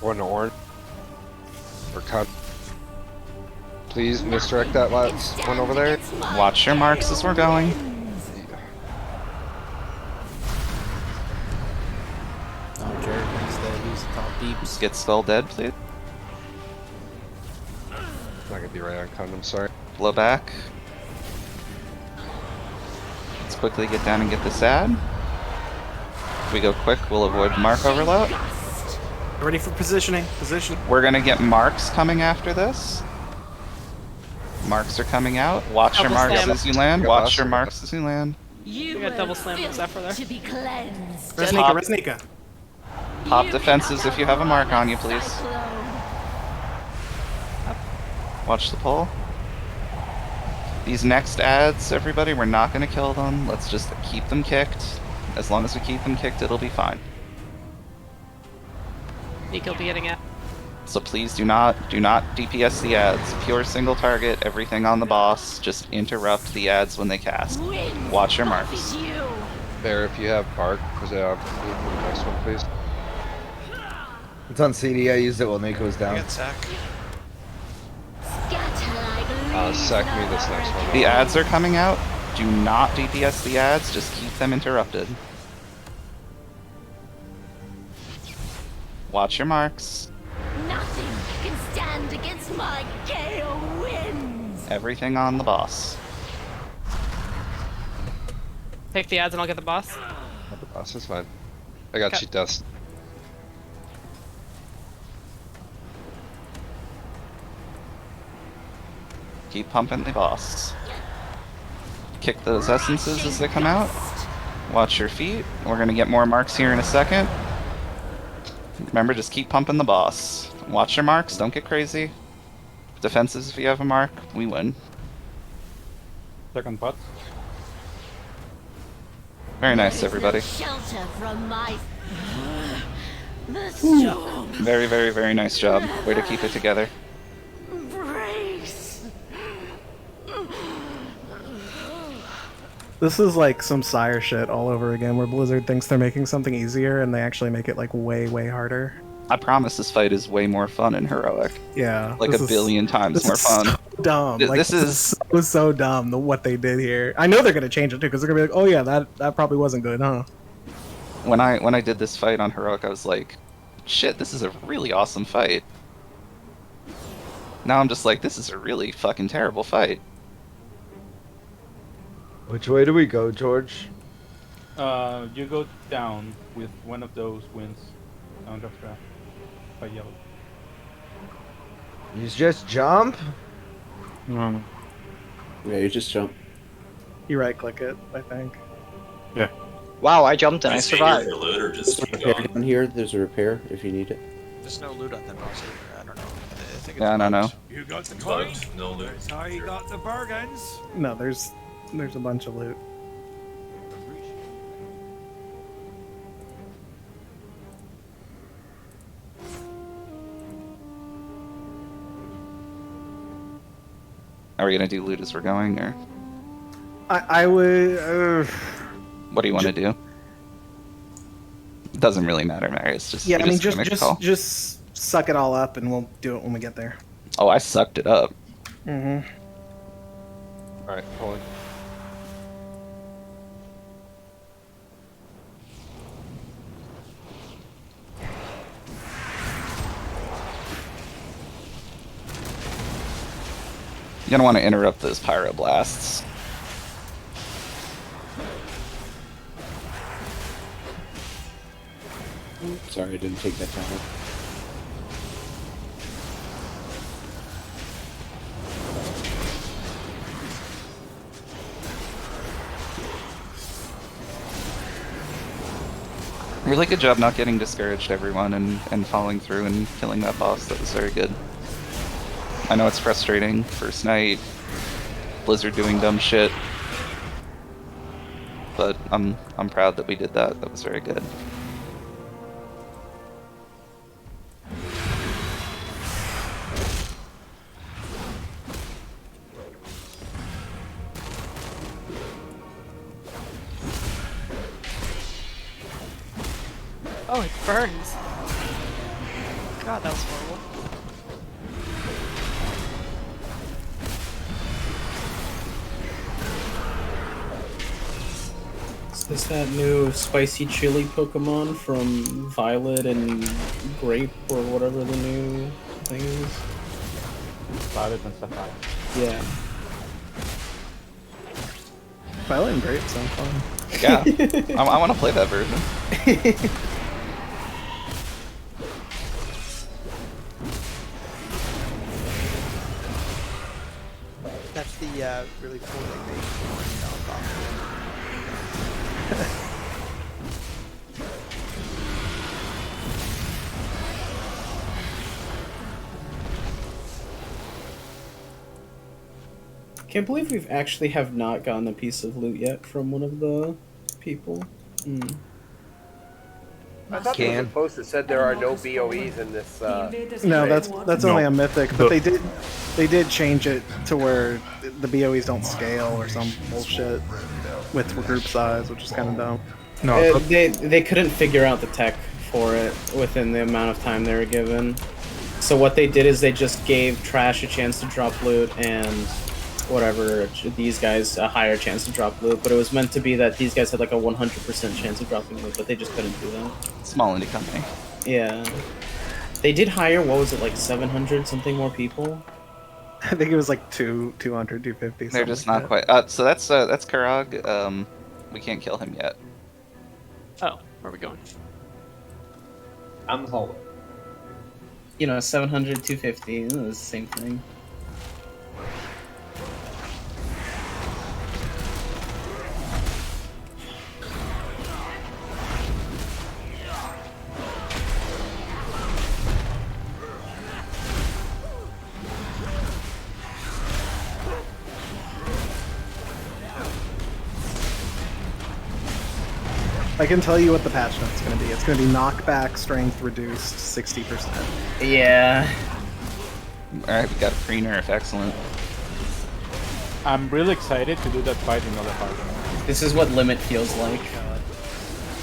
One orange. We're cut. Please misdirect that last one over there. Watch your marks as we're going. Oh, Jared wants to use the top deeps. Get spell dead, please. It's not gonna be right on condom, sorry. Blow back. Let's quickly get down and get this ad. If we go quick, we'll avoid mark overload. Ready for positioning. Position. We're gonna get marks coming after this. Marks are coming out. Watch your Double marks slam. as you land. Watch your marks as you land. You We got double slam with Zephyr there. to be cleansed. Resnika, Resnika. Pop defenses if you have a mark on you, please. Watch the pull. These next ads, everybody, we're not gonna kill them. Let's just keep them kicked. As long as we keep them kicked, it'll be fine. Nico will be getting it. So please do not DPS the ads. Pure single target, everything on the boss. Just interrupt the ads when they cast. Watch your marks. Bear, if you have bark, because the next one, please. It's on CD. I used it while Nico was down. Sack me this next one. The ads are coming out. Do not DPS the ads. Just keep them interrupted. Watch your marks. Nothing can stand against my gale winds. Everything on the boss. Take the ads and I'll get the boss. The boss is fine. I got cheat dust. Keep pumping the boss. Kick those essences as they come out. Watch your feet. We're gonna get more marks here in a second. Remember, just keep pumping the boss. Watch your marks, don't get crazy. Defenses if you have a mark, we win. Second pot. Very nice, everybody. Shelter from my the storm. Very, very, very nice job. Way to keep it together. Brace. This is like some Sire shit all over again, where Blizzard thinks they're making something easier and they actually make it like way, way harder. I promise this fight is way more fun in Heroic. Yeah. Like a billion times more fun. So dumb. Like, This is so dumb, what they did here. I know they're gonna change it too, because they're gonna be like, oh yeah, that probably wasn't good, huh? when I did this fight on Heroic, I was like, shit, this is a really awesome fight. Now I'm just like, this is a really fucking terrible fight. Which way do we go, George? You go down with one of those wins. Down the track. By yellow. You just jump? No. Yeah, you just jump. You right click it, I think. Yeah. Wow, I jumped and I survived. For loot or just keep Repair going? down here. There's a repair if you need it. There's no loot on that boss either. I don't know. I think it's Yeah, I don't know. You got the But coins? no loot. That's how you got the bargains. No, there's a bunch of loot. Are we gonna do loot as we're going, or I would. what do you want to do? It doesn't really matter, Marius. Just Yeah, we I mean, gotta make a call. just suck it all up, and we'll do it when we get there. Oh, I sucked it up. Mm-hmm. Alright, pulling. You're gonna want to interrupt those pyroblasts. Sorry, I didn't take that time. Really good job not getting discouraged, everyone, and following through and killing that boss. That was very good. I know it's frustrating. First night, Blizzard doing dumb shit. But I'm proud that we did that. That was very good. Oh, it burns. God, that was horrible. Is that new spicy chili Pokemon from Violet and Grape or whatever the new thing is? Violet and Sapphire. Yeah. Violet and Grape sound fun. Yeah, I want to play that version. That's the really cool thing they knockoff. Can't believe we've actually have not gotten a piece of loot yet from one of the people. I thought there was a post that said there are no BOEs in this. No, that's only a mythic, but they did change it to where the BOEs don't scale or some bullshit with group size, which is kind of dumb. No, they couldn't figure out the tech for it within the amount of time they were given. So what they did is they just gave Trash a chance to drop loot and whatever, these guys a higher chance to drop loot, but it was meant to be that these guys had like a 100% chance of dropping loot, but they just couldn't do that. Small indie company. Yeah. They did hire, what was it, like 700 something more people? I think it was like 200, 250. They're just like not that. quite. So that's Karag. We can't kill him yet. Oh, where are we going? I'm the hallway. You know, 700, 250, it was the same thing. I can tell you what the patch note's going to be. It's going to be knockback strength reduced 60%. Yeah. Alright, we got a pre-nerf. Excellent. I'm really excited to do that fight in other parts. This is what Limit feels like.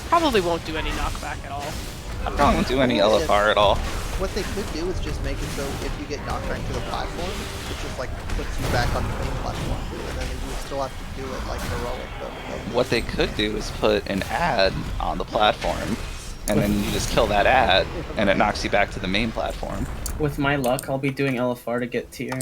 Probably won't do any knockback at all. I probably won't do any LFR at all. What they could do is just make it so if you get knocked back to the platform, it just like puts you back on the main platform, and then you still have to do it like heroic. What they could do is put an ad on the platform, and then you just kill that ad, and it knocks you back to the main platform. With my luck, I'll be doing LFR to get tier.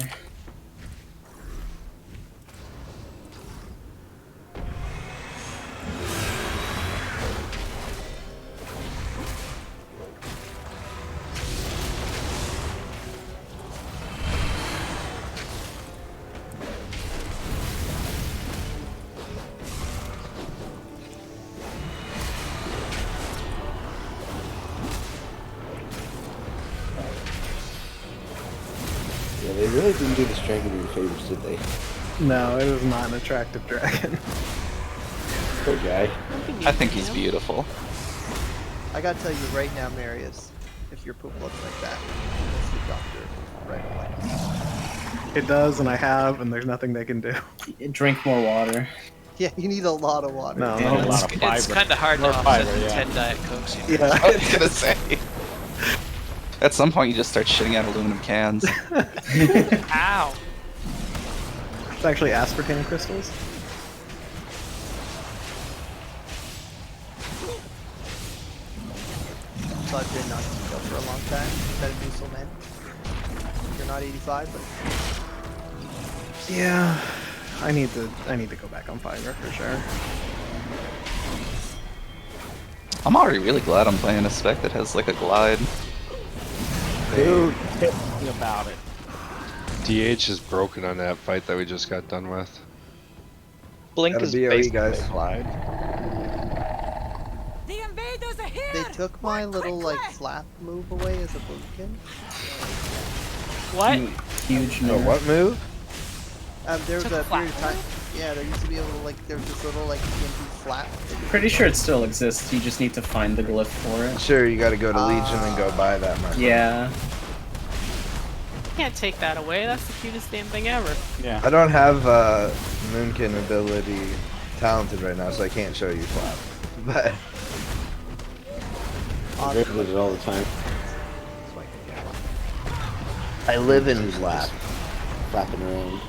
Yeah, they really didn't do this dragon any favors, did they? No, it was not an attractive dragon. Poor guy. I think he's beautiful. I gotta tell you right now, Marius, if your poop looks like that, you must see doctor right away. It does, and I have, and there's nothing they can do. Drink more water. Yeah, you need a lot of water. No, Yeah, no, it's kind of hard to offset 10 Diet Cokes. You know? Yeah. I was gonna say. At some point, you just start shitting out aluminum cans. Ow! It's actually aspartame crystals. So I've been on Tito for a long time. Better do so, man. You're not 85, but Yeah, I need to go back on Fiverr for sure. I'm already really glad I'm playing a spec that has like a glide. Dude, hit me about it. DH is broken on that fight that we just got done with. Blink is based guys. Clyde. they took my little like slap move away as a bootkin. What? Huge No, what move? There was a period of time. Yeah, there used to be able to like there was this little like TNT flap. Pretty sure it still exists, you just need to find the glyph for it. Sure, you gotta go to Legion and go buy that marker. Yeah. Can't take that away. That's the cutest damn thing ever. Yeah. I don't have Moonkin ability talented right now, so I can't show you flap. But I with it all the time. I live in flap. Flapping around.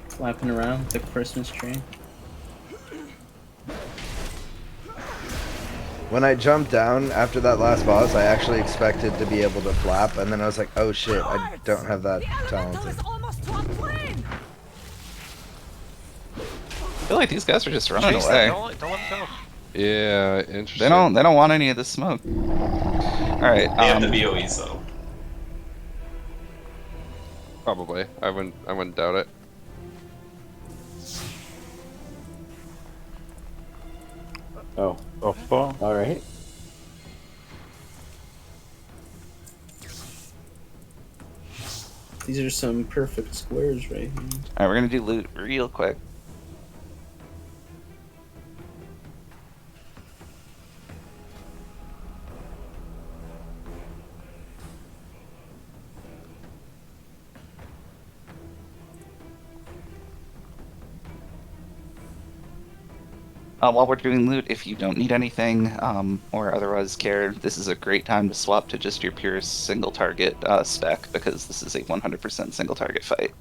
Flapping around the Christmas tree. When I jumped down after that last boss, I actually expected to be able to flap, and then I was like, oh shit, I don't have that talented. I feel like these guys are just running Chase away. them, don't let them go. Yeah, interesting. They don't want any of the smoke. All right. They have the BOEs though. Probably. I wouldn't doubt it. Oh. Softball. All right. These are some perfect squares right here. All right, we're gonna do loot real quick. While we're doing loot, if you don't need anything or otherwise care, this is a great time to swap to just your pure single target spec, because this is a 100% single target fight.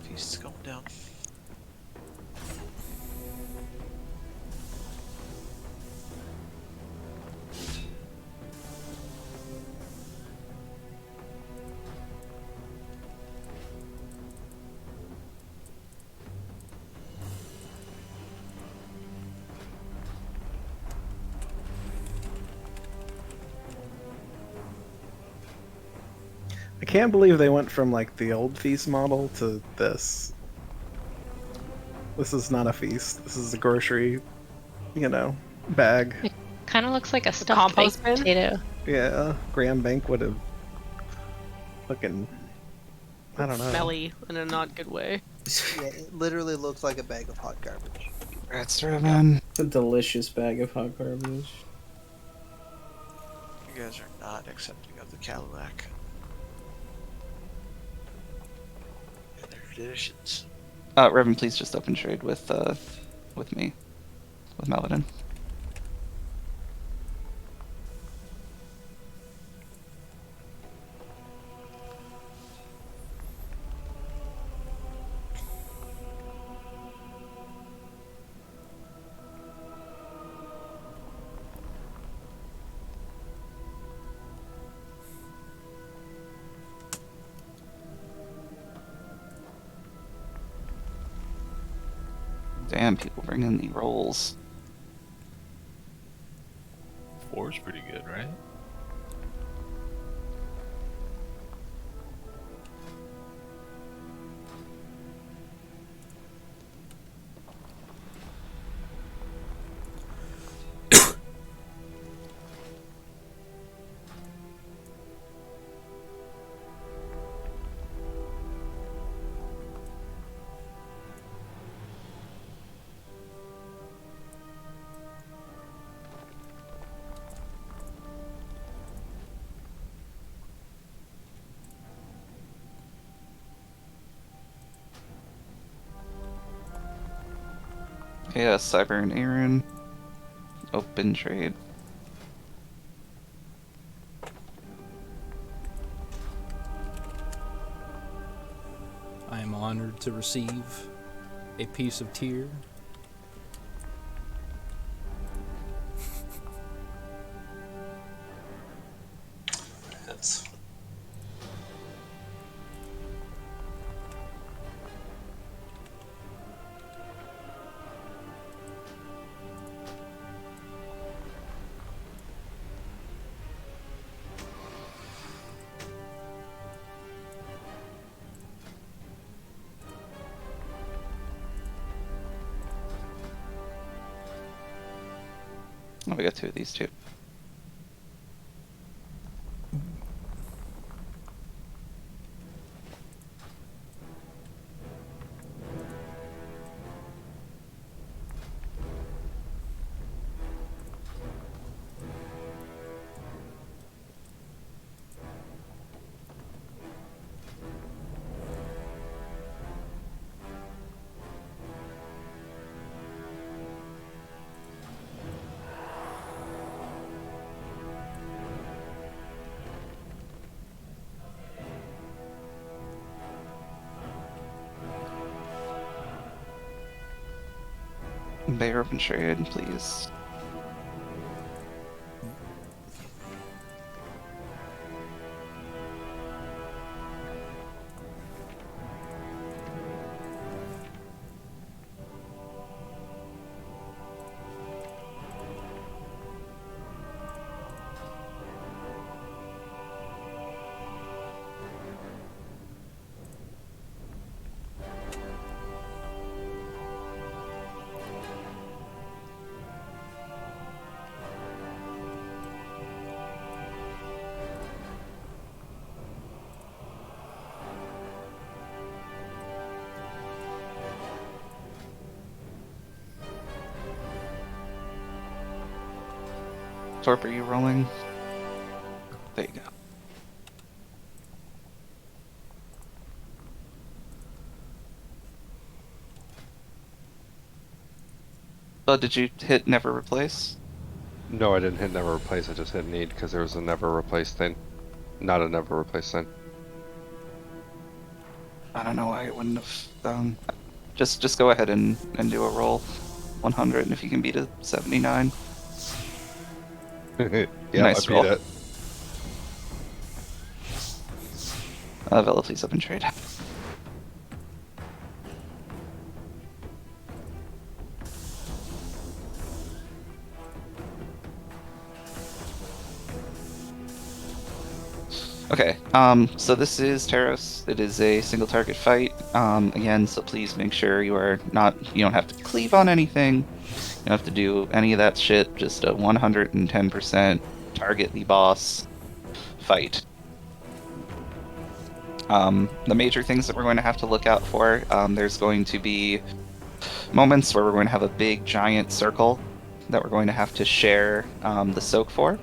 Feast is going down. I can't believe they went from like the old feast model to this. This is not a feast. This is a grocery, bag. It kind of looks like a stuffed compost baked bin? potato. Yeah, Graham Bank would have fucking, I don't know. Smelly in a not good way. Yeah, it literally looks like a bag of hot garbage. That's man. It's a delicious bag of hot garbage. You guys are not accepting of the Cadillac. And their traditions. Revan, please just open trade with me, with Maladin. Damn, people bring in the rolls. 4's pretty good, right? Yeah, Cyber and Aaron. Open trade. I am honored to receive a piece of tier. Hits. Oh, we got two of these too. Bear open trade, please. Torp, are you rolling? There you go. Bud, did you hit never replace? No, I didn't hit never replace. I just hit need because there was a never replace thing, not a never replace thing. I don't know why it wouldn't have. Just go ahead and do a roll, 100, and if you can beat a 79. Yeah, nice I roll. beat it. Vela, please open trade. Okay, so this is Taros. It is a single target fight. Again, so please make sure you don't have to cleave on anything. You don't have to do any of that shit. Just a 110% target the boss fight. The major things that we're going to have to look out for, there's going to be moments where we're going to have a big giant circle that we're going to have to share the soak for.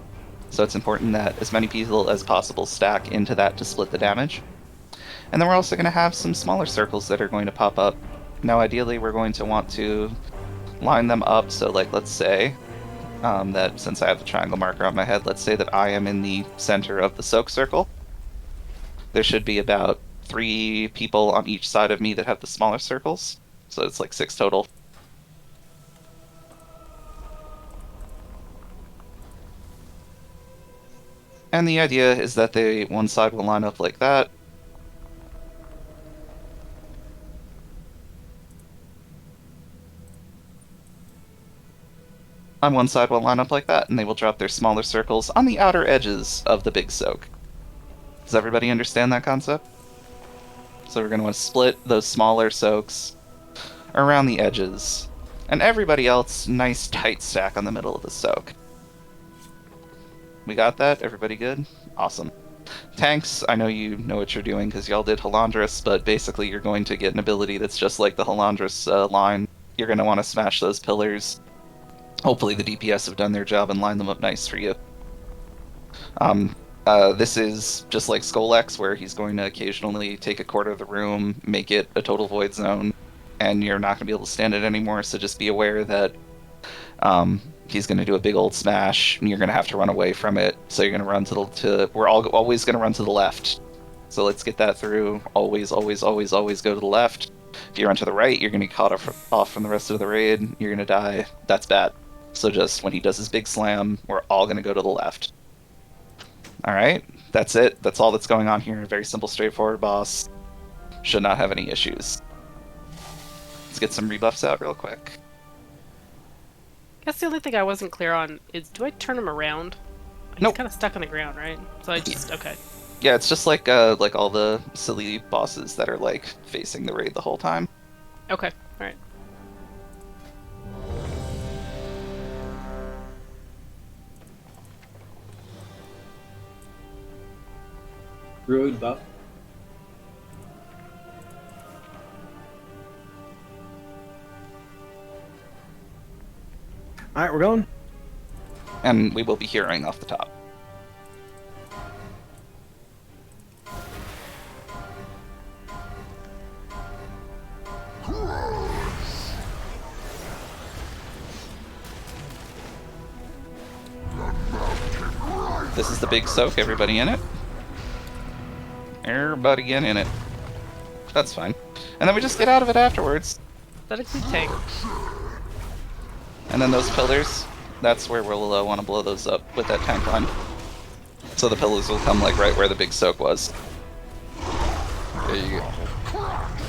So it's important that as many people as possible stack into that to split the damage. And then we're also going to have some smaller circles that are going to pop up. Now ideally we're going to want to line them up, so like let's say that since I have the triangle marker on my head, let's say that I am in the center of the soak circle. There should be about 3 people on each side of me that have the smaller circles, so it's like 6 total. And the idea is that one side will line up like that. On one side will line up like that, and they will drop their smaller circles on the outer edges of the big soak. Does everybody understand that concept? So we're going to want to split those smaller soaks around the edges, and everybody else, nice tight stack on the middle of the soak. We got that? Everybody good? Awesome. Tanks, I know you know what you're doing because y'all did Halandris, but basically you're going to get an ability that's just like the Halandris line. You're going to want to smash those pillars. Hopefully the DPS have done their job and lined them up nice for you. This is just like Skolex, where he's going to occasionally take a quarter of the room, make it a total void zone, and you're not going to be able to stand it anymore, so just be aware that he's going to do a big old smash, and you're going to have to run away from it. So you're going to run we're always going to run to the left. So let's get that through. Always, always, always, always go to the left. If you run to the right, you're going to get caught off from the rest of the raid. You're going to die. That's bad. So just when he does his big slam, we're all going to go to the left. Alright, that's it. That's all that's going on here. Very simple, straightforward boss. Should not have any issues. Let's get some rebuffs out real quick. I guess the only thing I wasn't clear on is, do I turn him around? He's kind of stuck on the ground, right? So I just, okay. Yeah, it's just like all the silly bosses that are like facing the raid the whole time. Okay, alright. Druid buff. Alright, we're going. And we will be hearing off the top. This is the big soak, everybody in it? Everybody get in it. That's fine. And then we just get out of it afterwards. That include tank. And then those pillars, that's where we'll want to blow those up with that tank line. So the pillars will come like right where the big soak was. There you go.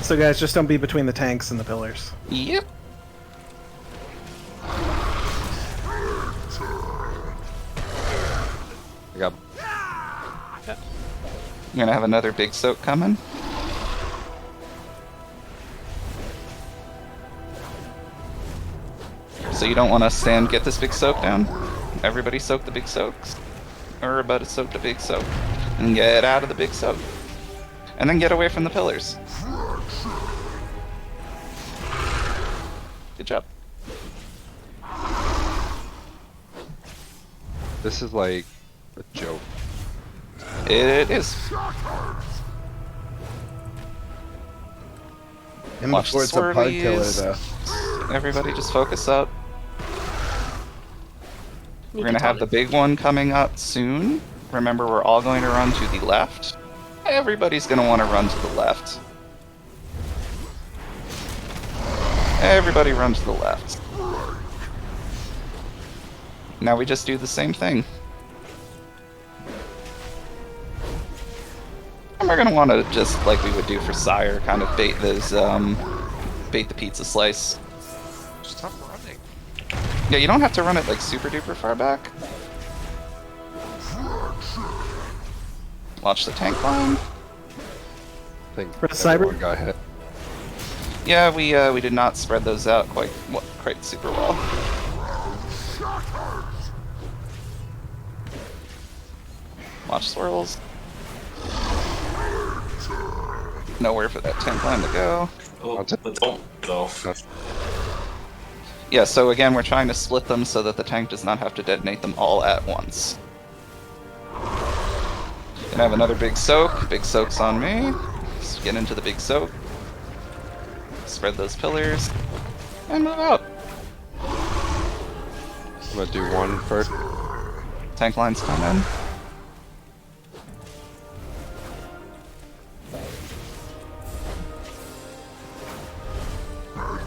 So guys, just don't be between the tanks and the pillars. Yep. Yep. You're gonna have another big soak coming. So you don't want to get this big soak down. Everybody soak the big soaks. Or about to soak the big soak. And get out of the big soak. And then get away from the pillars. Good job. This is like a joke. It is. And Watch before the it's a pug killer, swirlies. though. Everybody just focus up. We're gonna have the big one coming up soon. Remember, we're all going to run to the left. Everybody's gonna want to run to the left. Everybody run to the left. Now we just do the same thing. And we're gonna want to, just like we would do for Sire, kind of bait those, bait the pizza slice. Stop running. Yeah, you don't have to run it like super duper far back. Watch the tank line. I think Cyber? everyone got hit. Yeah, we did not spread those out quite super well. Watch swirls. Nowhere for that tank line to go. Oh, but don't though. Yeah, so again, we're trying to split them so that the tank does not have to detonate them all at once. Gonna have another big soak. Big soak's on me. Let's get into the big soak. Spread those pillars. And move out. I'm gonna do one first. Tank line's coming.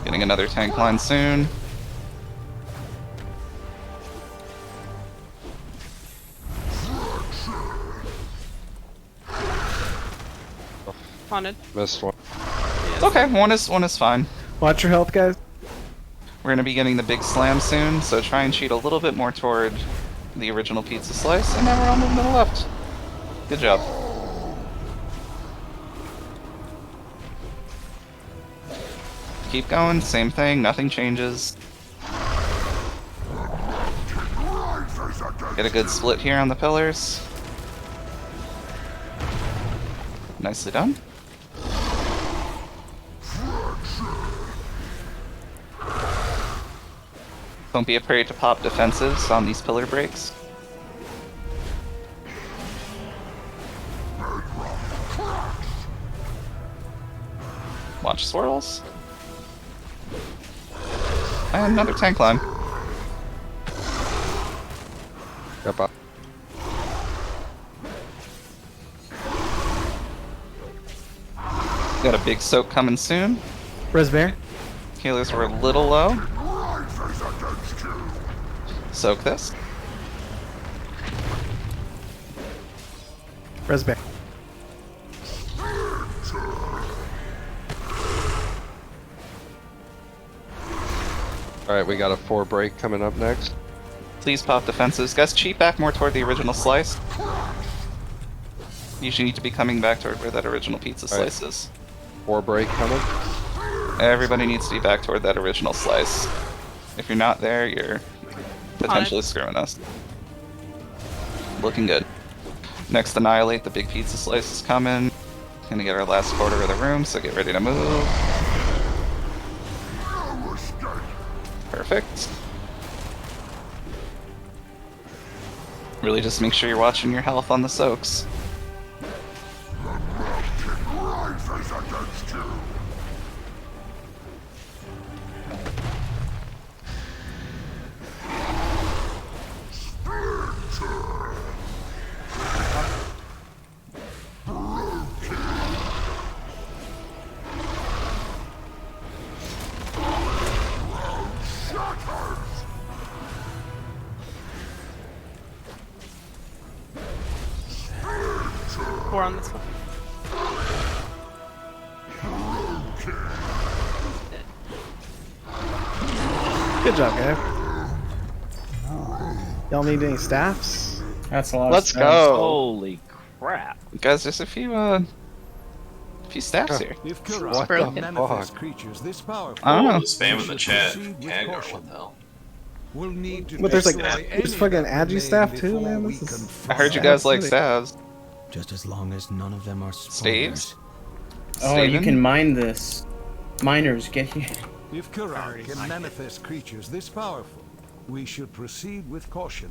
Getting another tank line soon. Haunted. Missed one. It's okay, one is fine. Watch your health, guys. We're gonna be getting the big slam soon, so try and cheat a little bit more toward the original pizza slice, and now we're all moving to the left. Good job. Keep going, same thing, nothing changes. Get a good split here on the pillars. Nicely done. Don't be afraid to pop defensives on these pillar breaks. Watch swirls. And another tank line. Yep. Got a big soak coming soon. Resbear. Healers were a little low. Soak this. Resbear. Alright, we got a 4 break coming up next. Please pop defenses. Guys, cheat back more toward the original slice. You should need to be coming back toward where that original pizza slice is. 4 break coming. Everybody needs to be back toward that original slice. If you're not there, you're potentially screwing us. Looking good. Next, annihilate. The big pizza slice is coming. Gonna get our last quarter of the room, so get ready to move. Perfect. Really just make sure you're watching your health on the soaks. Four on this one. Good job, guys. Y'all need any staffs? That's a lot. Let's of staffs. go. Holy crap. Guys, there's a few staffs here. If What Kurok the manifest fuck? creatures this powerful, I don't know. The spam in the chat. proceed with Vanguard, caution. what the hell? We'll need to But there's like destroy there's any fucking that agi remain staff too, before man. we This is. confront I heard you them. guys like City. stabs. Just as long as none of them are Staves? Oh, you Staven? can mine this. Miners, get here. If Kurok can manifest creatures this powerful, we should proceed with caution.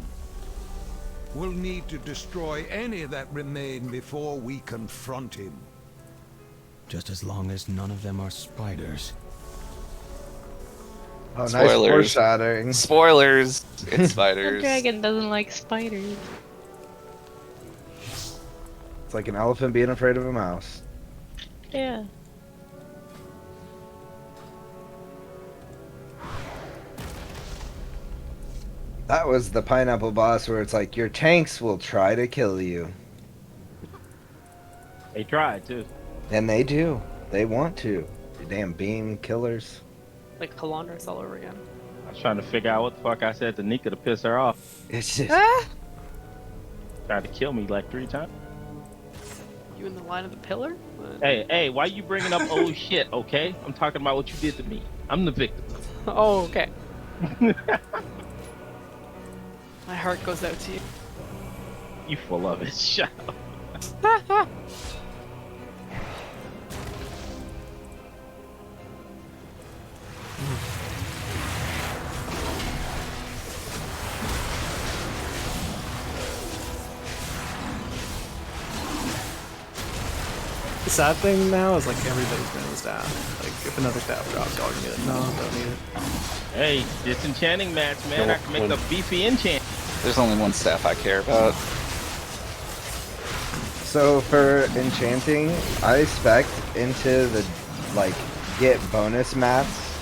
We'll need to destroy any that remain before we confront him. Just as long as none of them are spiders. Oh, nice Spoilers. foreshadowing. Spoilers. It's The spiders. dragon doesn't like spiders. It's like an elephant being afraid of a mouse. Yeah. That was the pineapple boss where it's like, your tanks will try to kill you. They tried too. And they do. They want to. You damn beam killers. Like Kalandris all over again. I was trying to figure out what the fuck I said to Nika to piss her off. It's just... Tried to kill me like 3 times. You in the line of the pillar? What? Hey, why you bringing up old shit, okay? I'm talking about what you did to me. I'm the victim. Oh, okay. My heart goes out to you. You full of it. Shut up. The sad thing now is like everybody's been in staff. Like if another staff drops, y'all gonna be like, no, don't need it. Hey, disenchanting match, man. I can make the beefy enchant. There's only one staff I care about. So for enchanting, I spec'd into the, like, get bonus mats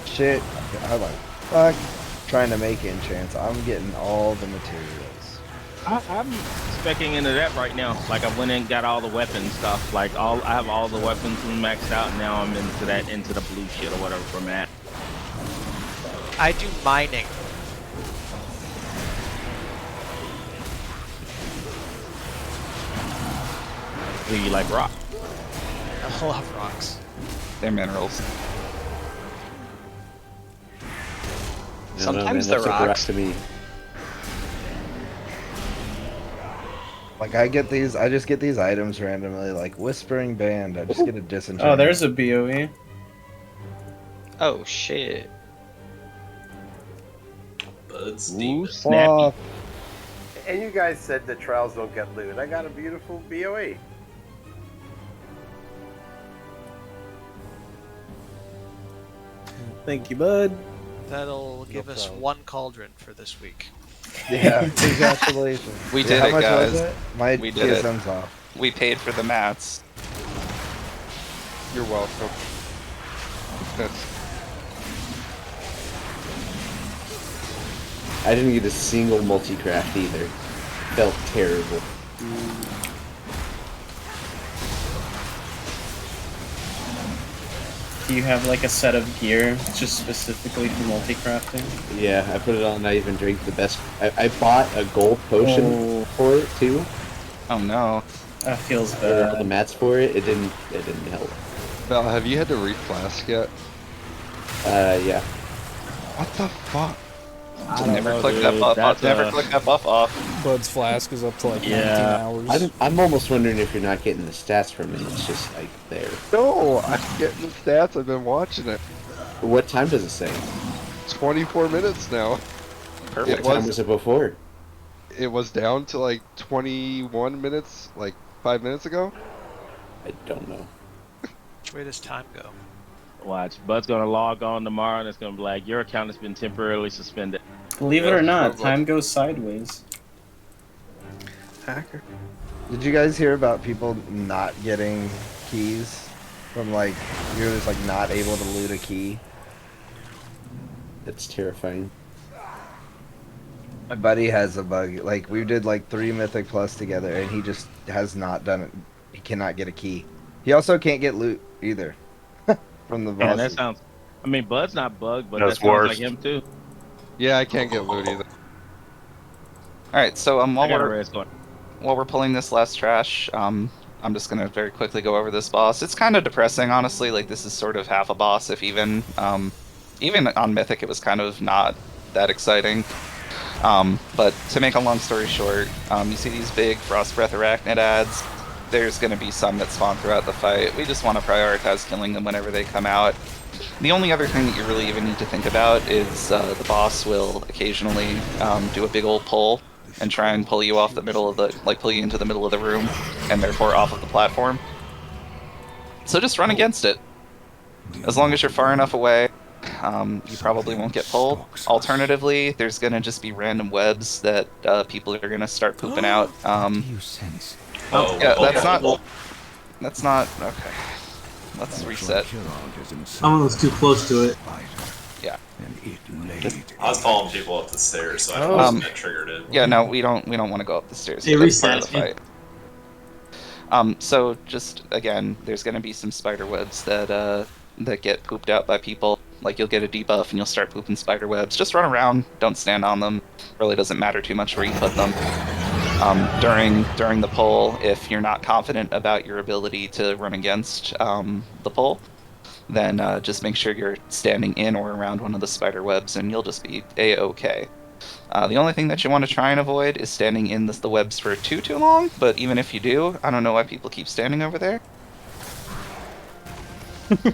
shit. I'm like, fuck, trying to make enchants. I'm getting all the materials. I'm specking into that right now. Like I went in and got all the weapon stuff. Like I have all the weapons maxed out. And now I'm into the blue shit or whatever for Matt. I do mining. Do you like rock? I love rocks. They're minerals. Sometimes the rocks to me. Like I just get these items randomly, like Whispering Band. I just get a disenchant. Oh, there's a BOE. Oh shit. Buds Ooh, snappy. And you guys said the trials don't get loot. I got a beautiful BOE. Thank you, bud. That'll give us 1 cauldron for this week. Yeah, congratulations. We Yeah, did how it, much guys. was it? My We did it. TSM's off. We paid for the mats. You're welcome. That's I didn't get a single multi-craft either. Felt terrible. Do you have like a set of gear just specifically for multi-crafting? Yeah, I put it on. I even drank the best. I bought a gold potion for it too. Oh no. That feels All bad. the mats for it. It didn't help. Val, have you had to reflask yet? Yeah. What the fuck? I'll never click that buff off. Never click that buff off. Bud's flask is up to like 19 hours. I'm almost wondering if you're not getting the stats from it. It's just like there. No, I'm getting the stats. I've been watching it. What time does it say? 24 minutes now. What time was it before? It was down to like 21 minutes, like 5 minutes ago. I don't know. Which way does time go? Watch, Bud's gonna log on tomorrow and it's gonna be like, your account has been temporarily suspended. Believe it or not, time goes sideways. Hacker. Did you guys hear about people not getting keys from like you're just like not able to loot a key? That's terrifying. My buddy has a bug. Like we did like 3 Mythic Plus together, and he just has not done it. He cannot get a key. He also can't get loot either from the boss. Man, that sounds. I mean, Bud's not bugged, but That's that sounds worse. like him too. Yeah, I can't get loot either. All right, so I got a while res going. we're pulling this last trash, I'm just gonna very quickly go over this boss. It's kind of depressing, honestly. Like this is sort of half a boss, if even. Even on Mythic, it was kind of not that exciting. But to make a long story short, you see these big Frost Breath Arachnid adds. There's going to be some that spawn throughout the fight. We just want to prioritize killing them whenever they come out. The only other thing that you really even need to think about is the boss will occasionally do a big old pull. and try and pull you off the middle of the, pull you into the middle of the room, and therefore off of the platform. So just run against it. As long as you're far enough away, you probably won't get pulled. Alternatively, there's gonna just be random webs that people are gonna start pooping out. Yeah, that's not okay. Let's reset. Someone was too close to it. Yeah. I was following people up the stairs, so I wasn't that triggered it. Yeah, no, we don't want to go up the stairs. It That's part of resets the me. fight. So just again, there's gonna be some spider webs that get pooped out by people. Like you'll get a debuff and you'll start pooping spider webs. Just run around, don't stand on them. Really doesn't matter too much where you put them. During the pull, if you're not confident about your ability to run against the pull, then just make sure you're standing in or around one of the spider webs and you'll just be a-okay. The only thing that you want to try and avoid is standing in the webs for too long, but even if you do, I don't know why people keep standing over there.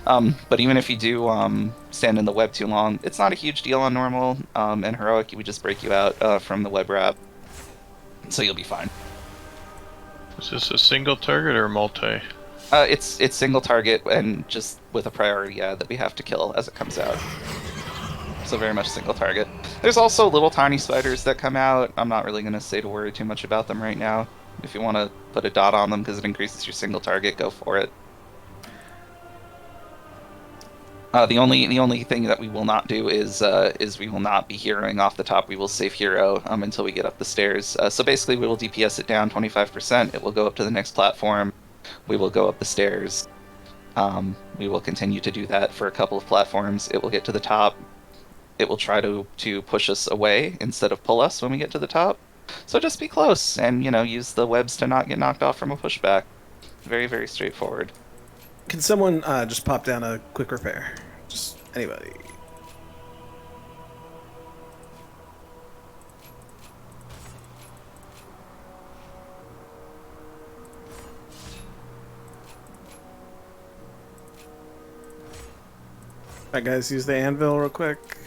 But even if you do stand in the web too long, it's not a huge deal on normal, and heroic, we just break you out from the web wrap, so you'll be fine. Is this a single target or multi? It's single target and just with a priority ad that we have to kill as it comes out. So very much single target. There's also little tiny spiders that come out. I'm not really going to say to worry too much about them right now. If you want to put a dot on them because it increases your single target, go for it. The only thing that we will not do is we will not be heroing off the top. We will save hero until we get up the stairs. So basically, we will DPS it down 25%. It will go up to the next platform. We will go up the stairs. We will continue to do that for a couple of platforms. It will get to the top. It will try to push us away instead of pull us when we get to the top. So just be close and use the webs to not get knocked off from a pushback. Very, very straightforward. Can someone just pop down a quick repair? Just anybody. Alright guys, use the anvil real quick.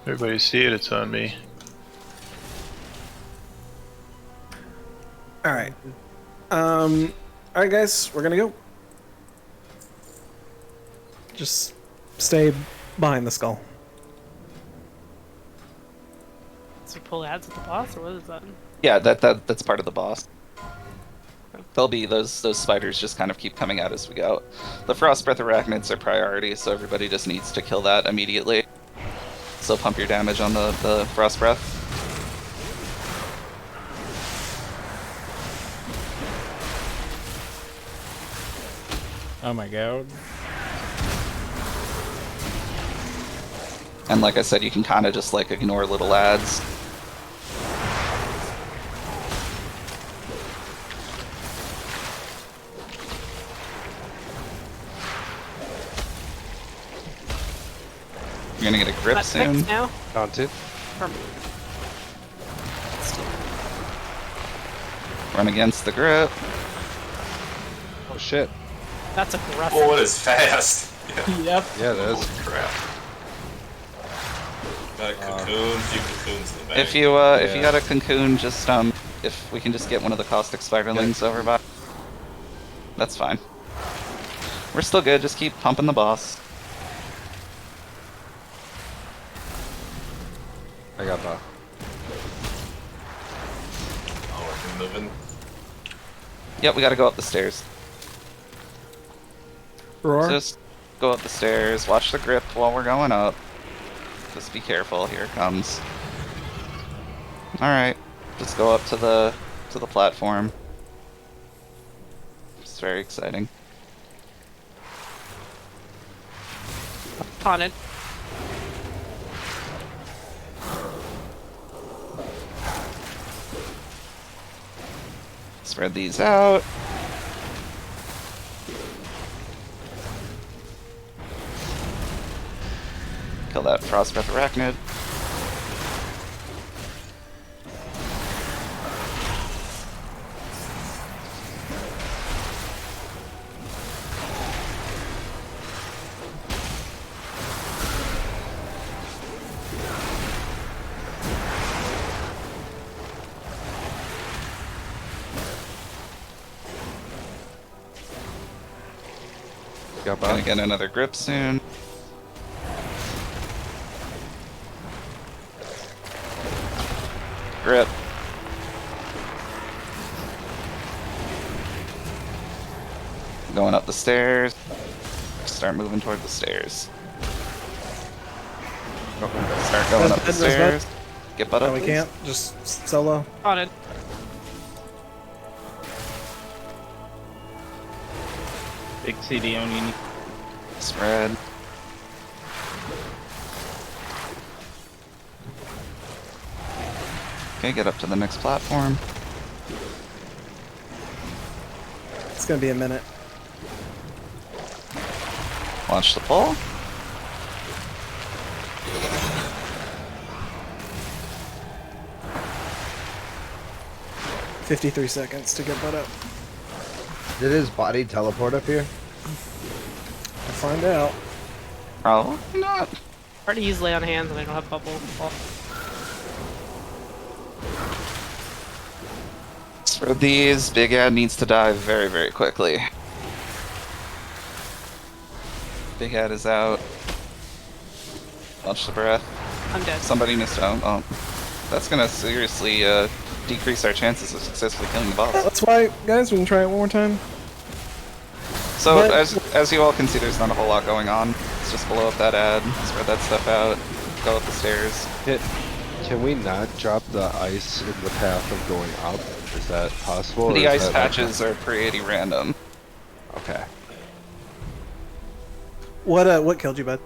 Everybody see it, it's on me. Alright. Alright guys, we're gonna go. Just stay behind the skull. So we pull ads at the boss, or what is that? Yeah, that's part of the boss. There'll be those spiders just kind of keep coming out as we go. The Frost Breath Arachnids are priority, so everybody just needs to kill that immediately. So pump your damage on the Frost Breath. Oh my god. And like I said, you can kind of just ignore little ads. You're gonna get a grip soon. Now? Daunted. Run against the grip. Oh shit. That's aggressive. Oh, it is fast. Yep. Yeah, it is. Holy crap. Got a cocoon, few cocoons in the back. If you got a cocoon, just if we can just get one of the caustic spiderlings over by, that's fine. We're still good. Just keep pumping the boss. I got that. Oh, we're moving. Yep, we gotta go up the stairs. Roar. Just go up the stairs. Watch the grip while we're going up. Just be careful. Here it comes. All right, just go up to the platform. It's very exciting. Haunted. Spread these out. Kill that Frost Breath Arachnid. Got Gonna get another grip soon. Grip. Going up the stairs. Start moving toward the stairs. Start going up the stairs. Get butt up. No, we please. can't. Just solo. On it. Big CD on you. Spread. Okay, get up to the next platform. It's gonna be a minute. Launch the pole. $53 seconds to get butt up. Did his body teleport up here? I'll find out. Probably not. Hard to use lay on hands and I don't have bubble. Well, For these, Big Ad needs to die very, very quickly. Big Ad is out. Launch the breath. I'm dead. Somebody missed out. Oh. That's gonna seriously decrease our chances of successfully killing the boss. That's why, guys, we can try it one more time. So, But- as you all can see, there's not a whole lot going on. It's just blow up that ad, spread that stuff out, go up the stairs. Can we not drop the ice in the path of going up? Is that possible? The or ice is that patches are pretty random. Okay. What killed you, bud?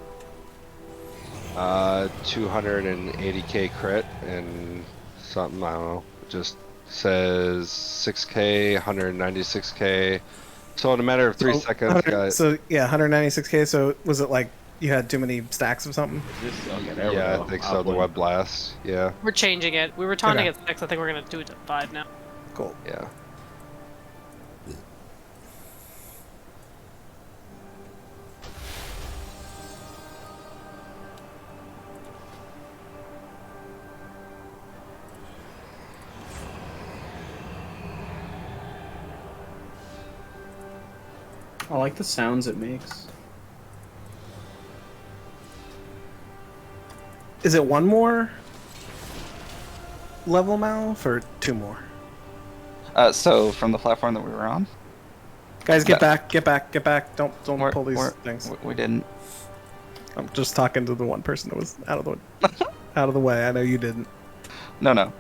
280k crit and something, I don't know. It just says 6k, 196k. So in a matter of 3 seconds, guys. So yeah, 196k. So was it like you had too many stacks of something? Yeah, I think so. The web blast. Yeah. we're changing it. We were taunting Okay. at 6. I think we're gonna do it at 5 now. Cool. Yeah. I like the sounds it makes. Is it one more level mouth or 2 more? So from the platform that we were on, Guys, get Yeah. back, get back, get back. Don't pull these things. we didn't. I'm just talking to the one person that was out of the way. I know you didn't. No.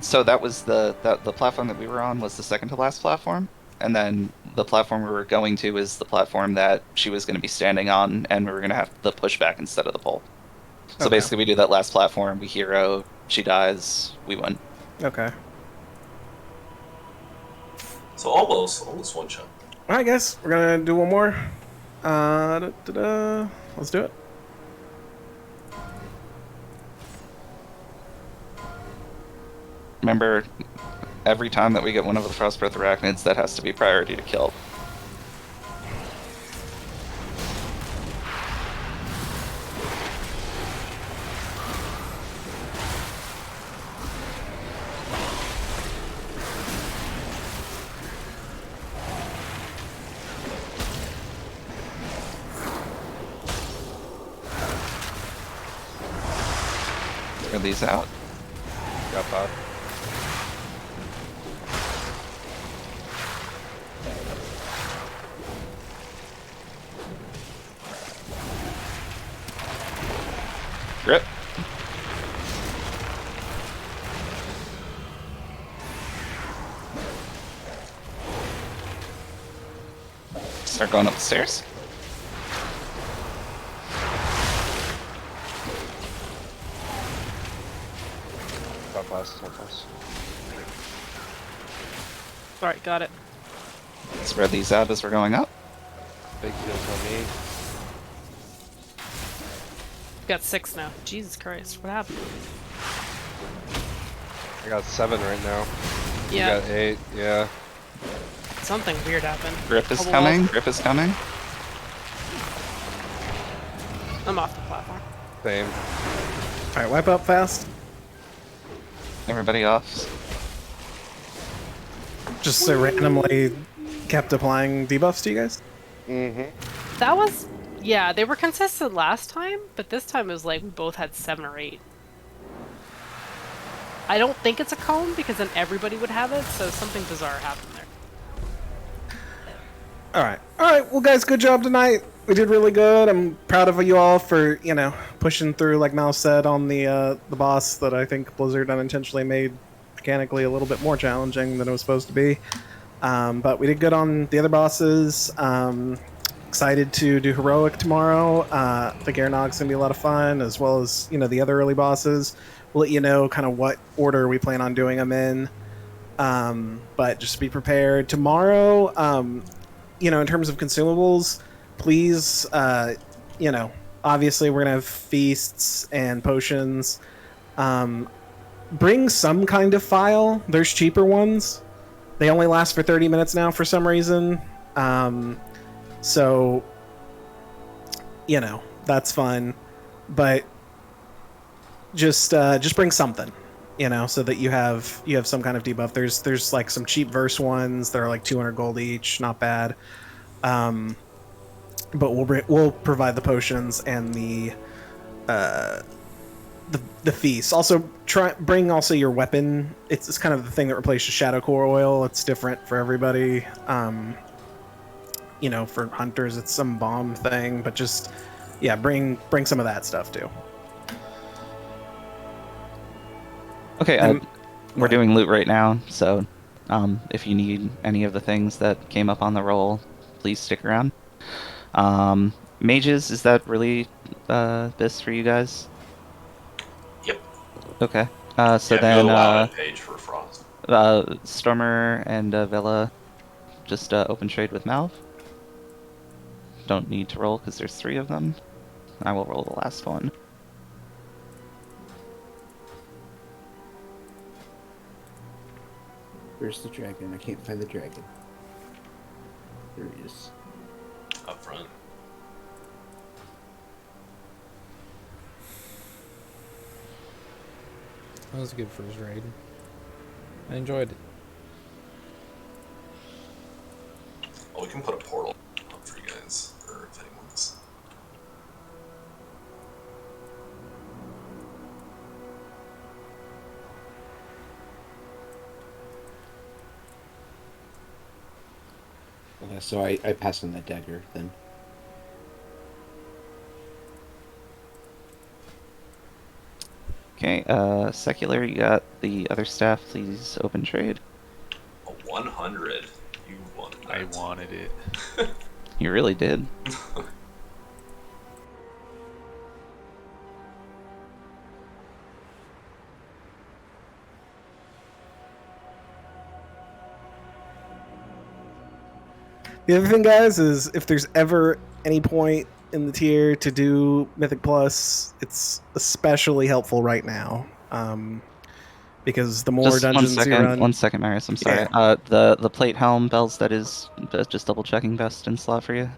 So that was the platform that we were on was the second to last platform, and then the platform we were going to is the platform that she was going to be standing on, and we were going to have the pushback instead of the pole. So Okay. basically, we do that last platform, we hero, she dies, we win. Okay. So almost one shot. All right, guys, we're gonna do one more. Let's do it. Remember, every time that we get one of the Frostbreath Arachnids, that has to be priority to kill. Clear these out. Got that. Grip. Start going up the stairs. Top blast, top blast. Alright, got it. Spread these out as we're going up. Big heals on me. We got 6 now. Jesus Christ, what happened? I got 7 right now. Yeah. You got 8, yeah. Something weird happened. Grip is Bubble coming. walls. Grip is coming. I'm off the platform. Same. All right, wipe up fast. Everybody off. Just so randomly kept applying debuffs to you guys. Mm-hmm. That was, yeah, they were consistent last time, but this time it was like we both had 7 or 8. I don't think it's a cone because then everybody would have it, so something bizarre happened there. All right. Well, guys, good job tonight. We did really good. I'm proud of you all for pushing through, like Mal said, on the boss that I think Blizzard unintentionally made mechanically a little bit more challenging than it was supposed to be. But we did good on the other bosses. Excited to do heroic tomorrow. The Garnog's gonna be a lot of fun, as well as the other early bosses. We'll let you know kind of what order we plan on doing them in. But just be prepared tomorrow. In terms of consumables, please, obviously we're gonna have feasts and potions. Bring some kind of file. There's cheaper ones. They only last for 30 minutes now for some reason. So, that's fun. But just bring something, so that you have some kind of debuff. There's like some cheap verse ones. They're like 200 gold each, not bad. But we'll provide the potions and the feast. Also, bring also your weapon. It's kind of the thing that replaces Shadow Core Oil. It's different for everybody. For hunters, it's some bomb thing, but just bring some of that stuff too. Okay, we're doing loot right now, so if you need any of the things that came up on the roll, please stick around. Mages, is that really this for you guys? Yep. Okay. So yeah, then go to page for Frost. Stormer and Vela just open trade with Malv. Don't need to roll because there's 3 of them. I will roll the last one. Where's the dragon? I can't find the dragon. There he is. Up front. That was a good first raid. I enjoyed it. Oh, we can put a portal up for you guys, or if anyone's. Okay, so I pass on the dagger then. Okay, Secular, you got the other staff. Please open trade. A 100. You wanted that. I wanted it. You really did. The other thing, guys, is if there's ever any point in the tier to do Mythic Plus, it's especially helpful right now. Because the more Just dungeons you run... One second, Marius, I'm sorry. Yeah. The plate helm bells, that is just double checking best in slot for you.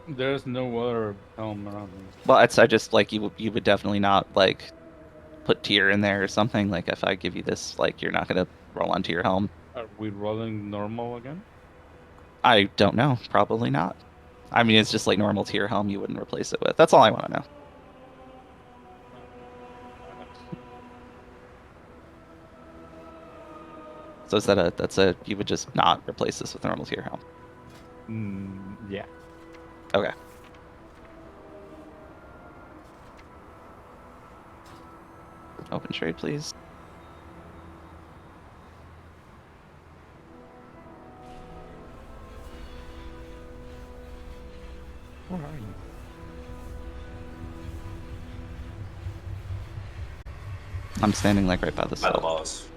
There's no other helm around me. Well, I just like you would definitely not like put tier in there or something. Like if I give you this, like you're not gonna roll onto your helm. Are we rolling normal again? I don't know. Probably not. I mean, it's just like normal tier helm. You wouldn't replace it with. That's all I want to know. So is that you would just not replace this with normal tier helm? Yeah. Okay. Open trade, please. Where are you? I'm standing like right by the By the cell. boss.